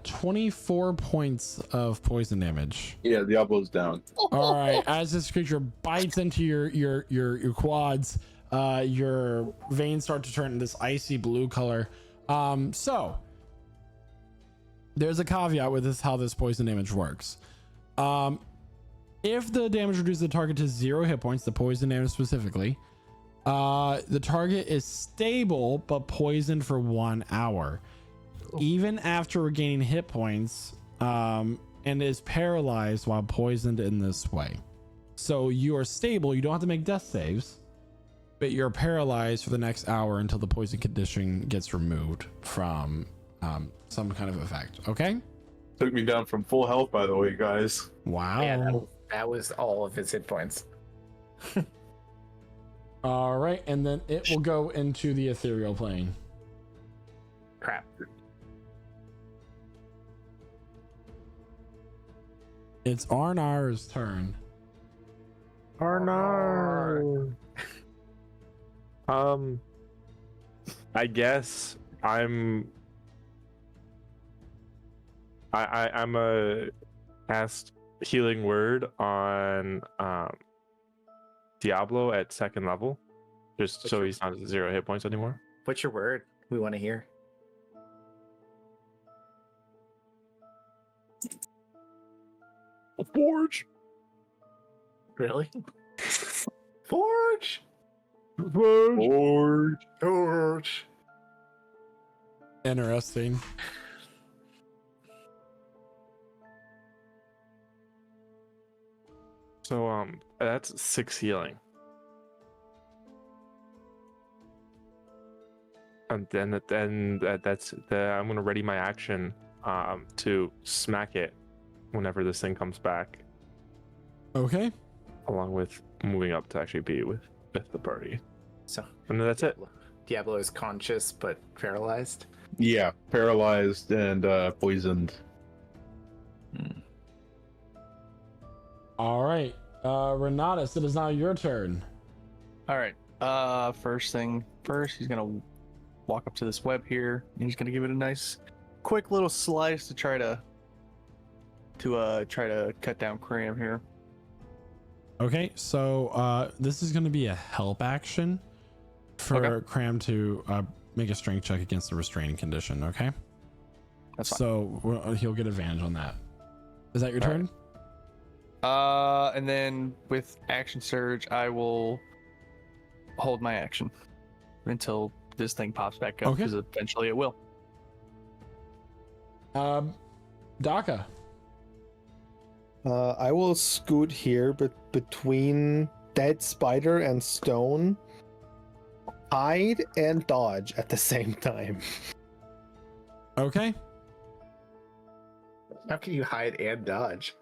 24 points of poison damage. Yeah, Diablo's down. All right, as this creature bites into your quads, your veins start to turn this icy blue color. So there's a caveat with this, how this poison damage works. If the damage reduces the target to 0 hit points, the poison damage specifically, the target is stable but poisoned for 1 hour. Even after regaining hit points, and is paralyzed while poisoned in this way. So you are stable, you don't have to make death saves, but you're paralyzed for the next hour until the poison condition gets removed from some kind of effect. Okay? Took me down from full health, by the way, guys. Wow. Yeah, that was all of his hit points. All right, and then it will go into the ethereal plane. Crap. It's Arnar's turn. Arnar. I guess I'm a cast healing word on Diablo at 2nd level, just so he's not at 0 hit points anymore. What's your word? We want to hear. Forge. Really? Forge! Forge. Forge! Interesting. So that's 6 healing. And then that's I'm gonna ready my action to smack it whenever this thing comes back, Okay. along with moving up to actually be with the party. So, And then that's it. Diablo is conscious but paralyzed. Yeah, paralyzed and poisoned. All right. Renatus, it is now your turn. All right. First thing first, he's gonna walk up to this web here, and he's gonna give it a nice, quick little slice to try to cut down Cram here. Okay, so this is going to be a help action for Okay. Cram to make a strength check against the restraining condition. Okay, That's fine. so he'll get advantage on that. Is that your turn? And then with action surge, I will hold my action until this thing pops back up, Okay. because eventually it will. Daka. I will scoot here, but between dead spider and stone, hide and dodge at the same time. Okay. How can you hide and dodge?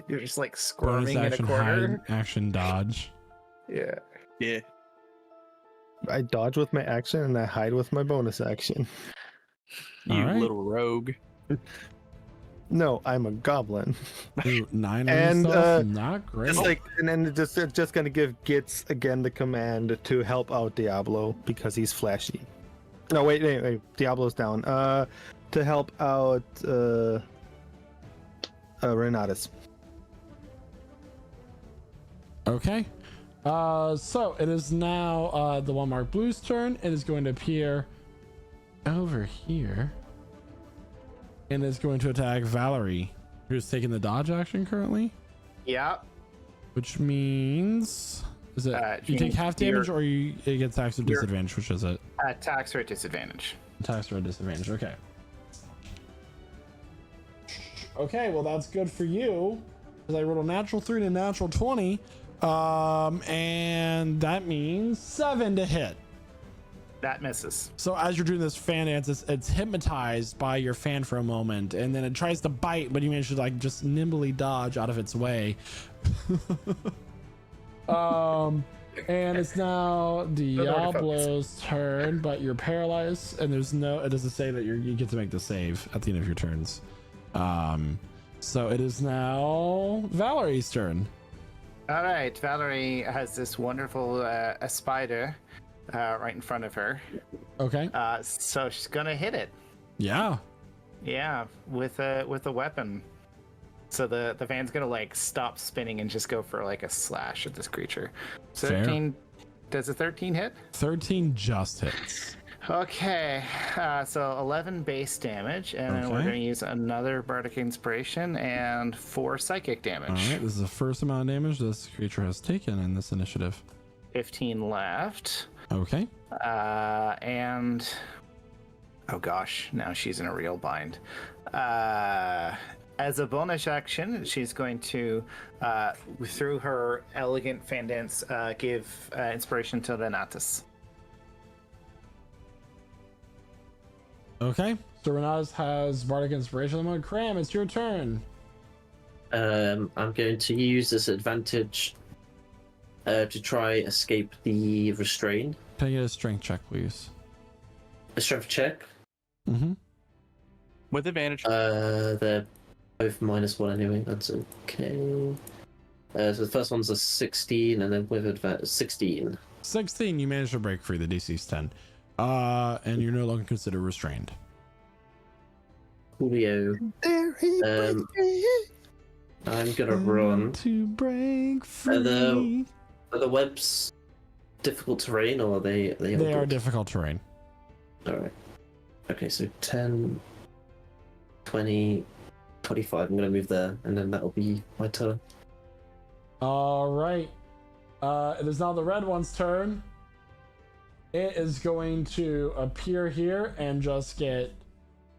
You're just like Bonus squirming in a action, corner. hide, action, dodge. Yeah. Yeah. I dodge with my action and I hide with my bonus action. You All right. little rogue. No, I'm a goblin. Ooh, 9 And, stuff. Not great. Just like, and then it's just gonna give Gitz again the command to help out Diablo because he's flashy. No, wait, Diablo's down. To help out Renatus. Okay. So it is now the one marked blue's turn. It is going to appear over here. And it's going to attack Valerie, who's taking the dodge action currently. Yeah. Which means is it you you take half damage you're- or it gets attacks with disadvantage? Which is it? Attacks are at disadvantage. Attacks are at disadvantage. Okay. Okay, well that's good for you. Because I rolled a natural 3 and a natural 20. And that means 7 to hit. That misses. So as you're doing this fan dance, it's hypnotized by your fan for a moment, and then it tries to bite, but you manage to like just nimbly dodge out of its way. And it's now Diablo's turn, but you're paralyzed, and there's no. It doesn't say that you get to make the save at the end of your turns. So it is now Valerie's turn. All right. Valerie has this wonderful a spider right in front of her. Okay. So she's gonna hit it. Yeah. Yeah, with a weapon. So the fan's gonna like stop spinning and just go for like a slash at this creature. 13. Does a 13 hit? 13 just hits. Okay, so 11 base damage, and then we're Okay. going to use another Bardic Inspiration and 4 Psychic damage. All right. This is the first amount of damage this creature has taken in this initiative. 15 left. Okay. And oh gosh, now she's in a real bind. As a bonus action, she's going to, through her elegant fan dance, give inspiration to Renatus. Okay. So Renatus has Bardic Inspiration. I'm going to cram. It's your turn. I'm going to use this advantage to try escape the restraint. Can I get a strength check, please? A strength check. Mm-hmm. With advantage. They're both -1 anyway. That's okay. So the first one's a 16, and then with advantage 16. 16. You managed to break free. The DC's 10. And you're no longer considered restrained. Julio. There he Um, I'm gonna run. To break free. Are the webs difficult terrain, or are they? They all are good? difficult terrain. All right. Okay, so 10, 20, 25. I'm gonna move there, and then that'll be my turn. All right. It is now the red one's turn. It is going to appear here and just get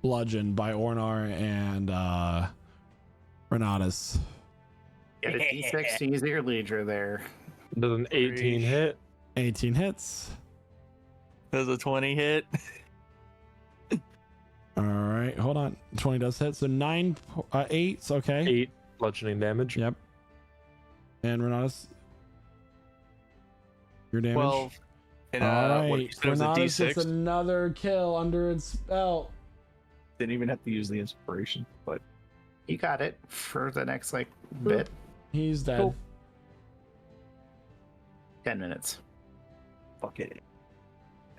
bludgeoned by Ornar and Renatus. Get a d6 to use at your leisure there. Does an 18 hit? 18 hits. Does a 20 hit? All right, hold on. 20 does hit. So 8. Okay. 8 bludgeoning damage. Yep. And Renatus, your damage. 12. And, All what, right. you said it was a Renatus gets D6? another kill under its belt. Didn't even have to use the inspiration, but You got it for the next like bit. He's dead. Cool. 10 minutes. fuck it.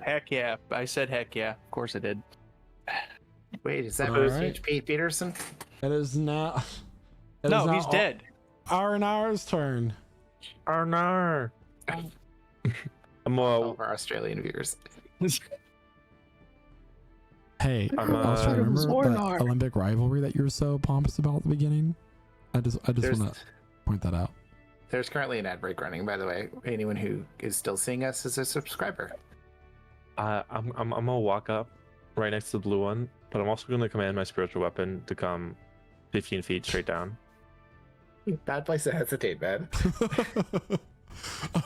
Heck yeah. I said heck yeah. Of course I did. Wait, is that All Bruce right. H.P. Peterson? It is now. it No, is now he's dead. Arnar's turn. Oh no! I'm All of our Australian viewers. Hey, I'm, also thought it was remember Ornar. that Olympic rivalry that you were so pompous about at the beginning? I just There's, want to point that out. there's currently an ad break running, by the way. Anyone who is still seeing us is a subscriber. I'm gonna walk up right next to the blue one, but I'm also gonna command my spiritual weapon to come 15 feet straight down. Bad place to hesitate, man.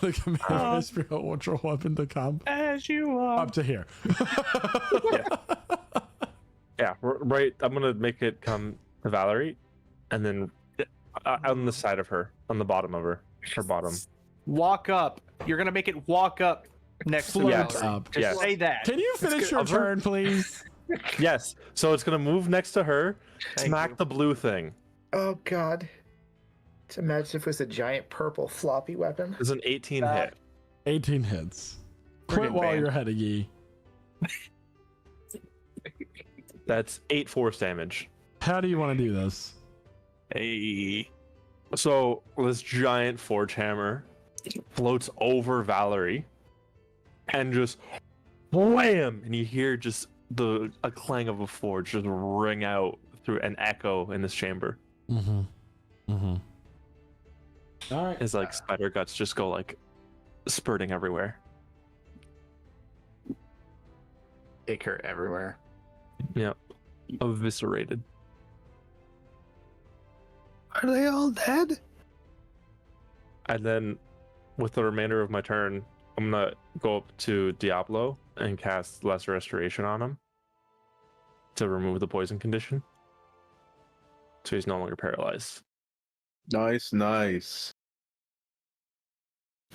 the command spirit ultra weapon to come As you are. up to here. Yeah, right. I'm gonna make it come to Valerie, and then on the side of her, on the bottom of her bottom. Walk up. You're gonna make it walk up next to Float Valerie. up. Just Yes. say that. Can you finish your turn, please? Yes. So it's gonna move next to her, Thank smack you. the blue thing. Oh God! Imagine if it was a giant purple floppy weapon. It's an 18 hit. 18 hits. We're Quit getting while banned. you're ahead of ye. That's 8 force damage. How do you want to do this? Hey. So this giant forge hammer floats over Valerie, and just wham! And you hear just a clang of a forge just ring out through an echo in this chamber. Mm-hmm. Mm-hmm. All right. As like spider guts just go like spurting everywhere. Ichor everywhere. Yep. Eviscerated. Are they all dead? And then with the remainder of my turn, I'm gonna go up to Diablo and cast Lesser Restoration on him to remove the poison condition. So he's no longer paralyzed. Nice, nice.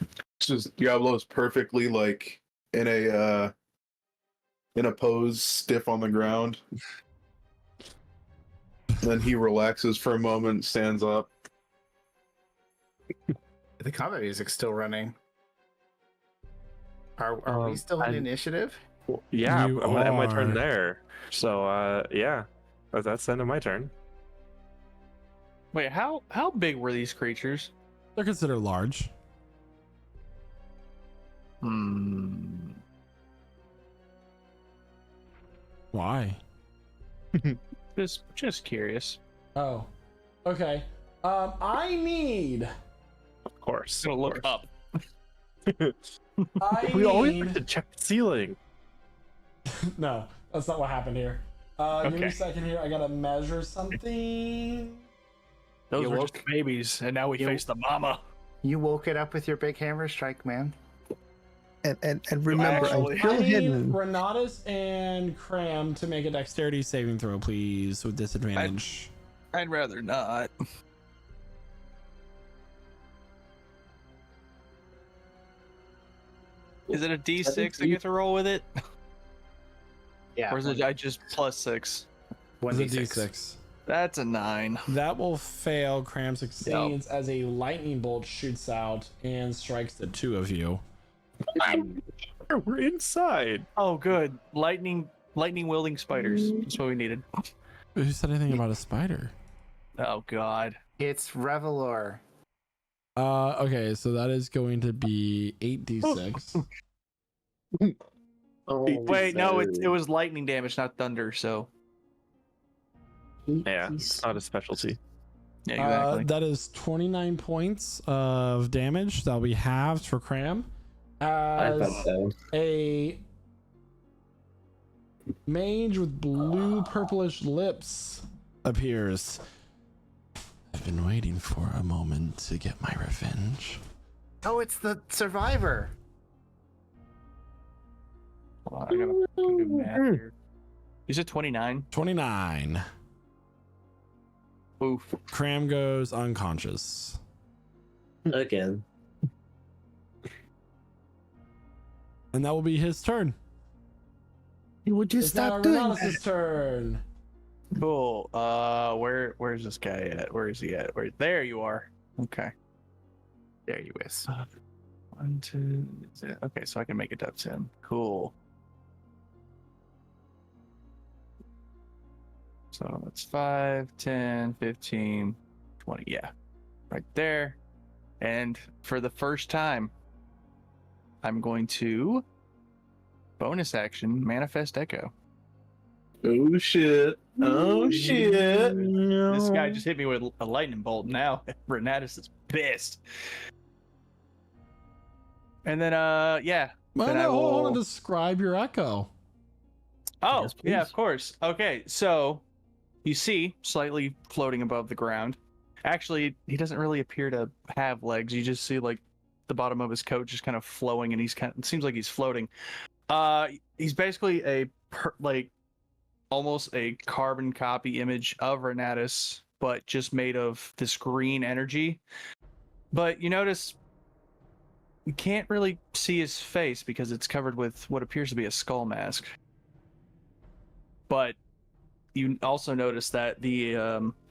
It's just Diablo's perfectly like in a pose, stiff on the ground. Then he relaxes for a moment, stands up. The combat music's still running. Are we still in initiative? Yeah, You I'm gonna end my turn are. there. So yeah, that's the end of my turn. Wait, how big were these creatures? They're considered large. Why? Just curious. Oh. Okay. I need. Of course. Gonna look up. I We always need. have to check the ceiling. No, that's not what happened here. Give me Okay. a second here. I gotta measure something. Those You were woke- just babies, and now we you- face the mama. You woke it up with your big hammer strike, man. And remember, Actually- I'm still I need hidden. Renatus and Cram to make a dexterity saving throw, please, with disadvantage. I'd rather not. Is it a D6 I get to roll with it? Yeah. Or is it I just plus 6? It's a 1d6. D6. That's a 9. That will fail. Cram succeeds as a lightning bolt shoots out and strikes the two of you. We're inside. Oh, good. Lightning wielding spiders. That's what we needed. Who said anything about a spider? Oh, God. It's Revelor. Okay, so that is going to be 8d6. Oh, Wait, no, it was lightning damage, not thunder, so. Yeah, it's not a specialty. Yeah, exactly. That is 29 points of damage. That'll be halved for Cram. I As fell down. a mage with blue purplish lips appears. I've been waiting for a moment to get my revenge. Oh, it's the survivor. Hold on, I gotta do math here. Is it 29? 29. Oof. Cram goes unconscious. Again. And that will be his turn. Would you It's now stop doing Renatus' that? turn. Cool. Where's this guy at? Where is he at? There you are. Okay. There you is. 1, 2. Okay, so I can make it up to him. Cool. So that's 5, 10, 15, 20. Yeah. Right there. And for the first time, I'm going to bonus action manifest echo. Oh shit. Oh shit. This guy just hit me with a lightning bolt. Now Renatus is pissed. And then yeah. Well, Then I no, hold on. will- Describe your echo. Oh, Yes, yeah, please. of course. Okay, so you see, slightly floating above the ground. Actually, he doesn't really appear to have legs. You just see like the bottom of his coat just kind of flowing, and it seems like he's floating. He's basically like almost a carbon copy image of Renatus, but just made of this green energy. But you notice you can't really see his face because it's covered with what appears to be a skull mask. But you also notice that the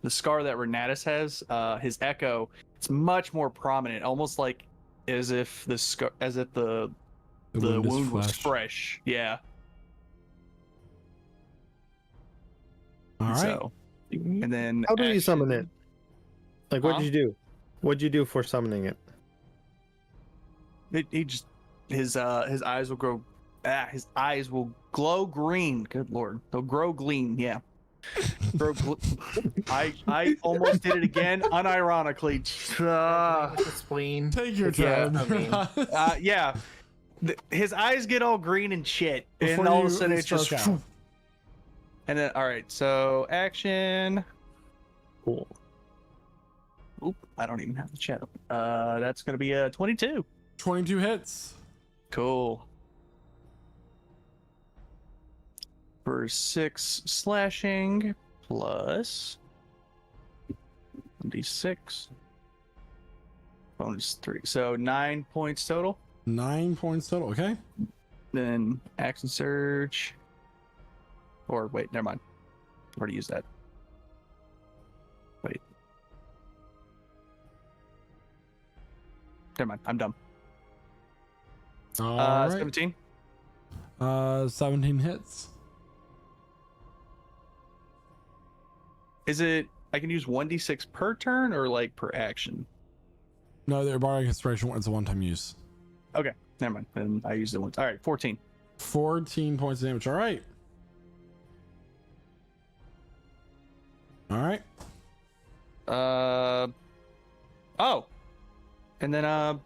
scar that Renatus has, his echo, it's much more prominent, almost like as if the wound was fresh. Yeah. All right. So, and then How do you summon it? Like, what'd Huh? you do? What'd you do for summoning it? He just his eyes will grow. His eyes will glow green. Good lord, they'll grow green. Yeah. I almost did it again, unironically. The spleen. Take your Yeah, time. Yeah. His eyes get all green and shit, Before and all of a you sudden it just. stroke out. And then, all right, so action. Cool. Oop, I don't even have the chat open. That's gonna be a 22. 22 hits. Cool. For 6 slashing plus d6 bonus 3, so 9 points total. 9 points total. Okay. Then action surge. Or wait, never mind. Already used that. Wait. Never mind. I'm dumb. All right. 17. 17 hits. Is it? I can use 1d6 per turn or like per action? No, their bardic inspiration. It's a one-time use. Okay, never mind. Then I used it once. All right, 14. 14 points of damage. All right. All right. Oh, and then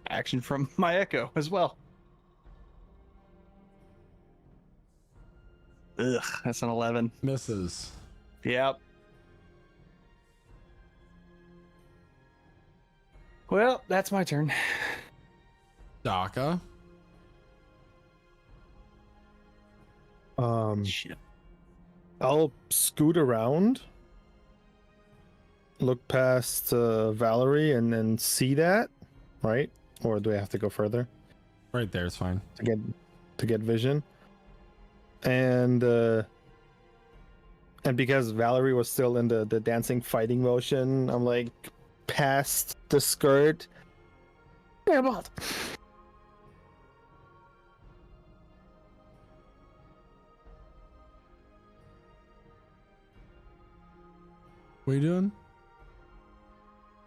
action from my echo as well. Ugh, that's an 11. Misses. Yep. Well, that's my turn. Daka. Shit. I'll scoot around, look past Valerie, and then see that, right? Or do I have to go further Right there is fine. to get vision? And because Valerie was still in the dancing fighting motion, I'm like past the skirt. Yeah, what? What are you doing?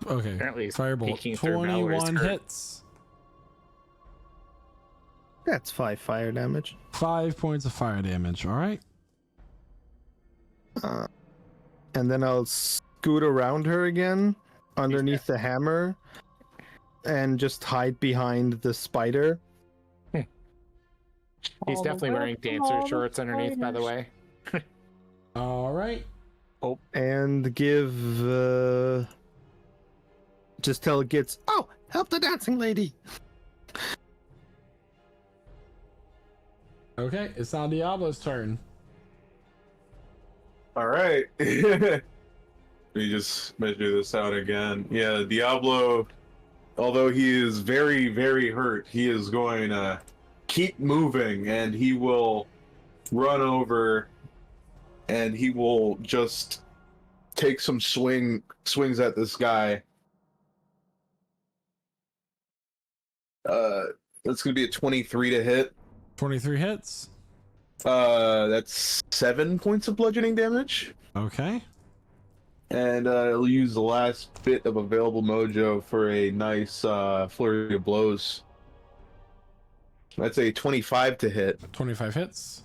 Okay. Apparently he's Firebolt. peeking through Valerie's 21 skirt. hits. That's 5 fire damage. 5 points of fire damage. All right. And then I'll scoot around her again underneath the hammer and just hide behind the spider. He's definitely wearing dancer shorts underneath, by the way. All right. And give just tell Gitz, oh, help the dancing lady. Okay. It's now Diablo's turn. All right. Let me just measure this out again. Yeah, Diablo, although he is very, very hurt, he is going to keep moving, and he will run over, and he will just take some swings at this guy. That's going to be a 23 to hit. 23 hits. That's 7 points of bludgeoning damage. Okay. And I'll use the last bit of available mojo for a nice flurry of blows. That's a 25 to hit. 25 hits.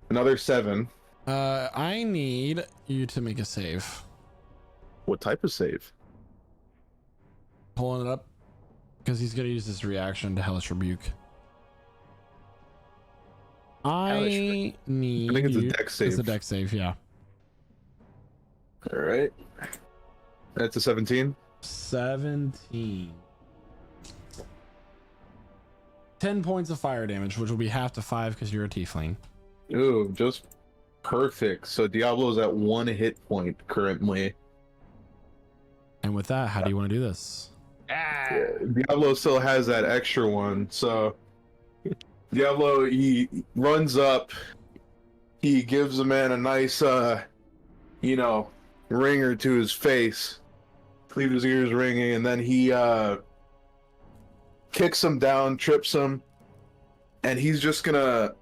Another 7. I need you to make a save. What type of save? Pulling it up because he's going to use this reaction to Hellish Rebuke. I need. I think it's a you- dex save. It's a dex save, yeah. All right. That's a 17. 17. 10 points of fire damage, which will be half to 5 because you're a tiefling. Ooh, just perfect. So Diablo's at 1 hit point currently. And with that, how do you want to do this? Yeah, Diablo still has that extra one. So Diablo, he runs up. He gives the man a nice, ringer to his face. Leave his ears ringing, and then he kicks him down, trips him, and he's just gonna.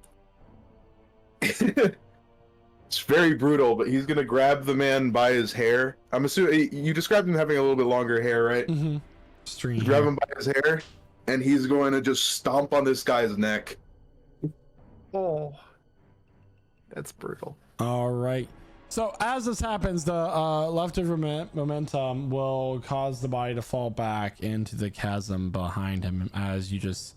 It's very brutal, but he's gonna grab the man by his hair. I'm assuming you described him having a little bit longer hair, right? Mm-hmm. String Grab hair. him by his hair, and he's going to just stomp on this guy's neck. Oh, that's brutal. All right. So as this happens, the leftover momentum will cause the body to fall back into the chasm behind him as you just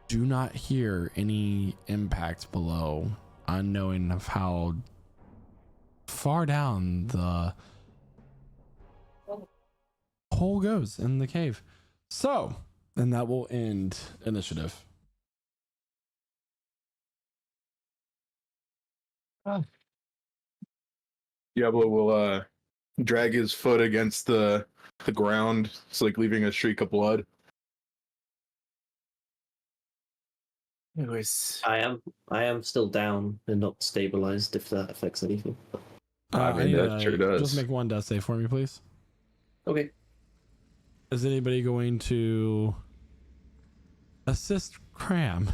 do not hear any impact below, unknowing of how far down the hole goes in the cave. So, and that will end initiative. Diablo will drag his foot against the ground. It's like leaving a streak of blood. It was. I am still down and not stabilized. If that affects anything. I mean, that sure does. Just make one death save for me, please. Okay. Is anybody going to assist Cram?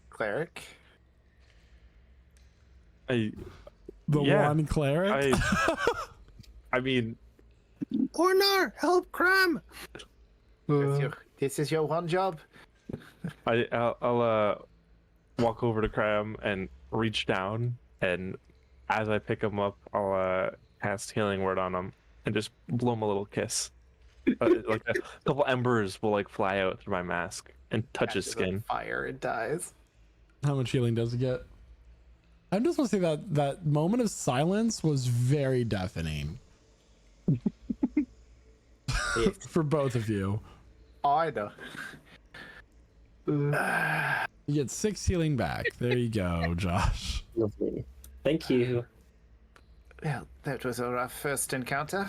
Cleric? I The Yeah, one cleric? I mean, Ornar, help Cram! This is your one job? I'll walk over to Cram and reach down, and as I pick him up, I'll cast Healing Word on him and just blow him a little kiss. Like a couple embers will like fly out through my mask and touch his Catches on skin. Fire, it dies. How much healing does it get? I just want to say that moment of silence was very deafening. For both of you. I know. You get 6 healing back. There you go, Josh. Lovely. Thank you. Well, that was a rough first encounter.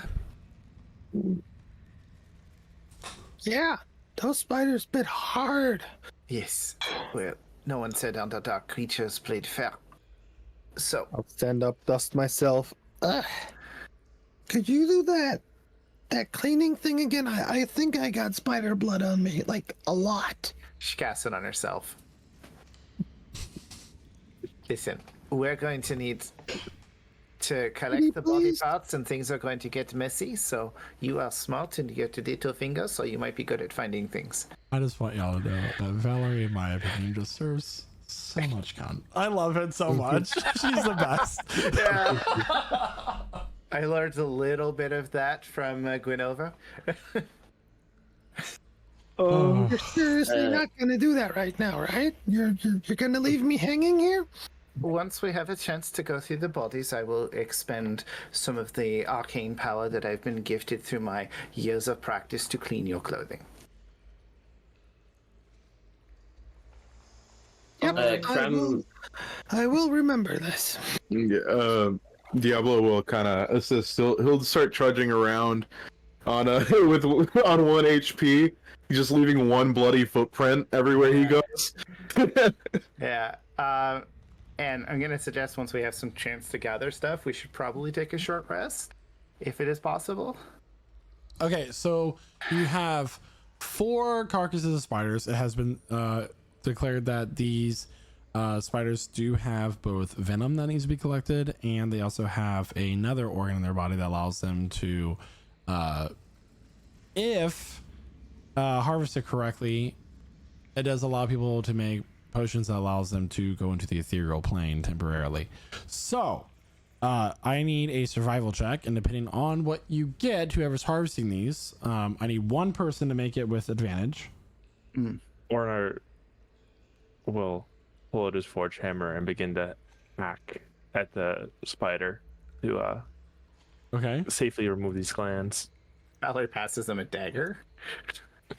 Yeah, those spiders bit hard. Yes. Well, no one said Underdark creatures played fair. So, I'll stand up, dust myself. Could you do that cleaning thing again? I think I got spider blood on me, like a lot. she casts it on herself. Listen, we're going to need to collect the body Please. parts and things are going to get messy, so you are smart and you get a little finger, so you might be good at finding things. I just want y'all to know that Valerie, in my opinion, just serves so much content. I love it so much. She's the best. Yeah. I learned a little bit of that from Gwynova. Oh. You're seriously not gonna do that right now, right? You're gonna leave me hanging here? Once we have a chance to go through the bodies, I will expend some of the arcane power that I've been gifted through my years of practice to clean your clothing. Yep, Cram. I will remember this. Diablo will kind of assist. He'll start trudging around on on 1 HP, just leaving one bloody footprint everywhere he goes. Yeah. And I'm going to suggest once we have some chance to gather stuff, we should probably take a short rest, if it is possible. Okay, so you have 4 carcasses of spiders. It has been declared that these spiders do have both venom that needs to be collected, and they also have another organ in their body that allows them to, if harvested correctly, it does allow people to make potions that allows them to go into the ethereal plane temporarily. So I need a survival check, and depending on what you get, whoever's harvesting these, I need 1 person to make it with advantage. Ornar will pull out his forge hammer and begin to hack at the spider to Okay. safely remove these glands. Valor passes him a dagger.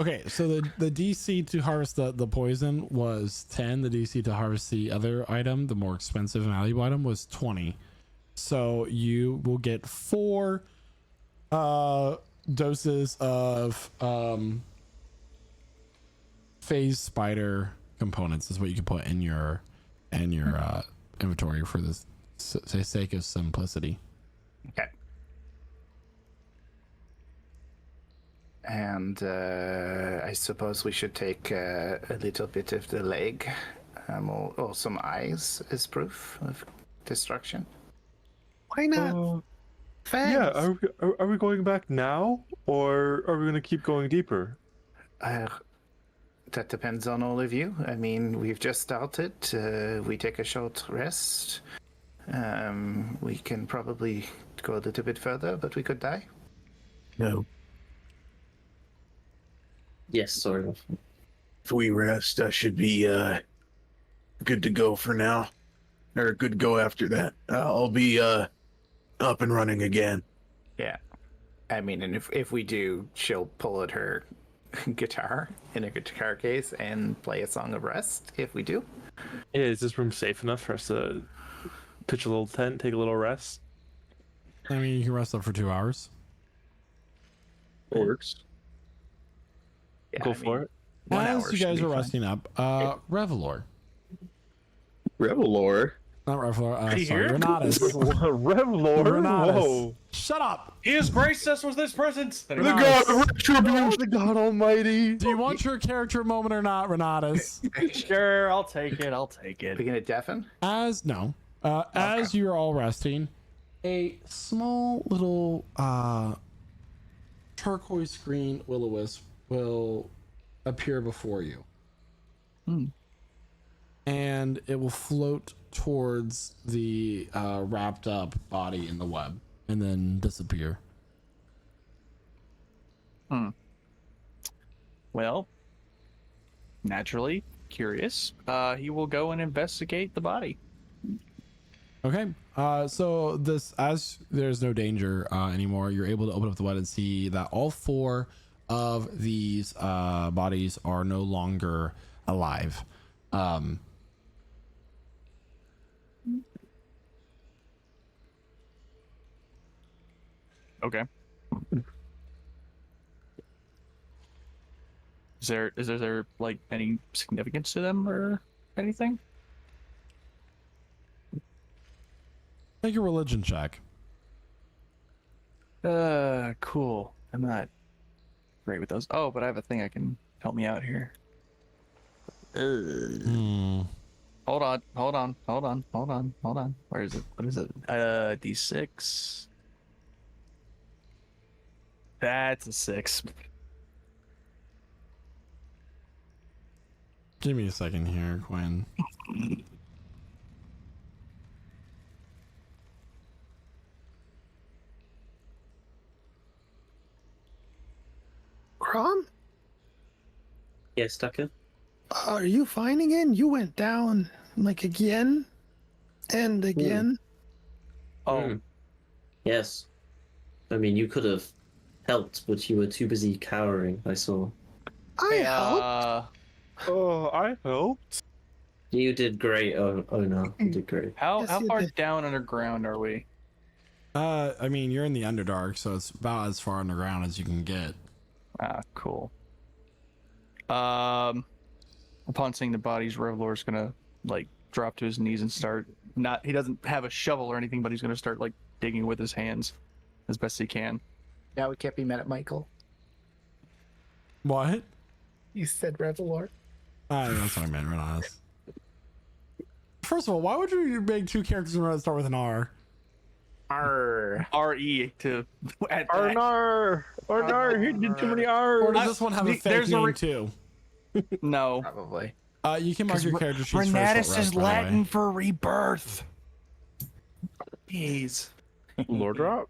Okay, so the DC to harvest the poison was 10. The DC to harvest the other item, the more expensive and valuable item, was 20. So you will get 4 doses of phase spider components is what you can put in your inventory for the sake of simplicity. Okay. And I suppose we should take a little bit of the leg, or some eyes as proof of destruction. Why not? Yeah, Fangs. are we going back now, or are we gonna keep going deeper? That depends on all of you. I mean, we've just started. We take a short rest. We can probably go a little bit further, but we could die. No. Yes, sort of. If we rest, I should be good to go for now. Or good to go after that. I'll be up and running again. Yeah. I mean, and if we do, she'll pull out her guitar in a guitar case and play a song of rest if we do. Yeah, is this room safe enough for us to pitch a little tent, take a little rest? I mean, you can rest up for 2 hours. Works. Yeah, Go for it. 1 hour As you should guys be are fine. resting up, Revelor. Revelor. Not Revelor, Are you sorry, here? Renatus. Revlord? Renatus. Whoa. Shut up! He has graced us with this presence. The god of retribution. Oh, the God Almighty. Do you want your character moment or not, Renatus? Sure, I'll take it. I'll take it. We're gonna deafen? As you're all resting, a small little turquoise green will-o-wisp will appear before you. And it will float towards the wrapped up body in the web and then disappear. Well, naturally curious, he will go and investigate the body. Okay. So this, as there's no danger anymore, you're able to open up the web and see that all 4 of these bodies are no longer alive. Okay. Is there like any significance to them or anything? Make a religion check. Cool. I'm not great with those. Oh, but I have a thing that can help me out here. Hold on. Where is it? What is it? D6. That's a 6. Give me a second here, Quinn. Crom? Yes, Tucker? Are you fine again? You went down like again and again. Oh, Yes. I mean, you could have helped, but you were too busy cowering, I saw. I helped. Oh, I helped. You did great. Oh no, you did great. How Yes, you far did. down underground are we? I mean, you're in the Underdark, so it's about as far underground as you can get. Ah, cool. Upon seeing the bodies, Revlor's gonna like drop to his knees and start. He doesn't have a shovel or anything, but he's gonna start like digging with his hands as best he can. Now we can't be mad at Michael. What? You said Revelor. That's what I meant, Renatus. First of all, why would you make 2 characters in a row that start with an R? R. R-E to add that. Arnar, he did too many Or R's. does this one have a fake there's a name re- too? No. Probably. You can mark your character sheets for a short Renatus rest, is by the way. Latin for rebirth. Jeez. Lord drop.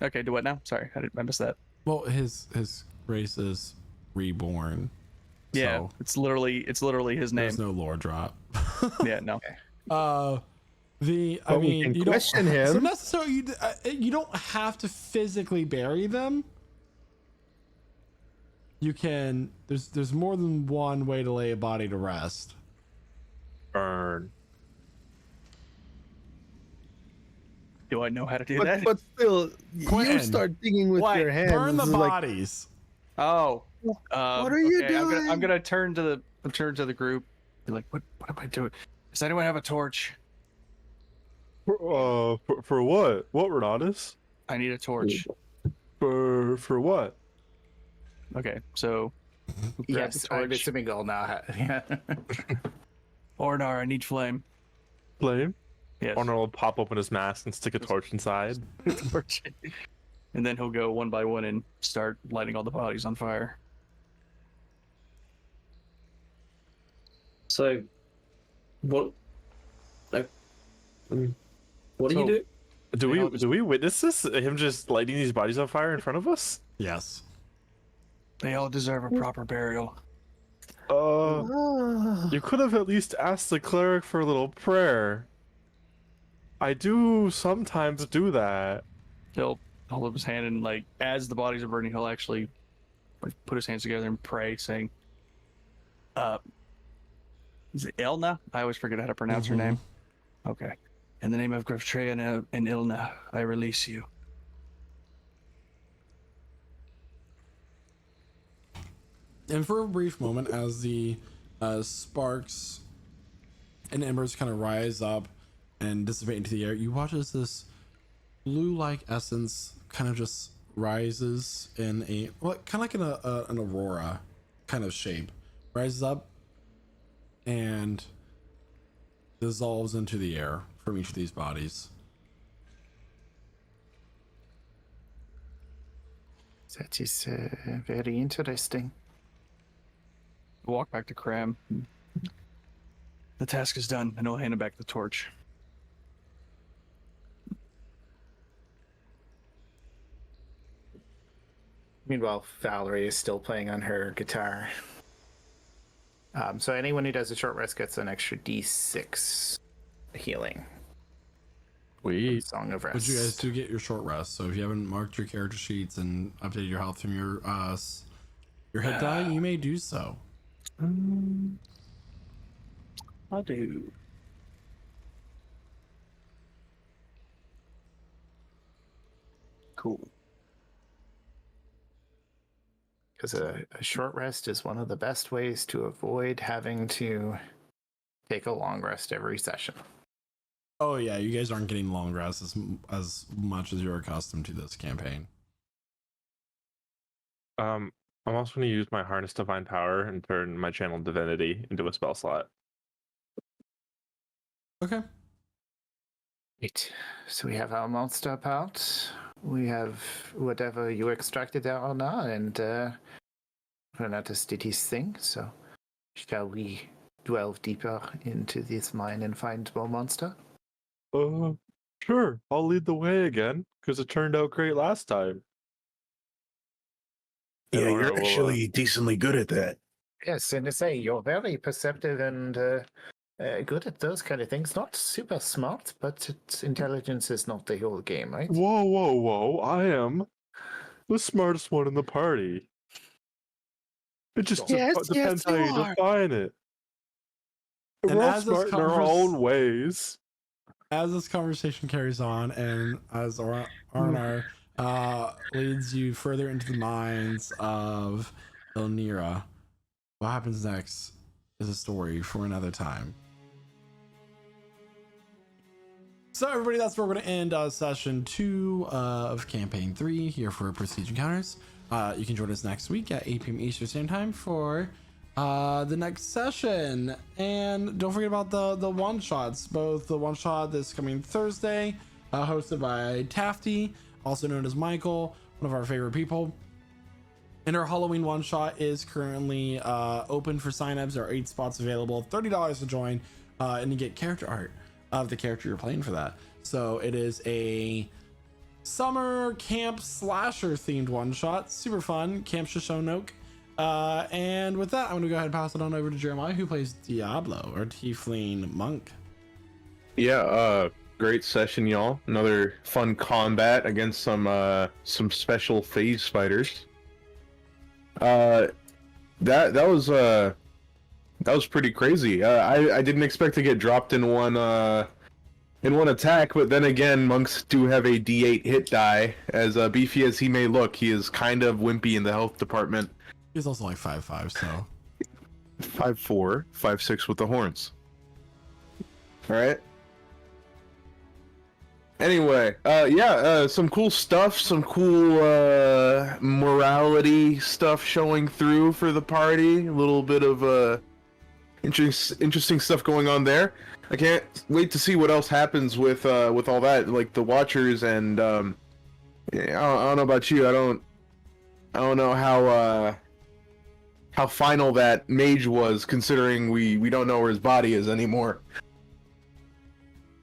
Okay, do what now? Sorry, I missed that. Well, his race is reborn. Yeah, So it's literally his name. there's no lore drop. Yeah, no. I But we mean, can you don't question so him. necessarily you don't have to physically bury them. You can. There's more than one way to lay a body to rest. Burn. Do I know how to do that? But still, Quentin, you start digging with what? your hands. Burn the This is like, bodies. Oh, What are you okay, I'm doing? gonna turn to the group. Be like, what am I doing? Does anyone have a torch? For what? What, Renatus? I need a torch. For what? Okay, so grab the Yes, I'm torch. assuming all now. Yeah. Ornar, I need flame. Flame? Yes. Honor will pop open his mask and stick a torch inside. torch. And then he'll go one by one and start lighting all the bodies on fire. So, what? What do So- you do? Do we witness this? Him just lighting these bodies on fire in front of us? Yes. They all deserve a proper burial. You could have at least asked the cleric for a little prayer. I do sometimes do that. He'll hold up his hand and, like, as the bodies are burning, he'll actually put his hands together and pray, saying, is it Ilna? I always forget how to pronounce her name. Okay. In the name of Graftraya and Ilna, I release you. And for a brief moment, as the sparks and embers kind of rise up and dissipate into the air, you watch as this blue-like essence kind of just rises in a, well, kind of like an aurora kind of shape, rises up and dissolves into the air from each of these bodies. That is very interesting. Walk back to Cram. The task is done, and he'll hand him back the torch. Meanwhile, Valerie is still playing on her guitar. So anyone who does a short rest gets an extra D6 healing. Song of Rest. But you guys do get your short rest, so if you haven't marked your character sheets and updated your health from your hit die, you may do so. I do. Cool. Because a short rest is one of the best ways to avoid having to take a long rest every session. Oh yeah, you guys aren't getting long rests as much as you're accustomed to this campaign. I'm also going to use my Harness Divine Power and turn my Channel Divinity into a spell slot. Okay. Right. So we have our monster part. We have whatever you extracted out or not, and Renatus did his thing. So shall we delve deeper into this mine and find more monster? Sure. I'll lead the way again, because it turned out great last time. Yeah, And you're Honor will, actually decently good at that. Yes, and to say you're very perceptive and good at those kind of things. Not super smart, but intelligence is not the whole game, right? Whoa. I am the smartest one in the party. It just depends how you define it. And We're all as this smart in our own ways. As this conversation carries on, and as Arnar leads you further into the mines of Elnira, what happens next is a story for another time. So everybody, that's where we're going to end session 2 of campaign 3 here for Prestige Encounters. You can join us next week at 8 p.m. Eastern Standard Time for the next session. And don't forget about the one shots, both the one shot this coming Thursday, hosted by Tafty, also known as Michael, one of our favorite people. And our Halloween one shot is currently open for signups. There are 8 spots available, $30 to join, and you get character art of the character you're playing for that. So it is a summer camp slasher themed one shot, super fun, Camp Shoshonok. And with that, I'm gonna go ahead and pass it on over to Jeremiah, who plays Diablo, or Tiefling Monk. Yeah, great session, y'all. Another fun combat against some special phase spiders. That was pretty crazy. I didn't expect to get dropped in one attack, but then again, monks do have a D8 hit die. As beefy as he may look, he is kind of wimpy in the health department. He's also like 5'5", so 5'4", 5'6" with the horns. All right. Anyway, some cool stuff, some cool morality stuff showing through for the party. A little bit of interesting stuff going on there. I can't wait to see what else happens with all that, like the Watchers and I don't know about you. I don't know how final that mage was, considering we don't know where his body is anymore.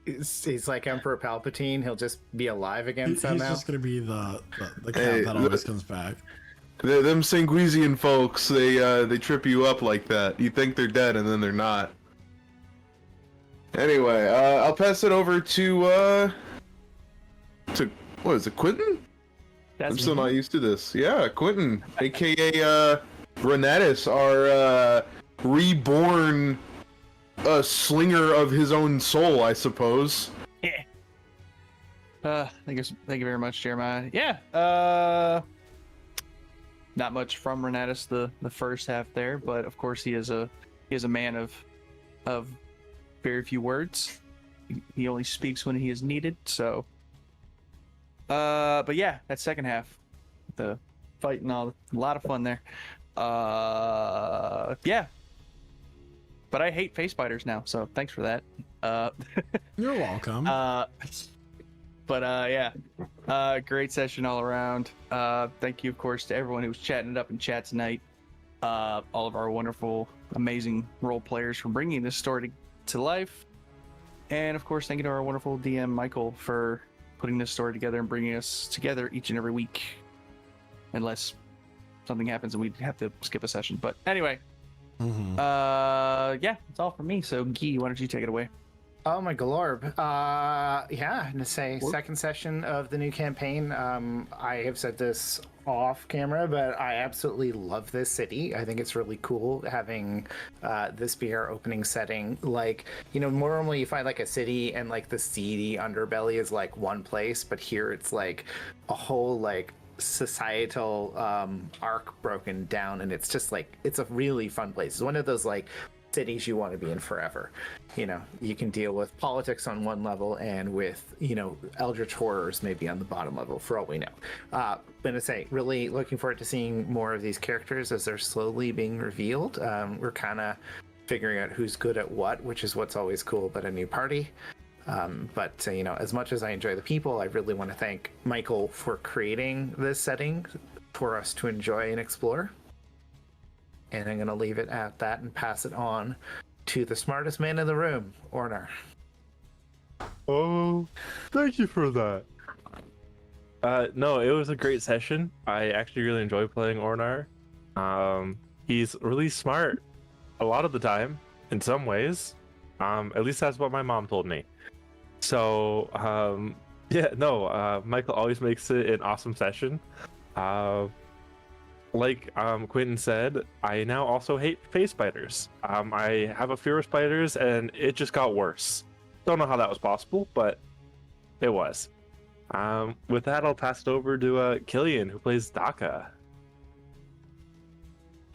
He's like Emperor Palpatine. He'll just be alive again somehow. He's just gonna be the cat that always comes back. Them Sanguisian folks, they trip you up like that. You think they're dead and then they're not. Anyway, I'll pass it over to what is it, Quentin? I'm still not used to this. Yeah, Quentin, aka Renatus, our reborn slinger of his own soul, I suppose. Yeah. Thank you very much, Jeremiah. Yeah. Not much from Renatus the first half there, but of course he is a man of very few words. He only speaks when he is needed. So, but yeah, that second half, the fight and all, a lot of fun there. Yeah. But I hate face spiders now, so thanks for that. You're welcome. Yeah, great session all around. Thank you, of course, to everyone who was chatting it up in chat tonight. All of our wonderful, amazing role players for bringing this story to life. And of course, thank you to our wonderful DM, Michael, for putting this story together and bringing us together each and every week. Unless something happens and we have to skip a session. But anyway, yeah, that's all from me. So, Guy, why don't you take it away? Oh my galorb. Yeah, to say second session of the new campaign. I have said this off camera, but I absolutely love this city. I think it's really cool having this be our opening setting. Like, you know, normally you find like a city and like the seedy underbelly is like one place, but here it's like a whole like societal arc broken down, and it's just like, it's a really fun place. It's one of those like cities you want to be in forever. You know, you can deal with politics on one level and with, you know, eldritch horrors maybe on the bottom level, for all we know. But to say, really looking forward to seeing more of these characters as they're slowly being revealed. We're kind of figuring out who's good at what, which is what's always cool about a new party. But you know, as much as I enjoy the people, I really want to thank Michael for creating this setting for us to enjoy and explore. And I'm going to leave it at that and pass it on to the smartest man in the room, Ornar. Oh, thank you for that. No, it was a great session. I actually really enjoy playing Ornar. He's really smart a lot of the time, in some ways. At least that's what my mom told me. So, Michael always makes it an awesome session. Like Quentin said, I now also hate face spiders. I have a fear of spiders, and it just got worse. Don't know how that was possible, but it was. With that, I'll pass it over to Killian, who plays Daka.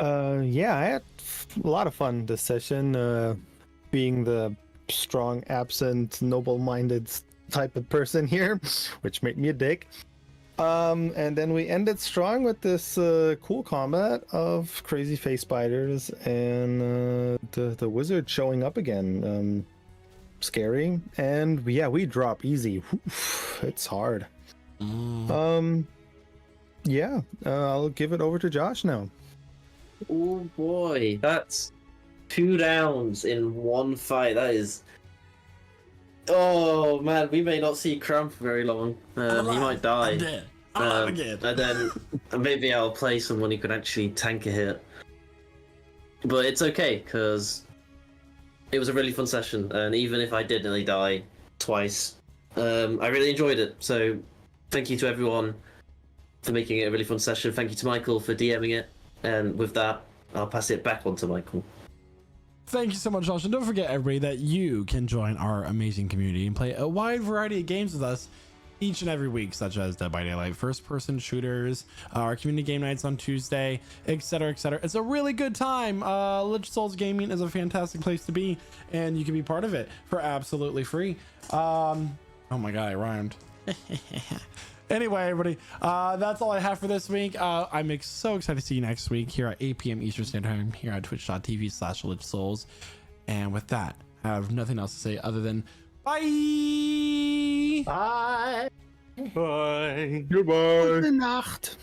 Yeah, I had a lot of fun this session, being the strong, absent, noble-minded type of person here, which made me a dick. And then we ended strong with this cool combat of crazy face spiders and the wizard showing up again. Scary. And yeah, we drop easy. It's hard. Yeah, I'll give it over to Josh now. Oh boy, that's 2 downs in one fight. That is... Oh man, we may not see Cramp for very long. He might die. I'm dead. I'm again. And then maybe I'll play someone who can actually tank a hit. But it's okay, because it was a really fun session, and even if I did nearly die twice, I really enjoyed it. So thank you to everyone for making it a really fun session. Thank you to Michael for DMing it, and with that, I'll pass it back on to Michael. Thank you so much, Josh. And don't forget, everybody, that you can join our amazing community and play a wide variety of games with us each and every week, such as Dead by Daylight, first-person shooters, our community game nights on Tuesday, etc., etc. It's a really good time. Lich Souls Gaming is a fantastic place to be, and you can be part of it for absolutely free. Oh my god, I rhymed. Anyway, everybody, that's all I have for this week. I'm so excited to see you next week here at 8 p.m. Eastern Standard Time here at twitch.tv/LichSouls. And with that, I have nothing else to say other than bye. Bye. Goodbye. Gute Nacht.